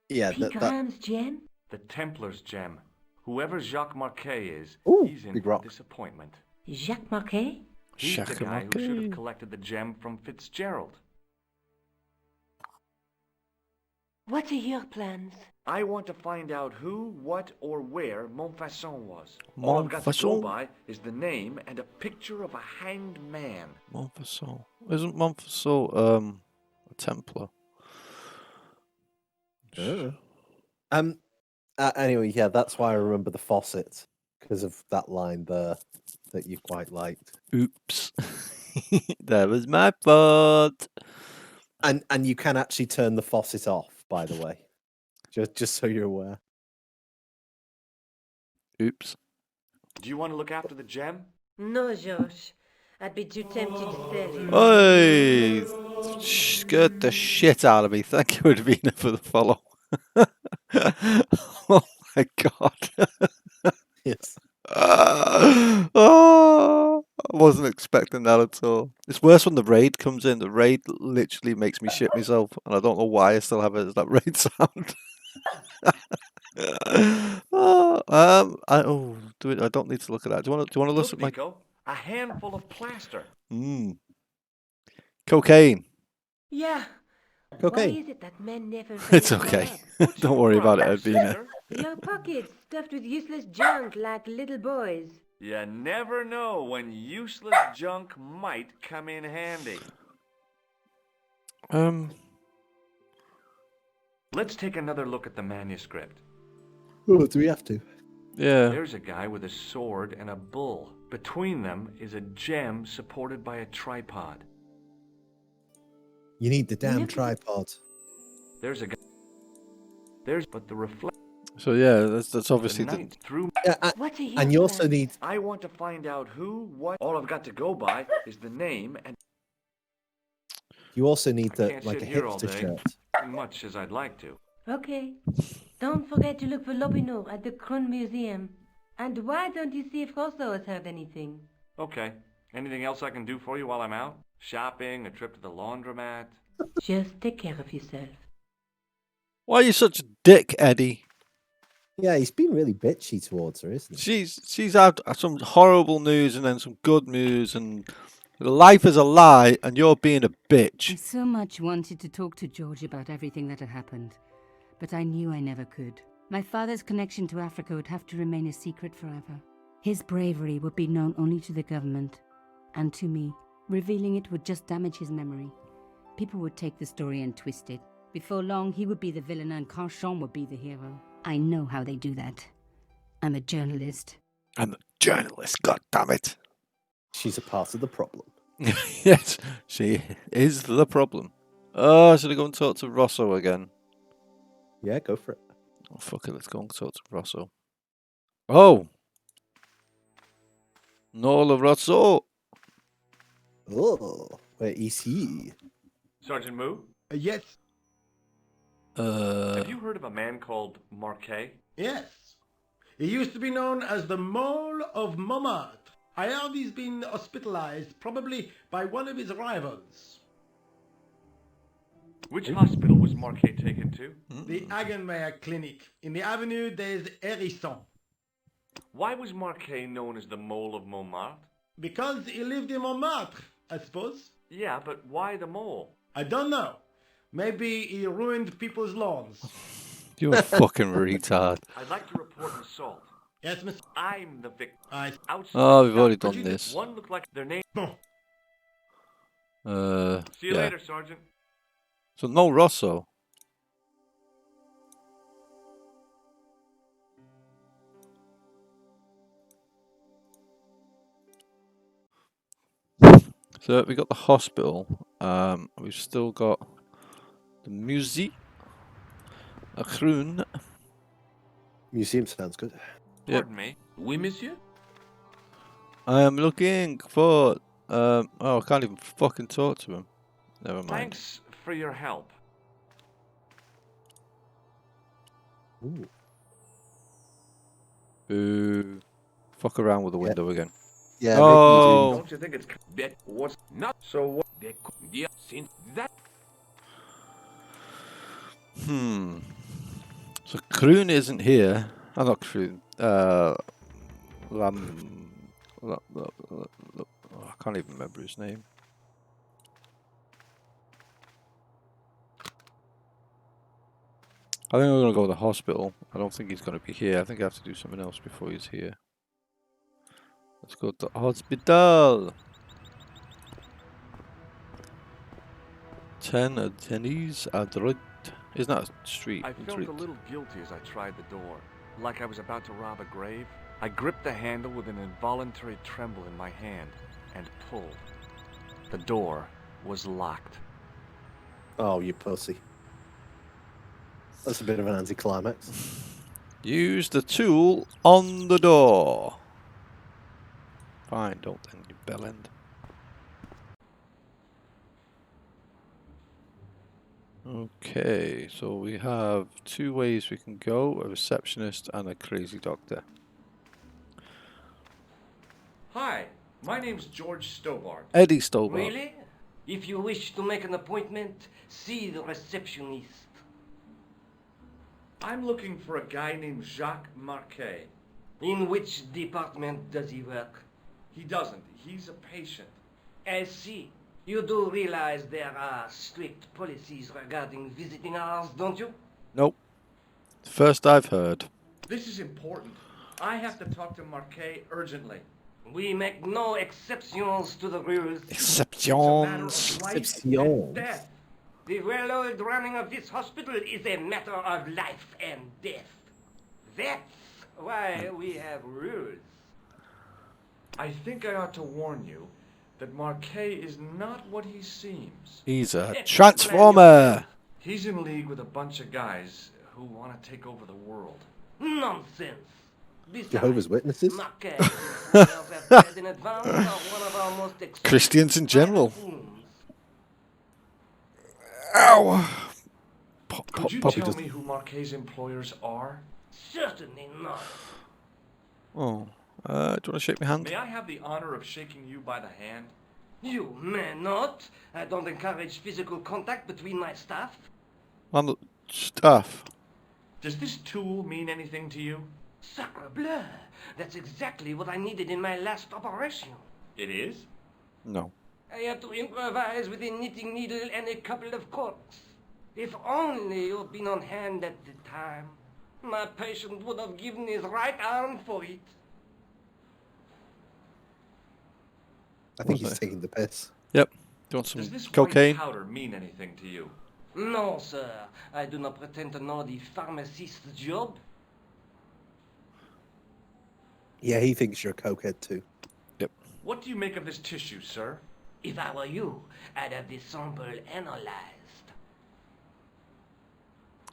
Yeah, P. Graham's gem? The Templars gem. Whoever Jacques Marquet is, he's in big for rock. disappointment. Jacques Marquet? He's the Jacques guy who should Marquet. have collected the gem from Fitzgerald. What are your plans? I want to find out who, what, or where Montfaucon was. All I've got to go Montfaucon? by is the name and a picture of a hanged man. Montfaucon. Isn't Montfaucon a Templar? Anyway, yeah, that's why I remember the faucet, because of that line there that you quite liked. Oops. That was my fault. And you can actually turn the faucet off, by the way. Just so you're aware. Oops. Do you want to look after the gem? No, Josh. I'd be too tempted to sell it. Hey! Scared the shit out of me. Thank you, Edwina, for the follow. Oh my god. Yes. Oh, I wasn't expecting that at all. It's worse when the raid comes in. The raid literally makes me shit myself, and I don't know why I still have it as that raid sound. I don't need to look at that. Do you want to Look, listen at my Nico, a handful of plaster. cocaine? Yeah. Cocaine. Why is it that men never... It's okay. Don't worry about it, Edwina. Your pockets stuffed with useless junk like little boys. You never know when useless junk might come in handy. Let's take another look at the manuscript. Oh, do we have to? Yeah. There's a guy with a sword and a bull. Between them is a gem supported by a tripod. You need the damn tripod. There's a guy. But the reflect. So yeah, that's obviously the night through. Yeah, and you also need. I want to find out who, what. All I've got to go by is the name and. You also need I can't like a sit here all hipster day, shirt. much as I'd like to. Okay. Don't forget to look for Lopinot at the Kron Museum. And why don't you see if Rosso has heard anything? Okay. Anything else I can do for you while I'm out? Shopping, a trip to the laundromat? Just take care of yourself. Why are you such a dick, Eddie? Yeah, he's been really bitchy towards her, isn't he? She's had some horrible news and then some good news, and life is a lie, and you're being a bitch. I so much wanted to talk to George about everything that had happened, but I knew I never could. My father's connection to Africa would have to remain a secret forever. His bravery would be known only to the government and to me. Revealing it would just damage his memory. People would take the story and twist it. Before long, he would be the villain and Carchon would be the hero. I know how they do that. I'm a journalist. I'm a journalist, goddammit. She's a part of the problem. Yes, she is the problem. Oh, should I go and talk to Rosso again? Yeah, go for it. Oh, fuck it, let's go and talk to Rosso. Oh! Nola Rosso! Oh, where is he? Sergeant Moo? Yes. Have you heard of a man called Marquet? Yes. He used to be known as the Mole of Montmartre. I heard he's been hospitalized, probably by one of his rivals. Which hospital was Marquet taken to? The Hagenmeyer Clinic. In the avenue des Hérissons. Why was Marquet known as the Mole of Montmartre? Because he lived in Montmartre, I suppose. Yeah, but why the mole? I don't know. Maybe he ruined people's lawns. You're a fucking retard. I'd like to report an assault. Yes, miss. I'm the victim. Outside Oh, we've already Could done you this. just one look like their name. See you Yeah. later, Sergeant. So no Rosso. So we got the hospital. We've still got the museum. A groen. Museum sounds good. Yep. Pardon me. Oui, monsieur? I am looking for. Oh, I can't even fucking talk to him. Never mind. Thanks for your help. Ooh. Boo. Fuck around with the window again. Yeah, Oh. Don't you think it's that what's not so what that yeah since that So Kroon isn't here. I'm not Kroon. I can't even remember his name. I think I'm going to go to the hospital. I don't think he's going to be here. I think I have to do something else before he's here. Let's go to the hospital. Tennies Adroit. Isn't that a street? I felt a little guilty as I tried the door, like I was about to rob a grave. I gripped the handle with an involuntary tremble in my hand and pulled. The door was locked. Oh, you pussy. That's a bit of an anticlimax. Use the tool on the door. Fine, don't then, you bellend. Okay, so we have two ways we can go, a receptionist and a crazy doctor. Hi, my name's George Stobart. Eddie Stobart. Really? If you wish to make an appointment, see the receptionist. I'm looking for a guy named Jacques Marquet. In which department does he work? He doesn't. He's a patient. I see. You do realize there are strict policies regarding visiting hours, don't you? Nope. First I've heard. This is important. I have to talk to Marquet urgently. We make no exceptions to the rules. Exceptions. Death. The well-oiled running of this hospital is a matter of life and death. That's why we have rules. I think I ought to warn you that Marquet is not what he seems. He's a transformer. He's in league with a bunch of guys who want to take over the world. Nonsense. Besides, Jehovah's Witnesses? Marquet himself has been in advance of one of our most Christians in general. Ow! Could you tell me who Marquet's employers are? Certainly not. Oh, do you want to shake my hand? May I have the honor of shaking you by the hand? You may not. I don't encourage physical contact between my staff. I'm the staff. Does this tool mean anything to you? Sacre bleu! That's exactly what I needed in my last operation. It is? No. I had to improvise with a knitting needle and a couple of corks. If only you'd been on hand at the time. My patient would have given his right arm for it. I think he's taking the piss. Yep. Do you want some Does this cocaine? white powder mean anything to you? No, sir. I do not pretend to know the pharmacist's job. Yeah, he thinks you're a cokehead too. Yep. What do you make of this tissue, sir? If I were you, I'd have the sample analyzed.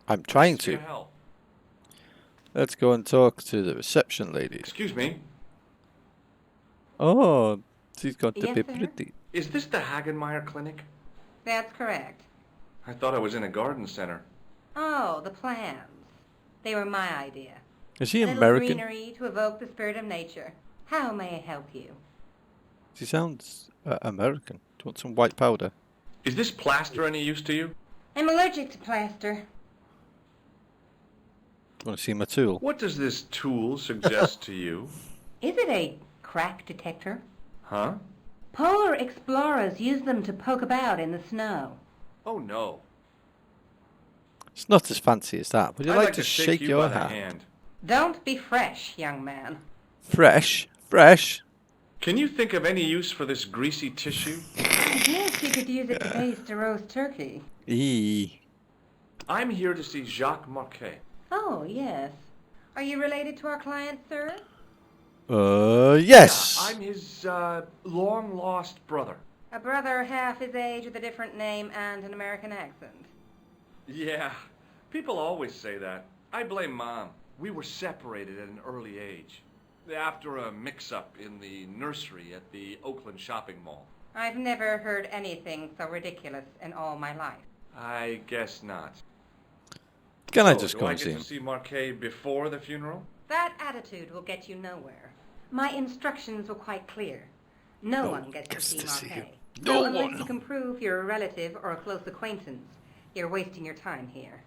I'm trying Thanks for to. your help. Let's go and talk to the reception lady. Excuse me. Oh, she's got to Yes, be sir? pretty. Is this the Hagenmeyer Clinic? That's correct. I thought I was in a garden center. Oh, the plans. They were my idea. Is she A little American? greenery to evoke the spirit of nature. How may I help you? She sounds American. Do you want some white powder? Is this plaster any use to you? I'm allergic to plaster. Do you want to see my tool? What does this tool suggest to you? Is it a crack detector? Huh? Polar explorers use them to poke about in the snow. Oh no. It's not as fancy as that. Would you I'd like like to to shake shake you your by the hand? hand. Don't be fresh, young man. Fresh? Fresh? Can you think of any use for this greasy tissue? I guess you could use it to baste a roast turkey. Eee. I'm here to see Jacques Marquet. Oh, yes. Are you related to our client, sir? Yes. I'm his long-lost brother. A brother half his age with a different name and an American accent. Yeah, people always say that. I blame Mom. We were separated at an early age, after a mix-up in the nursery at the Oakland shopping mall. I've never heard anything so ridiculous in all my life. I guess not. Can I So, just do go I and see get him? to see Marquet before the funeral? That attitude will get you nowhere. My instructions were quite clear. No one gets to see Marquet. No So unless one. you can prove you're a relative or a close acquaintance, you're wasting your time here.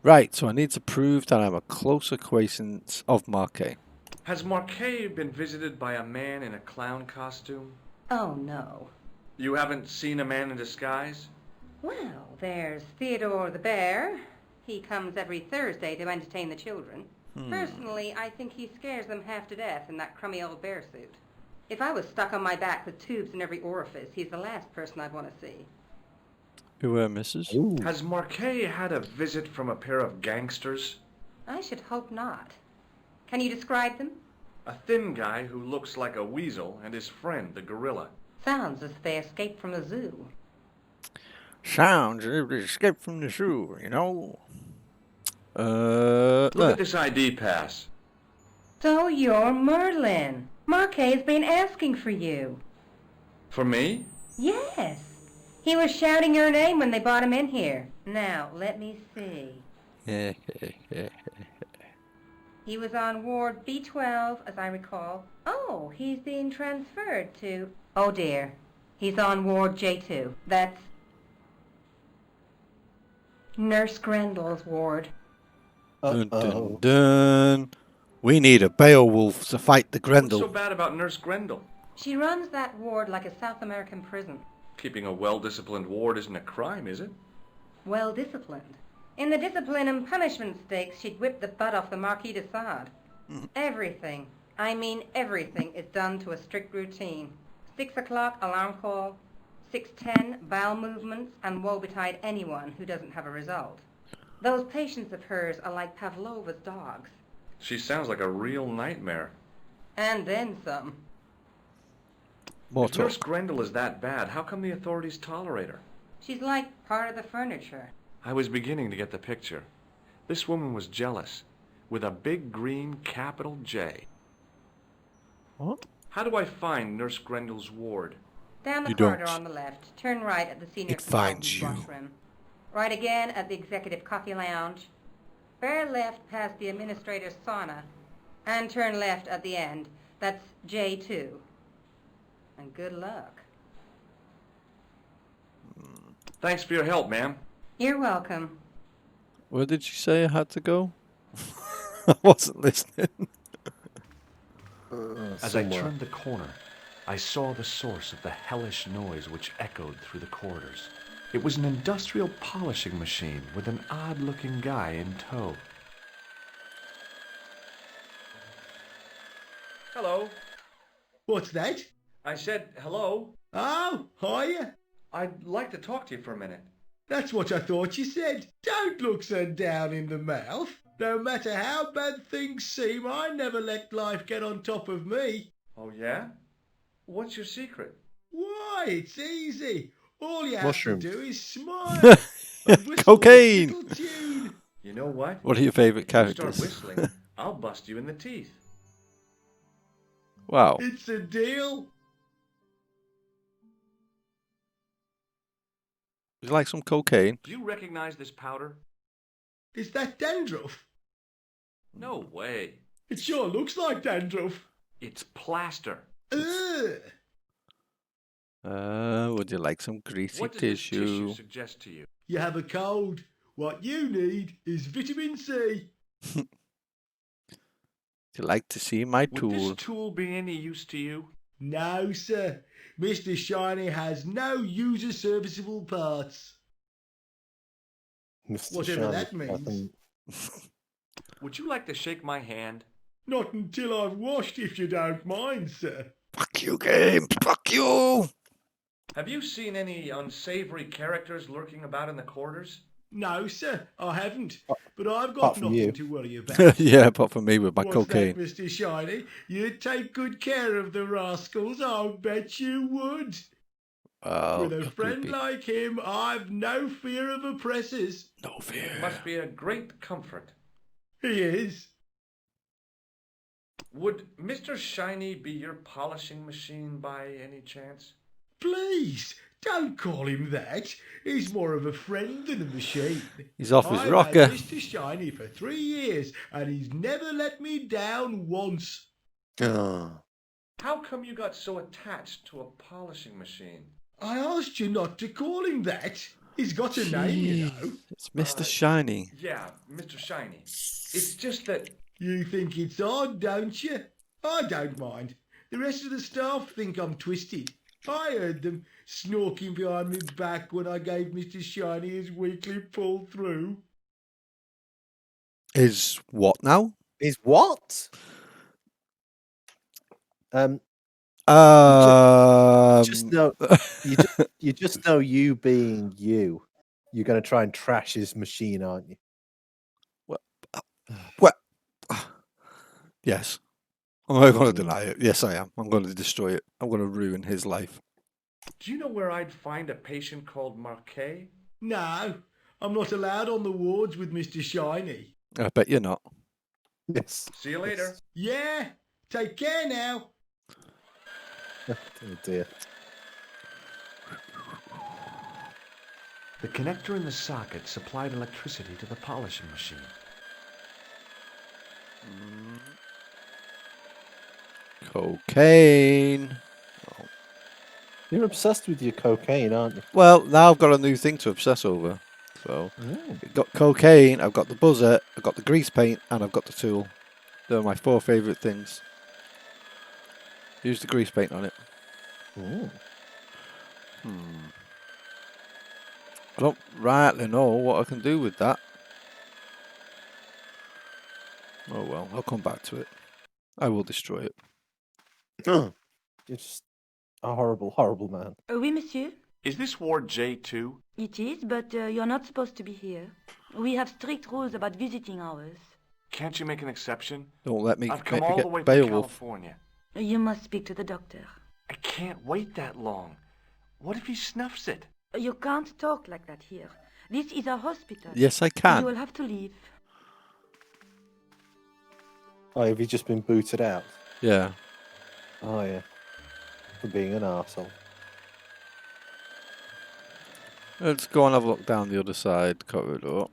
Right, so I need to prove that I'm a close acquaintance of Marquet. Has Marquet been visited by a man in a clown costume? Oh, no. You haven't seen a man in disguise? Well, there's Theodore the Bear. He comes every Thursday to entertain the children. Personally, I think he scares them half to death in that crummy old bear suit. If I was stuck on my back with tubes in every orifice, he's the last person I'd want to see. Beware, missus. Has Marquet had a visit from a pair of gangsters? I should hope not. Can you describe them? A thin guy who looks like a weasel and his friend, the gorilla. Sounds as if they escaped from the zoo. Sounds as if they escaped from the zoo, you know. Look at this ID pass. So you're Merlin. Marquet's been asking for you. For me? Yes. He was shouting your name when they brought him in here. Now, let me see. He was on Ward B12, as I recall. Oh, he's being transferred to... Oh, dear. He's on Ward J2. That's Nurse Grendel's ward. Dun, dun, dun. We need a Beowulf to fight the Grendel. What's so bad about Nurse Grendel? She runs that ward like a South American prison. Keeping a well-disciplined ward isn't a crime, is it? Well-disciplined. In the discipline and punishment stakes, she'd whip the butt off the Marquis de Sade. Everything, I mean everything, is done to a strict routine. 6 o'clock alarm call, 6:10 bowel movements, and woe betide anyone who doesn't have a result. Those patients of hers are like Pavlova's dogs. She sounds like a real nightmare. And then some. More If Nurse Grendel is that bad, how come the authorities tolerate her? She's like part of the furniture. I was beginning to get the picture. This woman was jealous, with a big green capital J. What? How do I find Nurse Grendel's ward? Down the You corridor don't. on the left. Turn right at the senior It finds consultant's washroom. Right again at the executive coffee lounge. Bear left past the administrator's sauna. And turn left at the end. That's J2. And good luck. Thanks for your help, ma'am. You're welcome. Where did she say I had to go? I wasn't listening. As I turned the corner, I saw the source of the hellish noise which echoed through the corridors. It was an industrial polishing machine with an odd-looking guy in tow. Hello. What's that? I said hello. Oh, hiya. I'd like to talk to you for a minute. That's what I thought you said. Don't look so down in the mouth. No matter how bad things seem, I never let life get on top of me. Oh, yeah? What's your secret? Why, it's easy. All you have Mushrooms. to do is smile. and whistle Cocaine. this little tune. You know what? What are your favourite If you characters? start whistling, I'll bust you in the teeth. Wow. It's a deal. Would you like some cocaine? Do you recognize this powder? Is that dandruff? No way. It sure looks like dandruff. It's plaster. Ugh. Would you like some greasy What does this tissue tissue? suggest to you? You have a cold. What you need is vitamin C. Would you like to see my Would tool? this tool be any use to you? No, sir. Mr. Shiny has no user serviceable parts. Mr. Whatever Shiny, that I means. think. Would you like to shake my hand? Not until I've washed, if you don't mind, sir. Fuck you, game. Fuck you. Have you seen any unsavory characters lurking about in the corridors? No, sir, I haven't. But I've apart got from nothing you. to worry about. Yeah, apart from me with my What's cocaine. that, Mr. Shiny? You'd take good care of the rascals, I'll bet you would. Oh, With a friend creepy. like him, I've no fear of oppressors. No fear. It must be a great comfort. He is. Would Mr. Shiny be your polishing machine by any chance? Please, don't call him that. He's more of a friend than a machine. He's off his I've rocker. had Mr. Shiny for 3 years, and he's never let me down once. Oh. How come you got so attached to a polishing machine? I asked you not to call him that. He's got a name, you know. It's Mr. Shiny. Yeah, Mr. Shiny. It's just that... You think it's odd, don't you? I don't mind. The rest of the staff think I'm twisted. I heard them snorking behind me back when I gave Mr. Shiny his weekly pull through. Is what now? Is what? Um. You just know you being you. You're going to try and trash his machine, aren't you? What? Yes. I'm not going to deny it. Yes, I am. I'm going to destroy it. I'm going to ruin his life. Do you know where I'd find a patient called Marquet? No, I'm not allowed on the wards with Mr. Shiny. I bet you're not. Yes. See you later. Yeah, take care now. Oh dear. The connector in the socket supplied electricity to the polishing machine. Cocaine. Oh. You're obsessed with your cocaine, aren't you? Well, now I've got a new thing to obsess over. So, I've got cocaine, I've got the buzzer, I've got the grease paint, and I've got the tool. They're my 4 favourite things. Use the grease paint on it. I don't rightly know what I can do with that. Oh well, I'll come back to it. I will destroy it. You're just a horrible, horrible man. Oui, monsieur. Is this Ward J2? It is, but you're not supposed to be here. We have strict rules about visiting hours. Can't you make an exception? Don't let me I've come make me all the get way from Beowulf. California. You must speak to the doctor. I can't wait that long. What if he snuffs it? You can't talk like that here. This is a hospital. Yes, I can. You will have to leave. Oh, have you just been booted out? Yeah. Oh, yeah. For being an arsehole. Let's go and have a look down the other side corridor.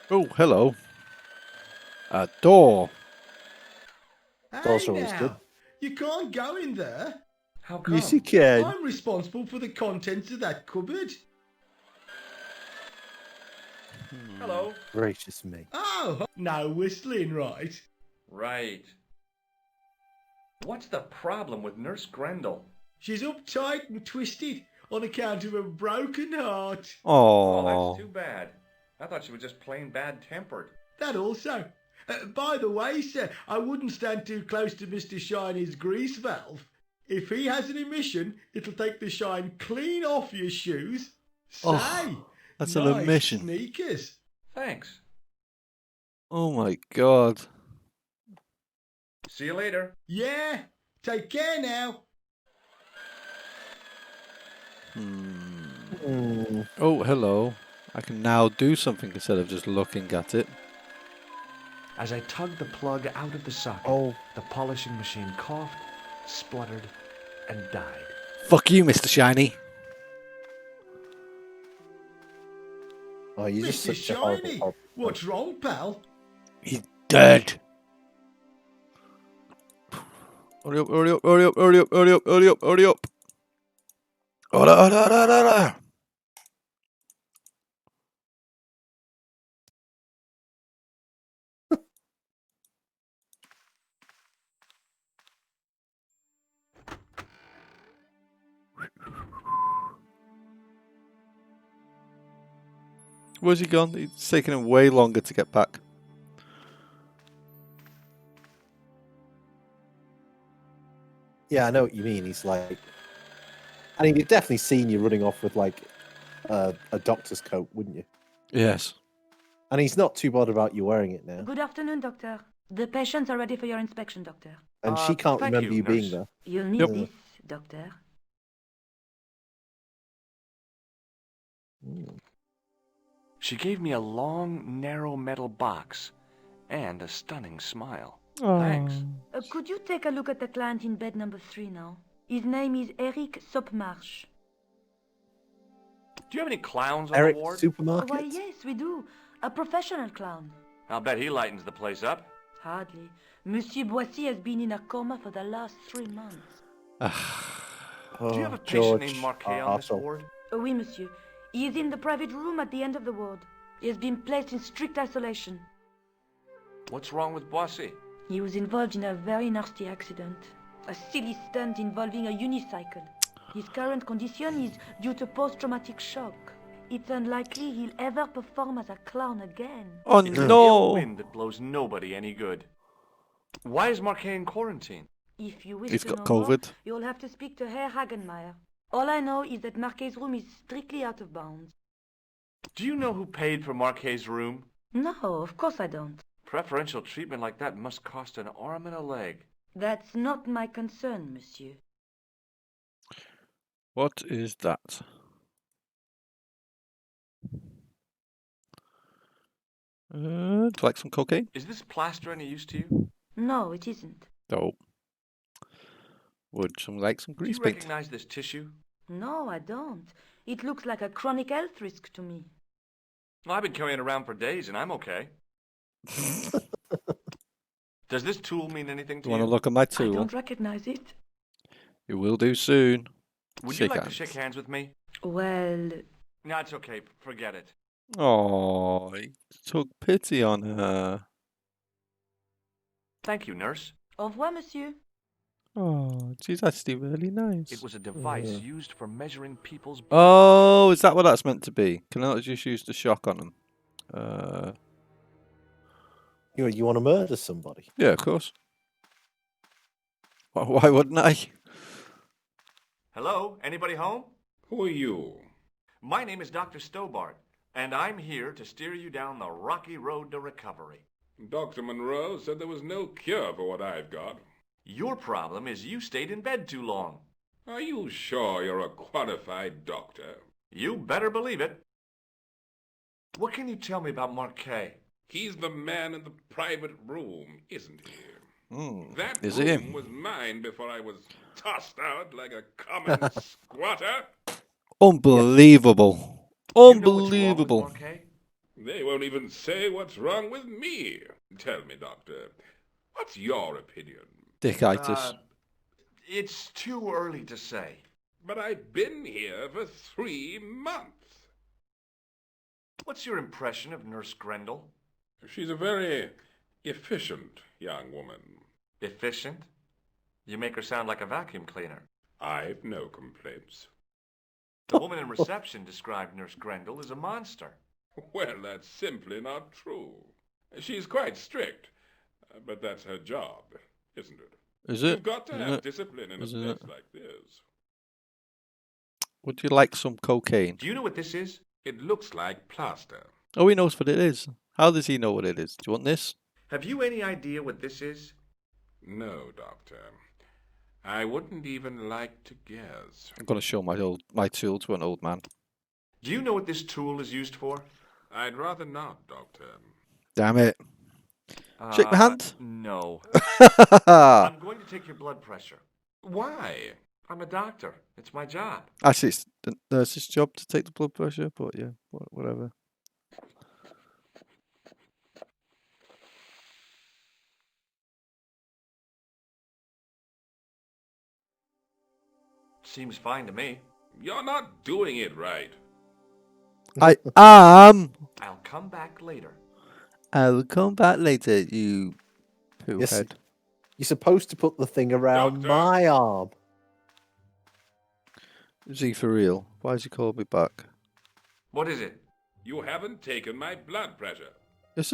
Oh, hello. A door. Doors are Hey always good. now, you can't go in there. How come? Yes, you can. I'm responsible for the contents of that cupboard. Hello. Gracious me. Oh, no whistling, right? Right. What's the problem with Nurse Grendel? She's uptight and twisted on account of a broken heart. Oh, Oh. that's too bad. I thought she was just plain bad-tempered. That also. By the way, sir, I wouldn't stand too close to Mr. Shiny's grease valve. If he has an emission, it'll take the shine clean off your shoes. Say, Oh, that's an nice emission. sneakers. Thanks. Oh my god. See you later. Yeah, take care now. Oh, hello. I can now do something instead of just looking at it. As I tugged the plug out of the socket, the polishing machine coughed, spluttered, and died. Fuck you, Mr. Shiny. Oh, you're just Mr. such a horrible, Shiny, horrible. what's wrong, pal? He's dead. Hurry up, hurry up, hurry up, hurry up, hurry up, hurry up, hurry up. Hurry, hurry, hurry, hurry. Where's he gone? It's taking him way longer to get back. Yeah, I know what you mean. He's like, I mean, you've definitely seen you running off with like a doctor's coat, wouldn't you? Yes. And he's not too bothered about you wearing it now. Good afternoon, doctor. The patients are ready for your inspection, doctor. And she can't thank remember you, nurse. being there. You'll need Yep. this, doctor. She gave me a long, narrow metal box and a stunning smile. Oh. Thanks. Could you take a look at the client in bed number 3 now? His name is Eric Sopmarsh. Do you have any clowns on Eric the ward? Supermarket? Why, yes, we do. A professional clown. I'll bet he lightens the place up. Hardly. Monsieur Boissy has been in a coma for the last 3 months. Do you have a patient George named Marquet on this Arthur. ward? Oui, monsieur. He is in the private room at the end of the ward. He has been placed in strict isolation. What's wrong with Boissy? He was involved in a very nasty accident. A silly stunt involving a unicycle. His current condition is due to post-traumatic shock. It's unlikely he'll ever perform as a clown again. Oh It's an no! ill wind that blows nobody any good. Why is Marquet in quarantine? If you wish He's to got know COVID. more, you'll have to speak to Herr Hagenmeier. All I know is that Marquet's room is strictly out of bounds. Do you know who paid for Marquet's room? No, of course I don't. Preferential treatment like that must cost an arm and a leg. That's not my concern, monsieur. What is that? Do you like some cocaine? Is this plaster any use to you? No, it isn't. No. Would some like some Do grease you paint? recognize this tissue? No, I don't. It looks like a chronic health risk to me. Well, I've been carrying it around for days and I'm okay. Does this tool mean anything to You you? want to look at my I tool? don't recognize it. You will do soon. Would Shake you like hands. to shake hands with me? Well, No, it's okay. Forget it. Oh, he took pity on her. Thank you, nurse. au revoir, monsieur. Oh, she's actually really nice. It was a device used for measuring people's blood Oh, is that what that's meant to be? Can I just use the shock on them? You want to murder somebody? Yeah, of course. Why wouldn't I? Hello? Anybody home? Who are you? My name is Dr. Stobart, and I'm here to steer you down the rocky road to recovery. Dr. Monroe said there was no cure for what I've got. Your problem is you stayed in bed too long. Are you sure you're a qualified doctor? You better believe it. What can you tell me about Marquet? He's the man in the private room, isn't he? That Is room he? was mine before I was tossed out like a common squatter. Unbelievable. Unbelievable. Marquet? They won't even say what's wrong with me. Tell me, doctor, what's your opinion? Dickitis. It's too early to say. But I've been here for 3 months. What's your impression of Nurse Grendel? She's a very efficient young woman. Efficient? You make her sound like a vacuum cleaner. I've no complaints. The woman in reception described Nurse Grendel as a monster. Well, that's simply not true. She's quite strict, but that's her job, isn't it? Is it? You've got to Isn't have it? discipline in a Isn't place it? like this. Would you like some cocaine? Do you know what this is? It looks like plaster. Oh, he knows what it is. How does he know what it is? Do you want this? Have you any idea what this is? No, doctor. I wouldn't even like to guess. I'm going to show my tool to an old man. Do you know what this tool is used for? I'd rather not, doctor. Damn it. Shake my hand. No. I'm going to take your blood pressure. Why? I'm a doctor. It's my job. Actually, it's the nurse's job to take the blood pressure, but yeah, whatever. Seems fine to me. You're not doing it right. I am. I'll come back later. I will come back later, you poo Yes. head. You're supposed to put the thing around Doctor. my arm. Is he for real? Why has he called me back? What is it? You haven't taken my blood pressure. Yes,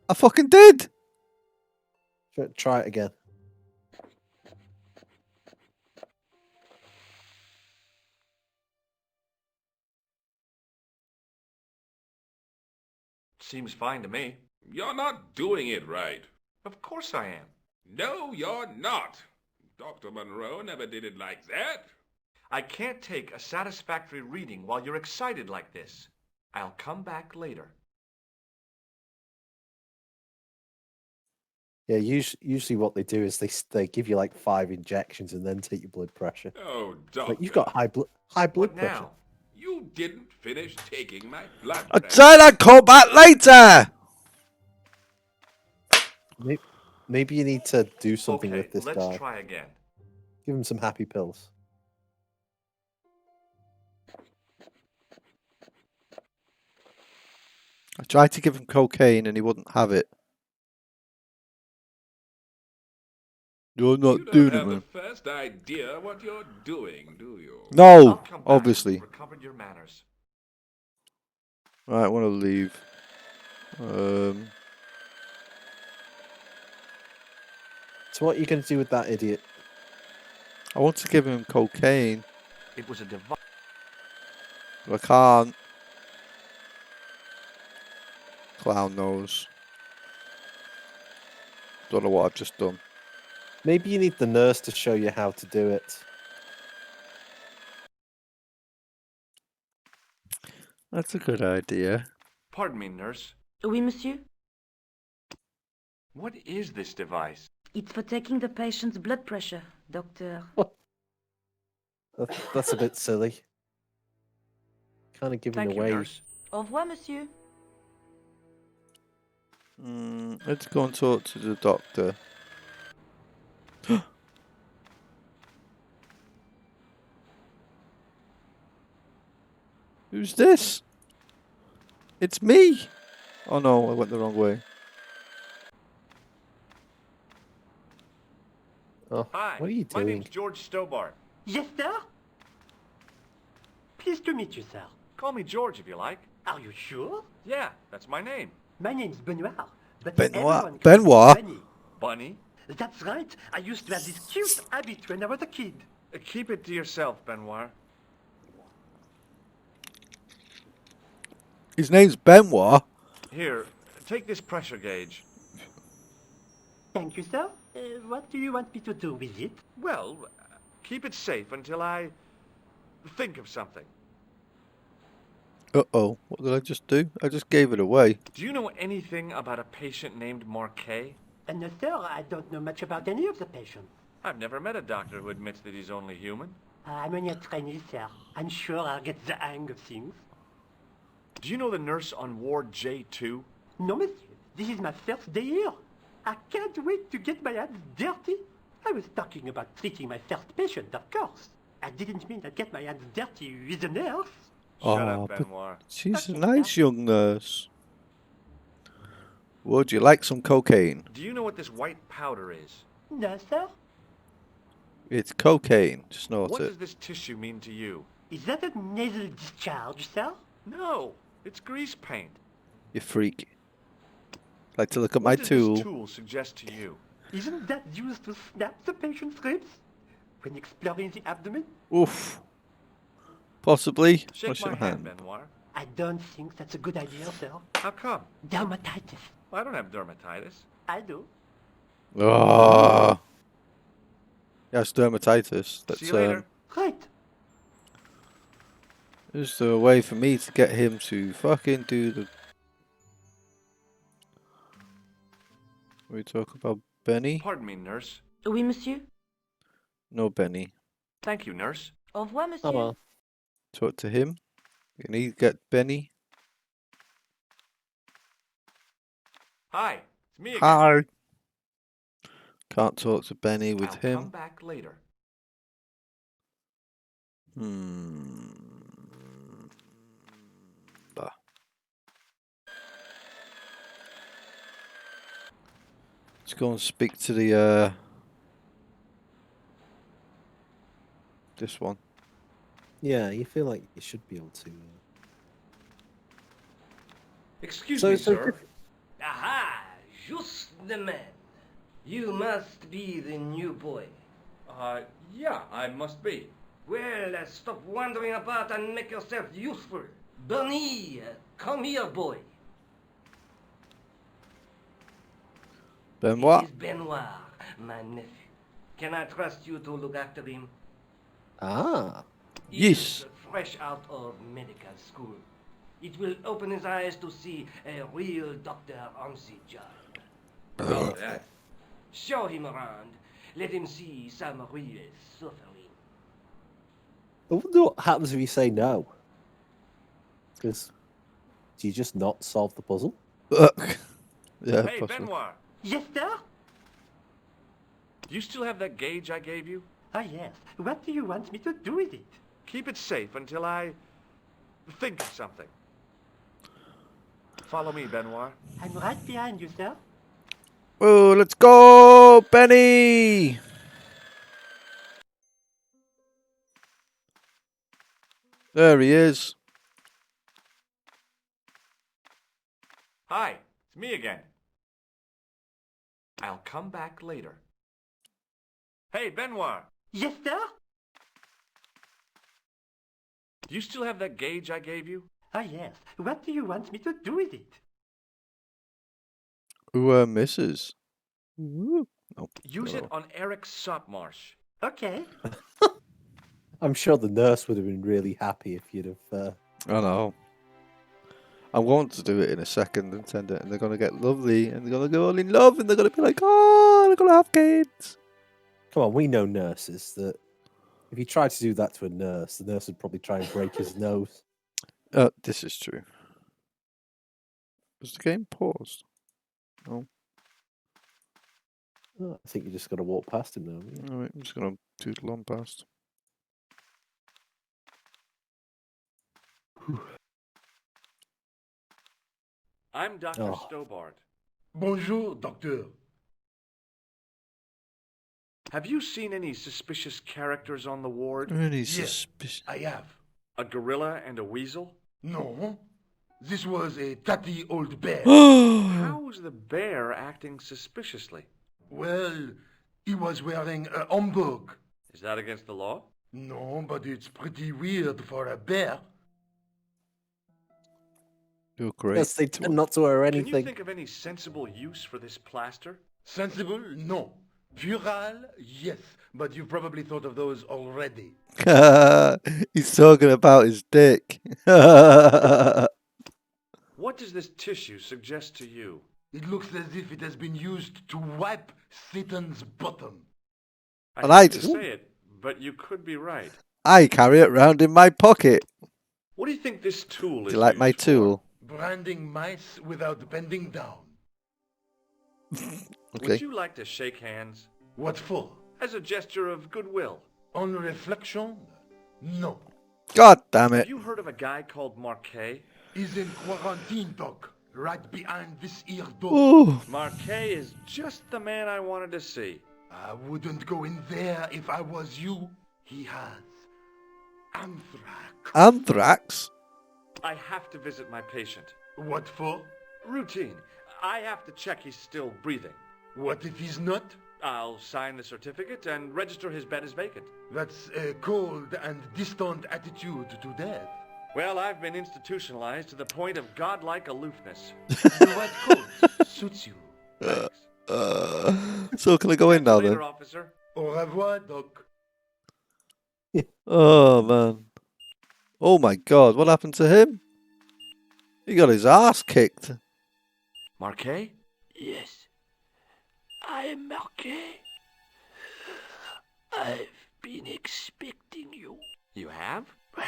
I fucking did. Try it again. Seems fine to me. You're not doing it right. Of course I am. No, you're not. Dr. Monroe never did it like that. I can't take a satisfactory reading while you're excited like this. I'll come back later. Yeah, usually what they do is they give you like 5 injections and then take your blood pressure. Oh, Like, doctor. you've got high blood What pressure. now? You didn't finish taking my blood I'll pressure. try that call back later. Maybe you need to do something Okay, with this let's guy. try again. Give him some happy pills. I tried to give him cocaine and he wouldn't have it. You're not You don't doing it, have man. the first idea what you're doing, do you? No, I'll come back obviously. when you've recovered your manners. Right, I want to leave. So what are you going to do with that idiot? I want to give him cocaine. It was a device. But I can't. Clown nose. Don't know what I've just done. Maybe you need the nurse to show you how to do it. That's a good idea. Pardon me, nurse. Oui, monsieur? What is this device? It's for taking the patient's blood pressure, doctor. That's a bit silly. Kind of giving Thank you, away. nurse. Au revoir, monsieur. Let's go and talk to the doctor. Who's this? It's me! Oh no, I went the wrong way. Oh, Hi, what are you my doing? name's George Stobart. Yes, sir? Pleased to meet you, sir. Call me George if you like. Are you sure? Yeah, that's my name. My name's Benoit. But Benoit? everyone calls me Benoit? Bunny. Bunny? That's right. I used to have this cute habit when I was a kid. Keep it to yourself, Benoit. His name's Benoit. Here, take this pressure gauge. Thank you, sir. What do you want me to do with it? Well, keep it safe until I think of something. Uh-oh, what did I just do? I just gave it away. Do you know anything about a patient named Marquet? No, sir, I don't know much about any of the patients. I've never met a doctor who admits that he's only human. I'm only a trainee, sir. I'm sure I'll get the hang of things. Do you know the nurse on Ward J2? No, monsieur. This is my first day here. I can't wait to get my hands dirty. I was talking about treating my first patient, of course. I didn't mean I'd get my hands dirty with a nurse. Shut Oh, up, but Benoit. she's a nice young nurse. Would you like some cocaine? Do you know what this white powder is? No, sir. It's cocaine. Snort What it. does this tissue mean to you? Is that a nasal discharge, sir? No, it's grease paint. You freak. Like to look at my What does tool. this tool suggest to you? Isn't that used to snap the patient's ribs when exploring the abdomen? Oof. Possibly. Shake Wash my your hand, hand. Benoit. I don't think that's a good idea, sir. How come? Dermatitis. I don't have dermatitis. I do. Ah. Yes, dermatitis. See you later. Right. Is there a way for me to get him to fucking do the... We talk about Benny? Pardon me, nurse. Oui, monsieur? No, Benny. Thank you, nurse. Au revoir, monsieur. Oh, well. Talk to him. Can he get Benny? Hi, it's me again. Hi. Can't talk to Benny with I'll him. come back later. Bah. Let's go and speak to the this one. Yeah, you feel like you should be able to. Excuse So- me, so sir. Aha! Just the man. You must be the new boy. Yeah, I must be. Well, stop wandering about and make yourself useful. Bunny, come here, boy. Benoit. It is Benoit, my nephew. Can I trust you to look after him? Ah. Yes. Fresh out of medical school. It will open his eyes to see a real doctor on the job. All right. Show him around. Let him see some real suffering. I wonder what happens if you say no. Because do you just not solve the puzzle? Yeah, Hey, possibly. Benoit, Yes, sir? do you still have that gauge I gave you? Ah, yes. What do you want me to do with it? Keep it safe until I think of something. Follow me, Benoit. I'm right behind you, sir. Oh, let's go, Benny! There he is. Hi, it's me again. I'll come back later. Hey, Benoit, Yes, sir? do you still have that gauge I gave you? Ah, yes. What do you want me to do with it? Who misses? Oh, Use no. it on Eric Sopmarsh. Okay. I'm sure the nurse would have been really happy if you'd have. I know. I want to do it in a second and send it, and they're gonna get lovely, and they're gonna go all in love, and they're gonna be like, "Oh, they're gonna have kids." Come on, we know nurses that if you tried to do that to a nurse, the nurse would probably try and break his nose. This is true. Was the game paused? No. Oh, I think you just got to walk past him now. Yeah. All right, I'm just gonna doodle on past. I'm Dr. Oh. Stobart. Bonjour, docteur. Have you seen any suspicious characters on the ward? Really Yes, suspicious. I have. A gorilla and a weasel? No, this was a tatty old bear. How is the bear acting suspiciously? Well, he was wearing a homburg. Is that against the law? No, but it's pretty weird for a bear. You're great. Yes, they tend not to wear Can you anything. think of any sensible use for this plaster? Sensible? No. Puerile? Yes, but you've probably thought of those already. He's talking about his dick. What does this tissue suggest to you? It looks as if it has been used to wipe Satan's bottom. And I hate to just- say it, but you could be right. I carry it round in my pocket. What do you think this tool Do is you like my used for? tool? Branding mice without bending down. Okay. Would you like to shake hands? What for? As a gesture of goodwill. On reflection? No. God damn Have it. you heard of a guy called Marquet? He's in quarantine, Doc. Right behind this here door. Ooh. Marquet is just the man I wanted to see. I wouldn't go in there if I was you. He has anthrax. Anthrax? I have to visit my patient. What for? Routine. I have to check he's still breathing. What if he's not? I'll sign the certificate and register his bed as vacant. That's a cold and distant attitude to death. Well, I've been institutionalized to the point of godlike aloofness. The white coat suits you. Thanks. So can I go in now Later, then? officer. Au revoir, Doc. Oh man. Oh my god, what happened to him? He got his ass kicked. Marquet? Yes, I am Marquet. I've been expecting you. You have? Well,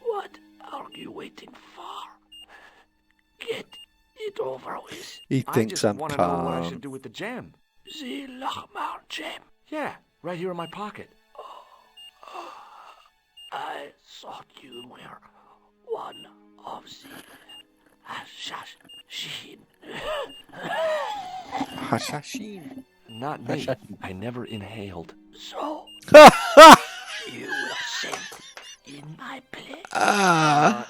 what are you waiting for? Get it over with. He I thinks just I'm want to know what I calm. should do with the gem. The Lahmar gem. Yeah, right here in my pocket. I thought you were one of the assassin. Hashashin. Not me. I never inhaled. So, you were sent in my place.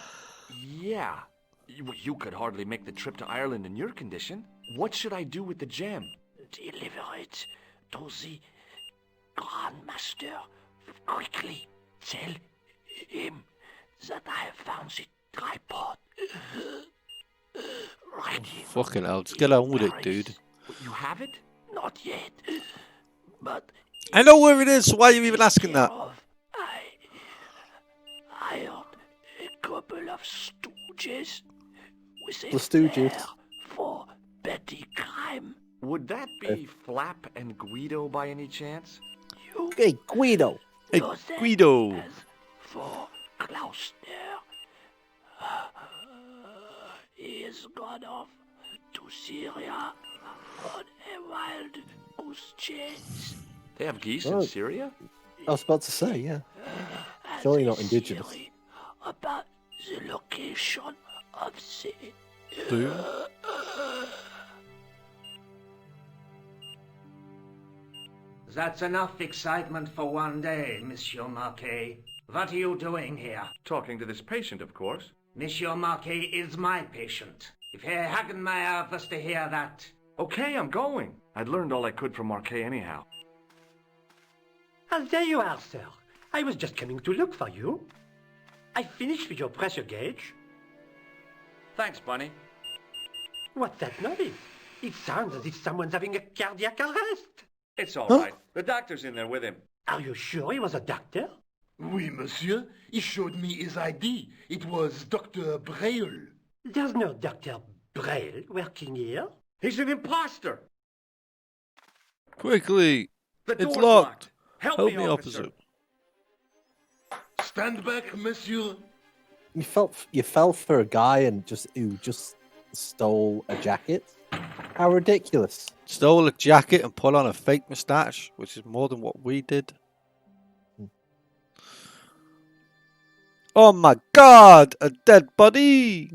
Yeah. You could hardly make the trip to Ireland in your condition. What should I do with the gem? Deliver it to the Grand Master quickly. Tell him that I have found the tripod. Right here. Fucking hell, just get on with it, dude. You have it? Not yet, but I know where it is, so why are you even asking that? couple of stooges with a The Stooges. flair for petty crime. Would that be Flap and Guido by any chance? Hey, Guido. Hey, Guido. As for Klausner, he has gone off to Syria on a wild goose chase. They have geese Oh. in Syria? I was about to say, yeah. Surely not indigenous. About the location of the... Boom. That's enough excitement for one day, Monsieur Marquet. What are you doing here? Talking to this patient, of course. Monsieur Marquet is my patient. If Herr Hagenmeier was to hear that... Okay, I'm going. I'd learned all I could from Marquet anyhow. Ah, there you are, sir. I was just coming to look for you. I finished with your pressure gauge. Thanks, Bunny. What's that noise? It sounds as if someone's having a cardiac arrest. It's all right. The doctor's in there with him. Are you sure he was a doctor? Oui, monsieur. He showed me his ID. It was Dr. Braille. There's no Dr. Braille working here. He's an imposter. Quickly. The It's door's locked. Help Help me, me, officer. officer. Stand back, monsieur. You fell for a guy and who just stole a jacket. How ridiculous! Stole a jacket and put on a fake moustache, which is more than what we did. Oh my god! A dead body!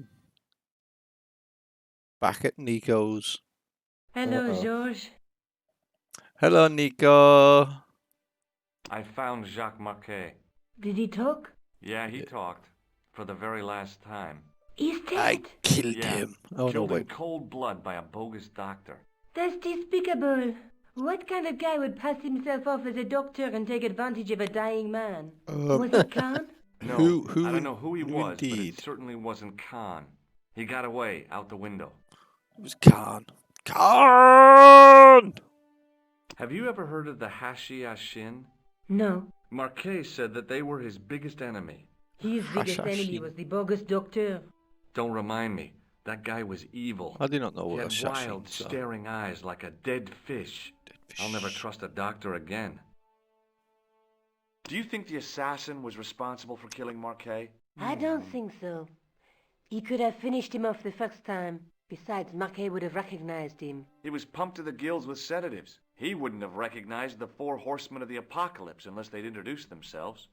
Back at Nico's. Hello, George. Hello, Nico. I found Jacques Marquet. Did he talk? Yeah, he talked. For the very last time. He's dead. I killed Yeah, him. Oh, no, killed in wait. cold blood by a bogus doctor. That's despicable. What kind of guy would pass himself off as a doctor and take advantage of a dying man? Was it Khan? No, Who I don't know who he was, but indeed? it certainly wasn't Khan. He got away out the window. It was Khan. Khan! Have you ever heard of the Hashi Ashin? No. Marquet said that they were his biggest enemy. His biggest enemy was the bogus doctor. Don't remind me. That guy was evil. I do not know He what had a wild, shashin. staring eyes like a dead fish. I'll never trust a doctor again. Do you think the assassin was responsible for killing Marquet? I don't think so. He could have finished him off the first time. Besides, Marquet would have recognized him. He was pumped to the gills with sedatives. He wouldn't have recognized the 4 horsemen of the apocalypse unless they'd introduced themselves.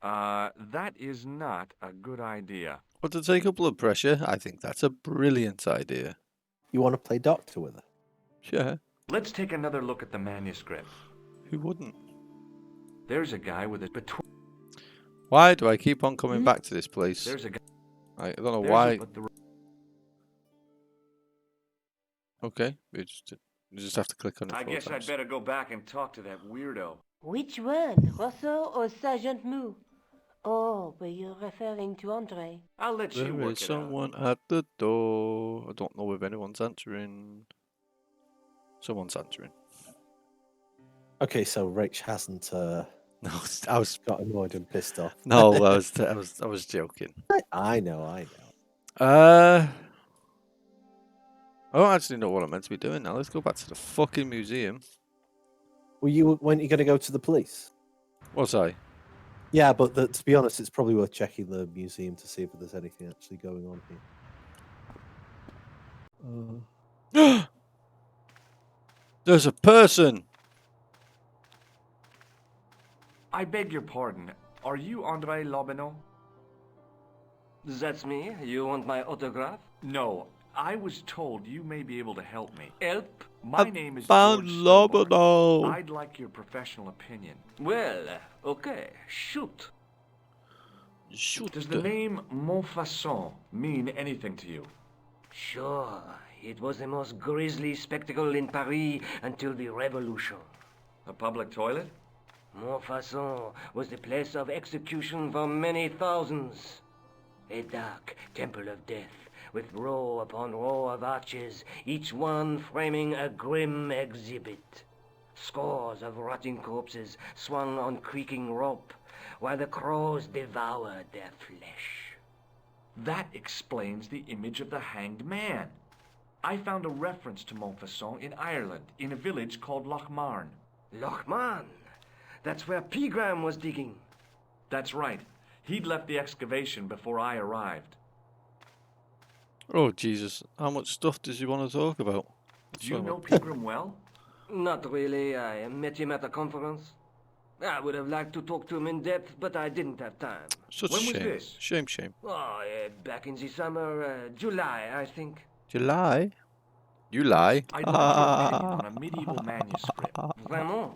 That is not a good idea. But to take up blood pressure, I think that's a brilliant idea. You want to play doctor with her? Yeah, Let's take another look at the manuscript. who wouldn't? There's a guy with a between. Why do I keep on coming back to this place? There's a guy. I don't know there's why. a- but the- Okay, you just have to click on it. I 4 guess times. I'd better go back and talk to that weirdo. Which one? Rousseau or Sergeant Mou? Oh, but you're referring to Andre. I'll let you There work is it out. someone at the door. I don't know if anyone's answering. Someone's answering. Okay, so Rach hasn't No, I was got annoyed and pissed off. no, I was joking. I know. I don't actually know what I'm meant to be doing now. Let's go back to the fucking museum. Weren't you going to go to the police? Was I? Yeah, but to be honest, it's probably worth checking the museum to see if there's anything actually going on here. There's a person. I beg your pardon. Are you Andre Lobineau? That's me. You want my autograph? No. I was told you may be able to help me. Help? My name is Found George Lobineau. I'd like your professional opinion. Well, okay. Shoot. Shoot. Does the name Montfaucon mean anything to you? Sure, it was the most grisly spectacle in Paris until the Revolution. A public toilet? Montfaucon was the place of execution for many thousands. A dark temple of death, with row upon row of arches, each one framing a grim exhibit. Scores of rotting corpses swung on creaking rope, while the crows devoured their flesh. That explains the image of the hanged man. I found a reference to Montfaucon in Ireland, in a village called Lochmarn. Lochmarn? That's where Pegram was digging. That's right. He'd left the excavation before I arrived. Oh, Jesus. How much stuff does he want to talk about? Do you know Pegram well? Not really. I met him at a conference. I would have liked to talk to him in depth, but I didn't have time. Such When a was shame. this? Shame. Oh, back in the summer, July, I think. July? You lie. I'd like your opinion on a medieval manuscript. Vraiment?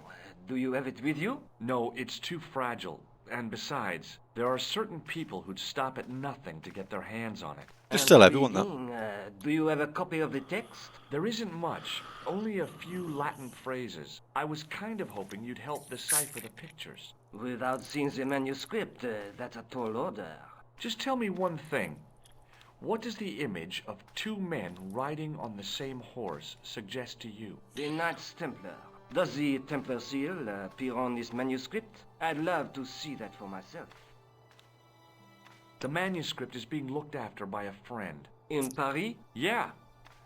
Do you have it with you? No, it's too fragile. And besides, there are certain people who'd stop at nothing to get their hands on it. Just tell everyone that. Do you have a copy of the text? There isn't much, only a few Latin phrases. I was kind of hoping you'd help decipher the pictures. Without seeing the manuscript, that's a tall order. Just tell me one thing. What does the image of two men riding on the same horse suggest to you? The Knights Templar. Does the Templar seal appear on this manuscript? I'd love to see that for myself. The manuscript is being looked after by a friend. In Paris? Yeah.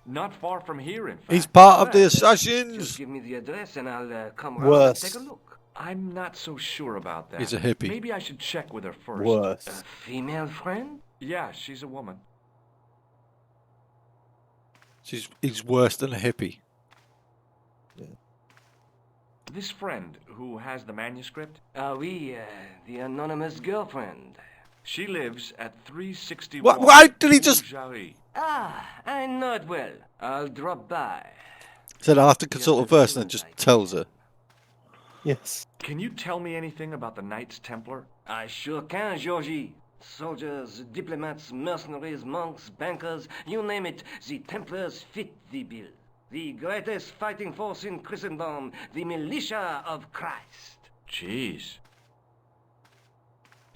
Not far from here, in fact. He's part of the assassins. Just give me the address and I'll come round and take a look. I'm not so sure about that. He's a hippie. Maybe I should check with her first. Worse. A female friend? Yeah, she's a woman. He's worse than a hippie. This friend who has the manuscript? Oui, the anonymous girlfriend. She lives at 361. What? Why did he just... Jarry. Ah, I know it well. I'll drop by. Said I have to consult her first and then just tells her. Yes. Can you tell me anything about the Knights Templar? I sure can, Georgie. Soldiers, diplomats, mercenaries, monks, bankers, you name it, the Templars fit the bill. The greatest fighting force in Christendom, the militia of Christ. Jeez.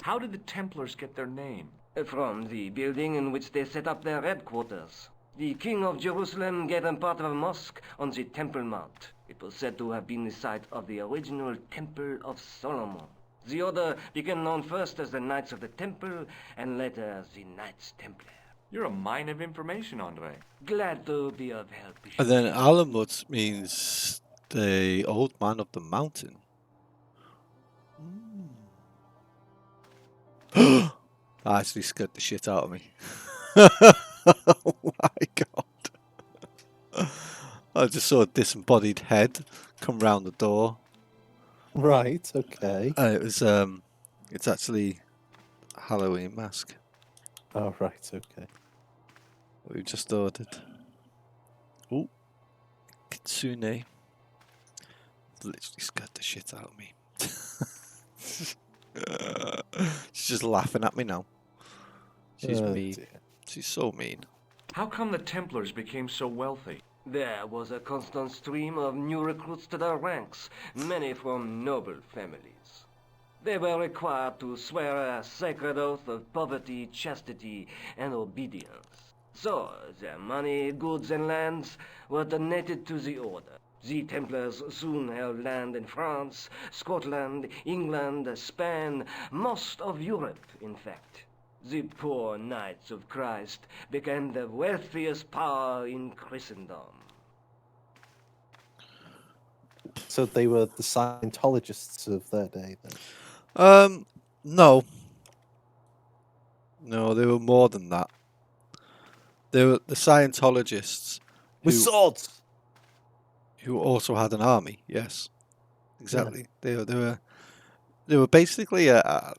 How did the Templars get their name? From the building in which they set up their headquarters. The King of Jerusalem gave them part of a mosque on the Temple Mount. It was said to have been the site of the original Temple of Solomon. The order became known first as the Knights of the Temple, and later as the Knights Templar. You're a mine of information, Andre. Glad to be of help. And then Alamut means the old man of the mountain. That actually scared the shit out of me. Oh my god. I just saw a disembodied head come round the door. Right, okay. And it was it's actually a Halloween mask. Oh right, okay. We just ordered. Oh, Kitsune. Literally scared the shit out of me. She's just laughing at me now. She's mean. Dear. She's so mean. How come the Templars became so wealthy? There was a constant stream of new recruits to their ranks, many from noble families. They were required to swear a sacred oath of poverty, chastity, and obedience. So, their money, goods, and lands were donated to the order. The Templars soon held land in France, Scotland, England, Spain, most of Europe, in fact. The poor Knights of Christ became the wealthiest power in Christendom. So they were the Scientologists of their day, then? No. No, they were more than that. They were the Scientologists With swords! Who also had an army, yes. Exactly. Yeah. They were basically a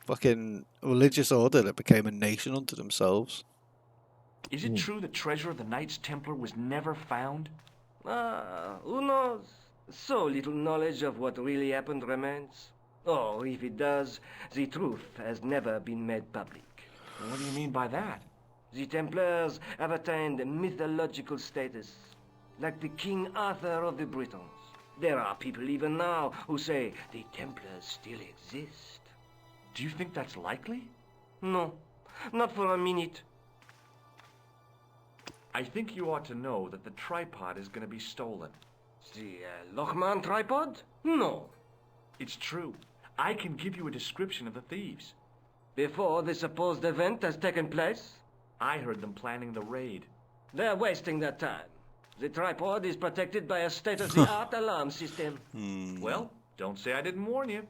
fucking religious order that became a nation unto themselves. Is it true the treasure of the Knights Templar was never found? Who knows? So little knowledge of what really happened remains. Or if it does, the truth has never been made public. What do you mean by that? The Templars have attained mythological status, like the King Arthur of the Britons. There are people even now who say the Templars still exist. Do you think that's likely? No, not for a minute. I think you ought to know that the tripod is going to be stolen. The Lochman tripod? No. It's true. I can give you a description of the thieves. Before the supposed event has taken place? I heard them planning the raid. They're wasting their time. The tripod is protected by a state-of-the-art alarm system. Well, don't say I didn't warn you.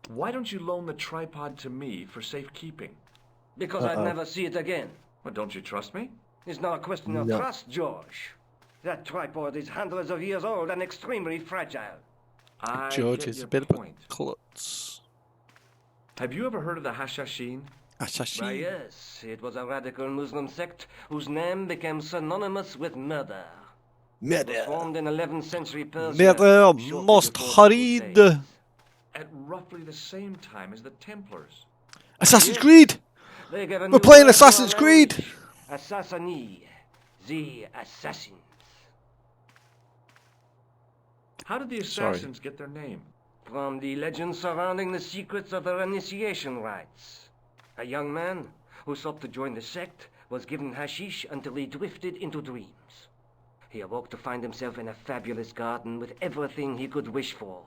Why don't you loan the tripod to me for safekeeping? Because I'd never see it again. Well, don't you trust me? It's not a question of No. trust, George. That tripod is hundreds of years old and extremely fragile. I George get is a your bit point. of a klutz. Have you ever heard of the Hashashin? Why, yes, it was a radical Muslim sect whose name became synonymous with murder. It was formed in 11th century Persia. Murder shortly most before the hurried. Crusades. At roughly the same time as the Templars. Assassin's Creed! They gave a We're new playing word to our Assassin's Creed! language. Assassini. The assassins. How did the Sorry. assassins get their name? From the legends surrounding the secrets of their initiation rites. A young man who sought to join the sect was given hashish until he drifted into dreams. He awoke to find himself in a fabulous garden with everything he could wish for.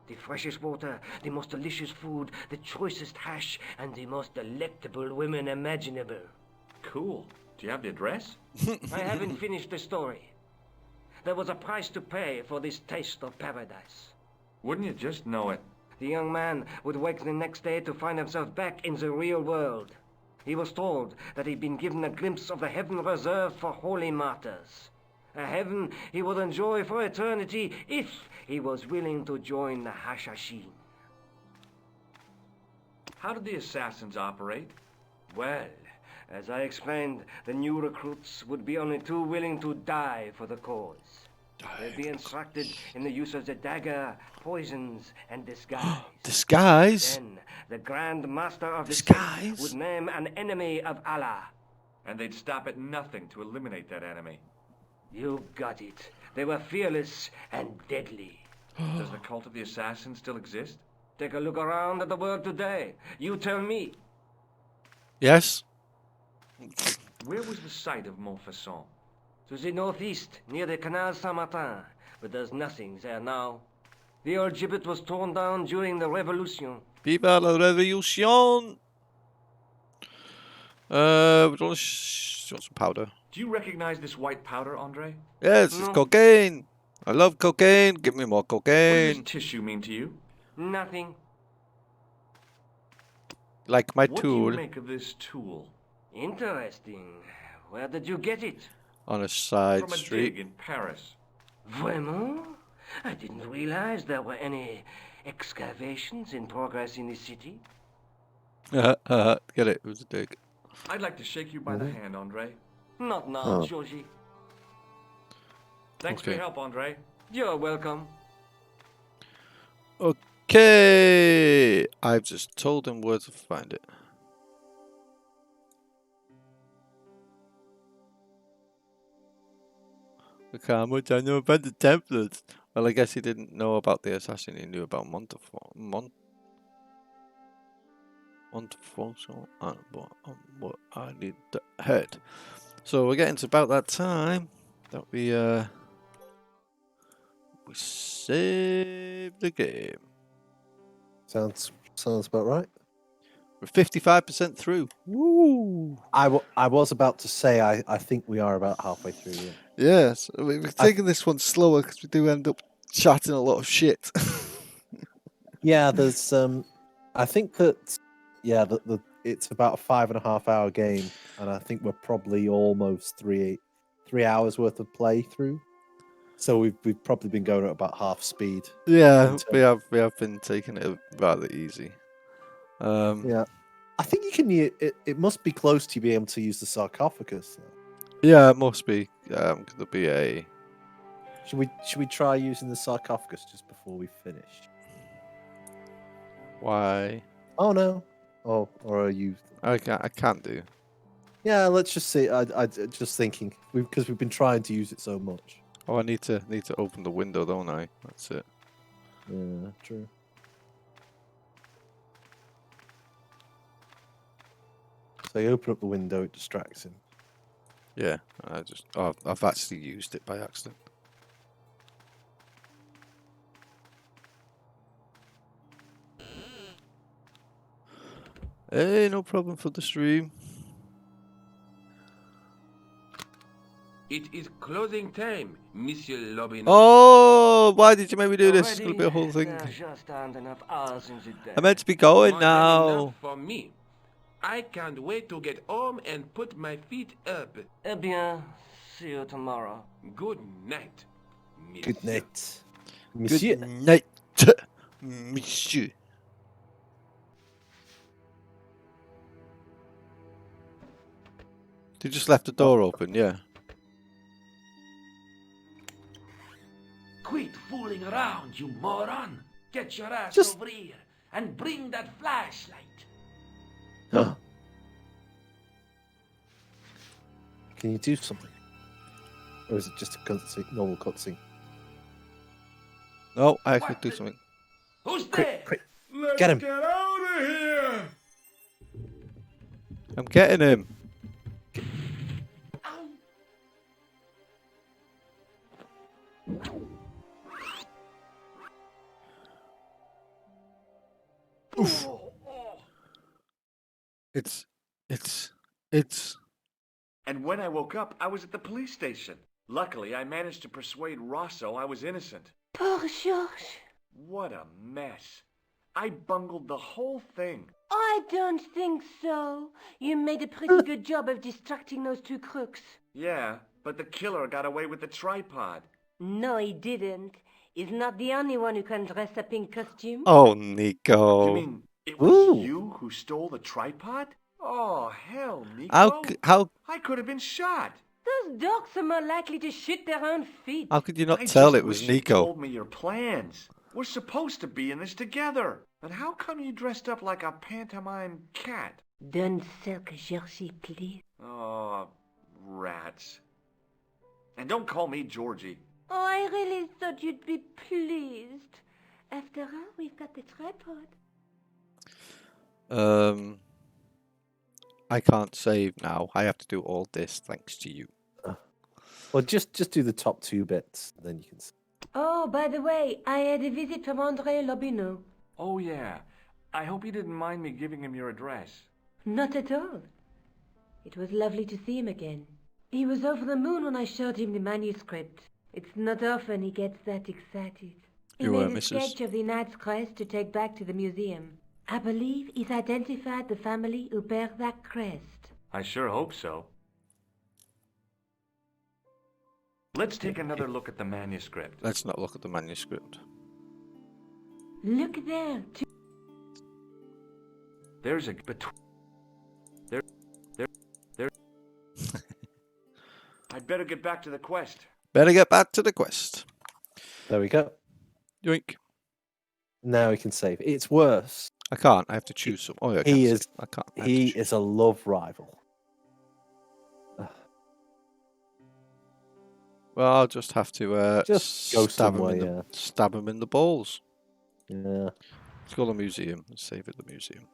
The freshest water, the most delicious food, the choicest hash, and the most delectable women imaginable. Cool. Do you have the address? I haven't finished the story. There was a price to pay for this taste of paradise. Wouldn't you just know it? The young man would wake the next day to find himself back in the real world. He was told that he'd been given a glimpse of the heaven reserved for holy martyrs. A heaven he would enjoy for eternity if he was willing to join the Hashashin. How did the assassins operate? Well, as I explained, the new recruits would be only too willing to die for the cause. They'd be instructed in the use of the dagger, poisons, and disguise. Disguise? Then the Grand Master of the Disguise? sect would name an enemy of Allah. And they'd stop at nothing to eliminate that enemy. You got it. They were fearless and deadly. Does the cult of the assassins still exist? Take a look around at the world today. You tell me. Yes? Where was the site of Montfaucon? To the northeast, near the Canal Saint-Martin, but there's nothing there now. The old gibbet was torn down during the Revolution. Viva la Revolution! We want some powder. Do you recognize this white powder, Andre? Yes, it's cocaine! I love cocaine! Give me more What does cocaine! this tissue mean to you? Nothing. Like my What do tool you make of this tool? Interesting. Where did you get it? on a side From a street. dig in Paris. Vraiment? I didn't realize there were any excavations in progress in the city. Get it? It was a dig. I'd like to shake you by the hand, Andre. Not now, Oh. Georgie. Thanks for Okay. your help, Andre. You're welcome. Okay, I've just told him where to find it. Look how much I know about the Templars. Well, I guess he didn't know about the assassin. He knew about Montefaucon. But what I need the head. So we're getting to about that time that we save the game. Sounds about right. We're 55% through. Woo! I was about to say I think we are about halfway through. Yeah. Yes, we're taking this one slower because we do end up chatting a lot of shit. Yeah, there's I think that the it's about a 5.5 hour game, and I think we're probably almost 3 hours worth of play through. So we've probably been going at about half speed. Yeah, we have been taking it rather easy. Yeah, I think you can. It must be close to being able to use the sarcophagus. Yeah, it must be. Could there be a? Should we try using the sarcophagus just before we finish? Why? Oh no. Oh, or are you? I can't do. Yeah, let's just see. I just thinking because we've been trying to use it so much. Oh, I need to open the window, don't I? That's it. Yeah, true. So you open up the window, it distracts him. Yeah, I've actually used it by accident. Hey, no problem for the stream. It is closing time, Monsieur Lobin. Oh, why did you make me do this? It's going to be a whole thing. There just aren't enough hours in the day. I'm meant to be going More than now. enough for me. I can't wait to get home and put my feet up. Eh bien, see you tomorrow. Good night, Good night. Good night, monsieur. They just left the door open, yeah. Quit fooling around, you moron! Get your ass over here and bring that flashlight. Can you do something? Or is it just a cutscene, normal cutscene? No, I could do something. Who's there? Quick. Let's Get him. get out of here! I'm getting him. Oof. It's. And when I woke up, I was at the police station. Luckily, I managed to persuade Rosso I was innocent. Poor Georges. What a mess. I bungled the whole thing. I don't think so. You made a pretty good job of distracting those two crooks. Yeah, but the killer got away with the tripod. No, he didn't. He's not the only one who can dress up in costume. Oh, Nico. You mean it was you who stole the tripod? Oh, hell, Nico. How I could have been shot. Those dogs are more likely to shoot their own feet. How could you not I tell just it was wish you Nico? told me your plans. We're supposed to be in this together. And how come you dressed up like a pantomime cat? Don't sulk, Georgie, please. Oh, rats. And don't call me Georgie. Oh, I really thought you'd be pleased. After all, we've got the tripod. I can't save now. I have to do all this thanks to you. Well, just do the top 2 bits, then you can. Oh, by the way, I had a visit from André Lobineau. Oh, yeah. I hope you didn't mind me giving him your address. Not at all. It was lovely to see him again. He was over the moon when I showed him the manuscript. It's not often he gets that excited. He You were, made a Mrs. sketch of the Knight's crest to take back to the museum. I believe he's identified the family who bear that crest. I sure hope so. Let's take another look at the manuscript. Let's not look at the manuscript. Look there. There's a there. I'd better get back to the quest. Better get back to the quest. There we go. Yoink. Now we can save. It's worse. I can't. I have to choose some. Oh, yeah, He is. I can't. He is a love rival. Well, I'll just have to Just go stab him somewhere, in the yeah. stab him in the balls. Yeah. Let's go to the museum. Let's save at the museum.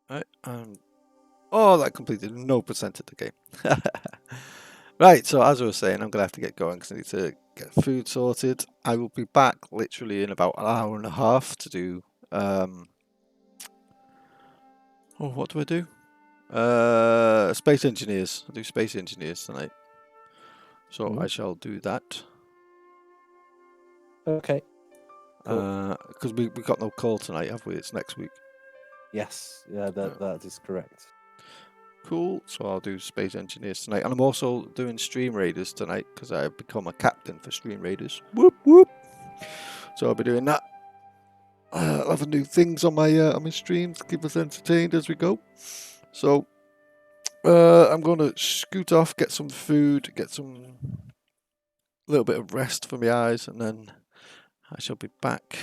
Right. Oh, that completed no percent of the game. Right. So as I was saying, I'm gonna have to get going because I need to get food sorted. I will be back literally in about an hour and a half to do. Oh, what do I do? Space engineers. I do space engineers tonight. So I shall do that. Okay. Because we got no call tonight, have we? It's next week. Yes. Yeah, that is correct. Cool. So I'll do space engineers tonight, and I'm also doing Stream Raiders tonight because I've become a captain for Stream Raiders. Whoop whoop. So I'll be doing that. I'll have new things on my streams to keep us entertained as we go. So I'm going to scoot off, get some food, get some little bit of rest for my eyes, and then I shall be back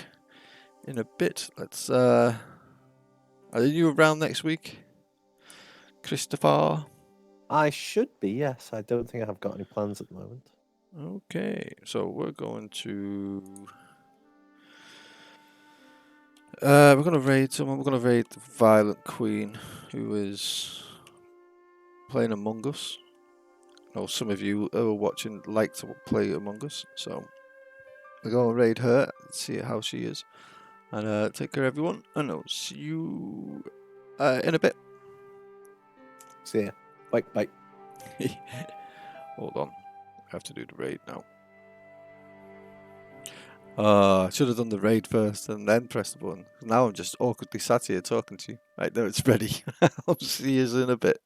in a bit. Let's. Are you around next week, Christopher? I should be. Yes. I don't think I've got any plans at the moment. Okay, so we're going to. We're going to raid someone. We're going to raid the Violent Queen, who is playing Among Us. I know some of you who are watching like to play Among Us, so we're going to raid her, see how she is. And take care, everyone. And I'll see you in a bit. See ya. Bye. Bye. Hold on. I have to do the raid now. I should have done the raid first and then press the button. Now I'm just awkwardly sat here talking to you. Right, now it's ready. I'll see you in a bit.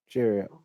Cheerio.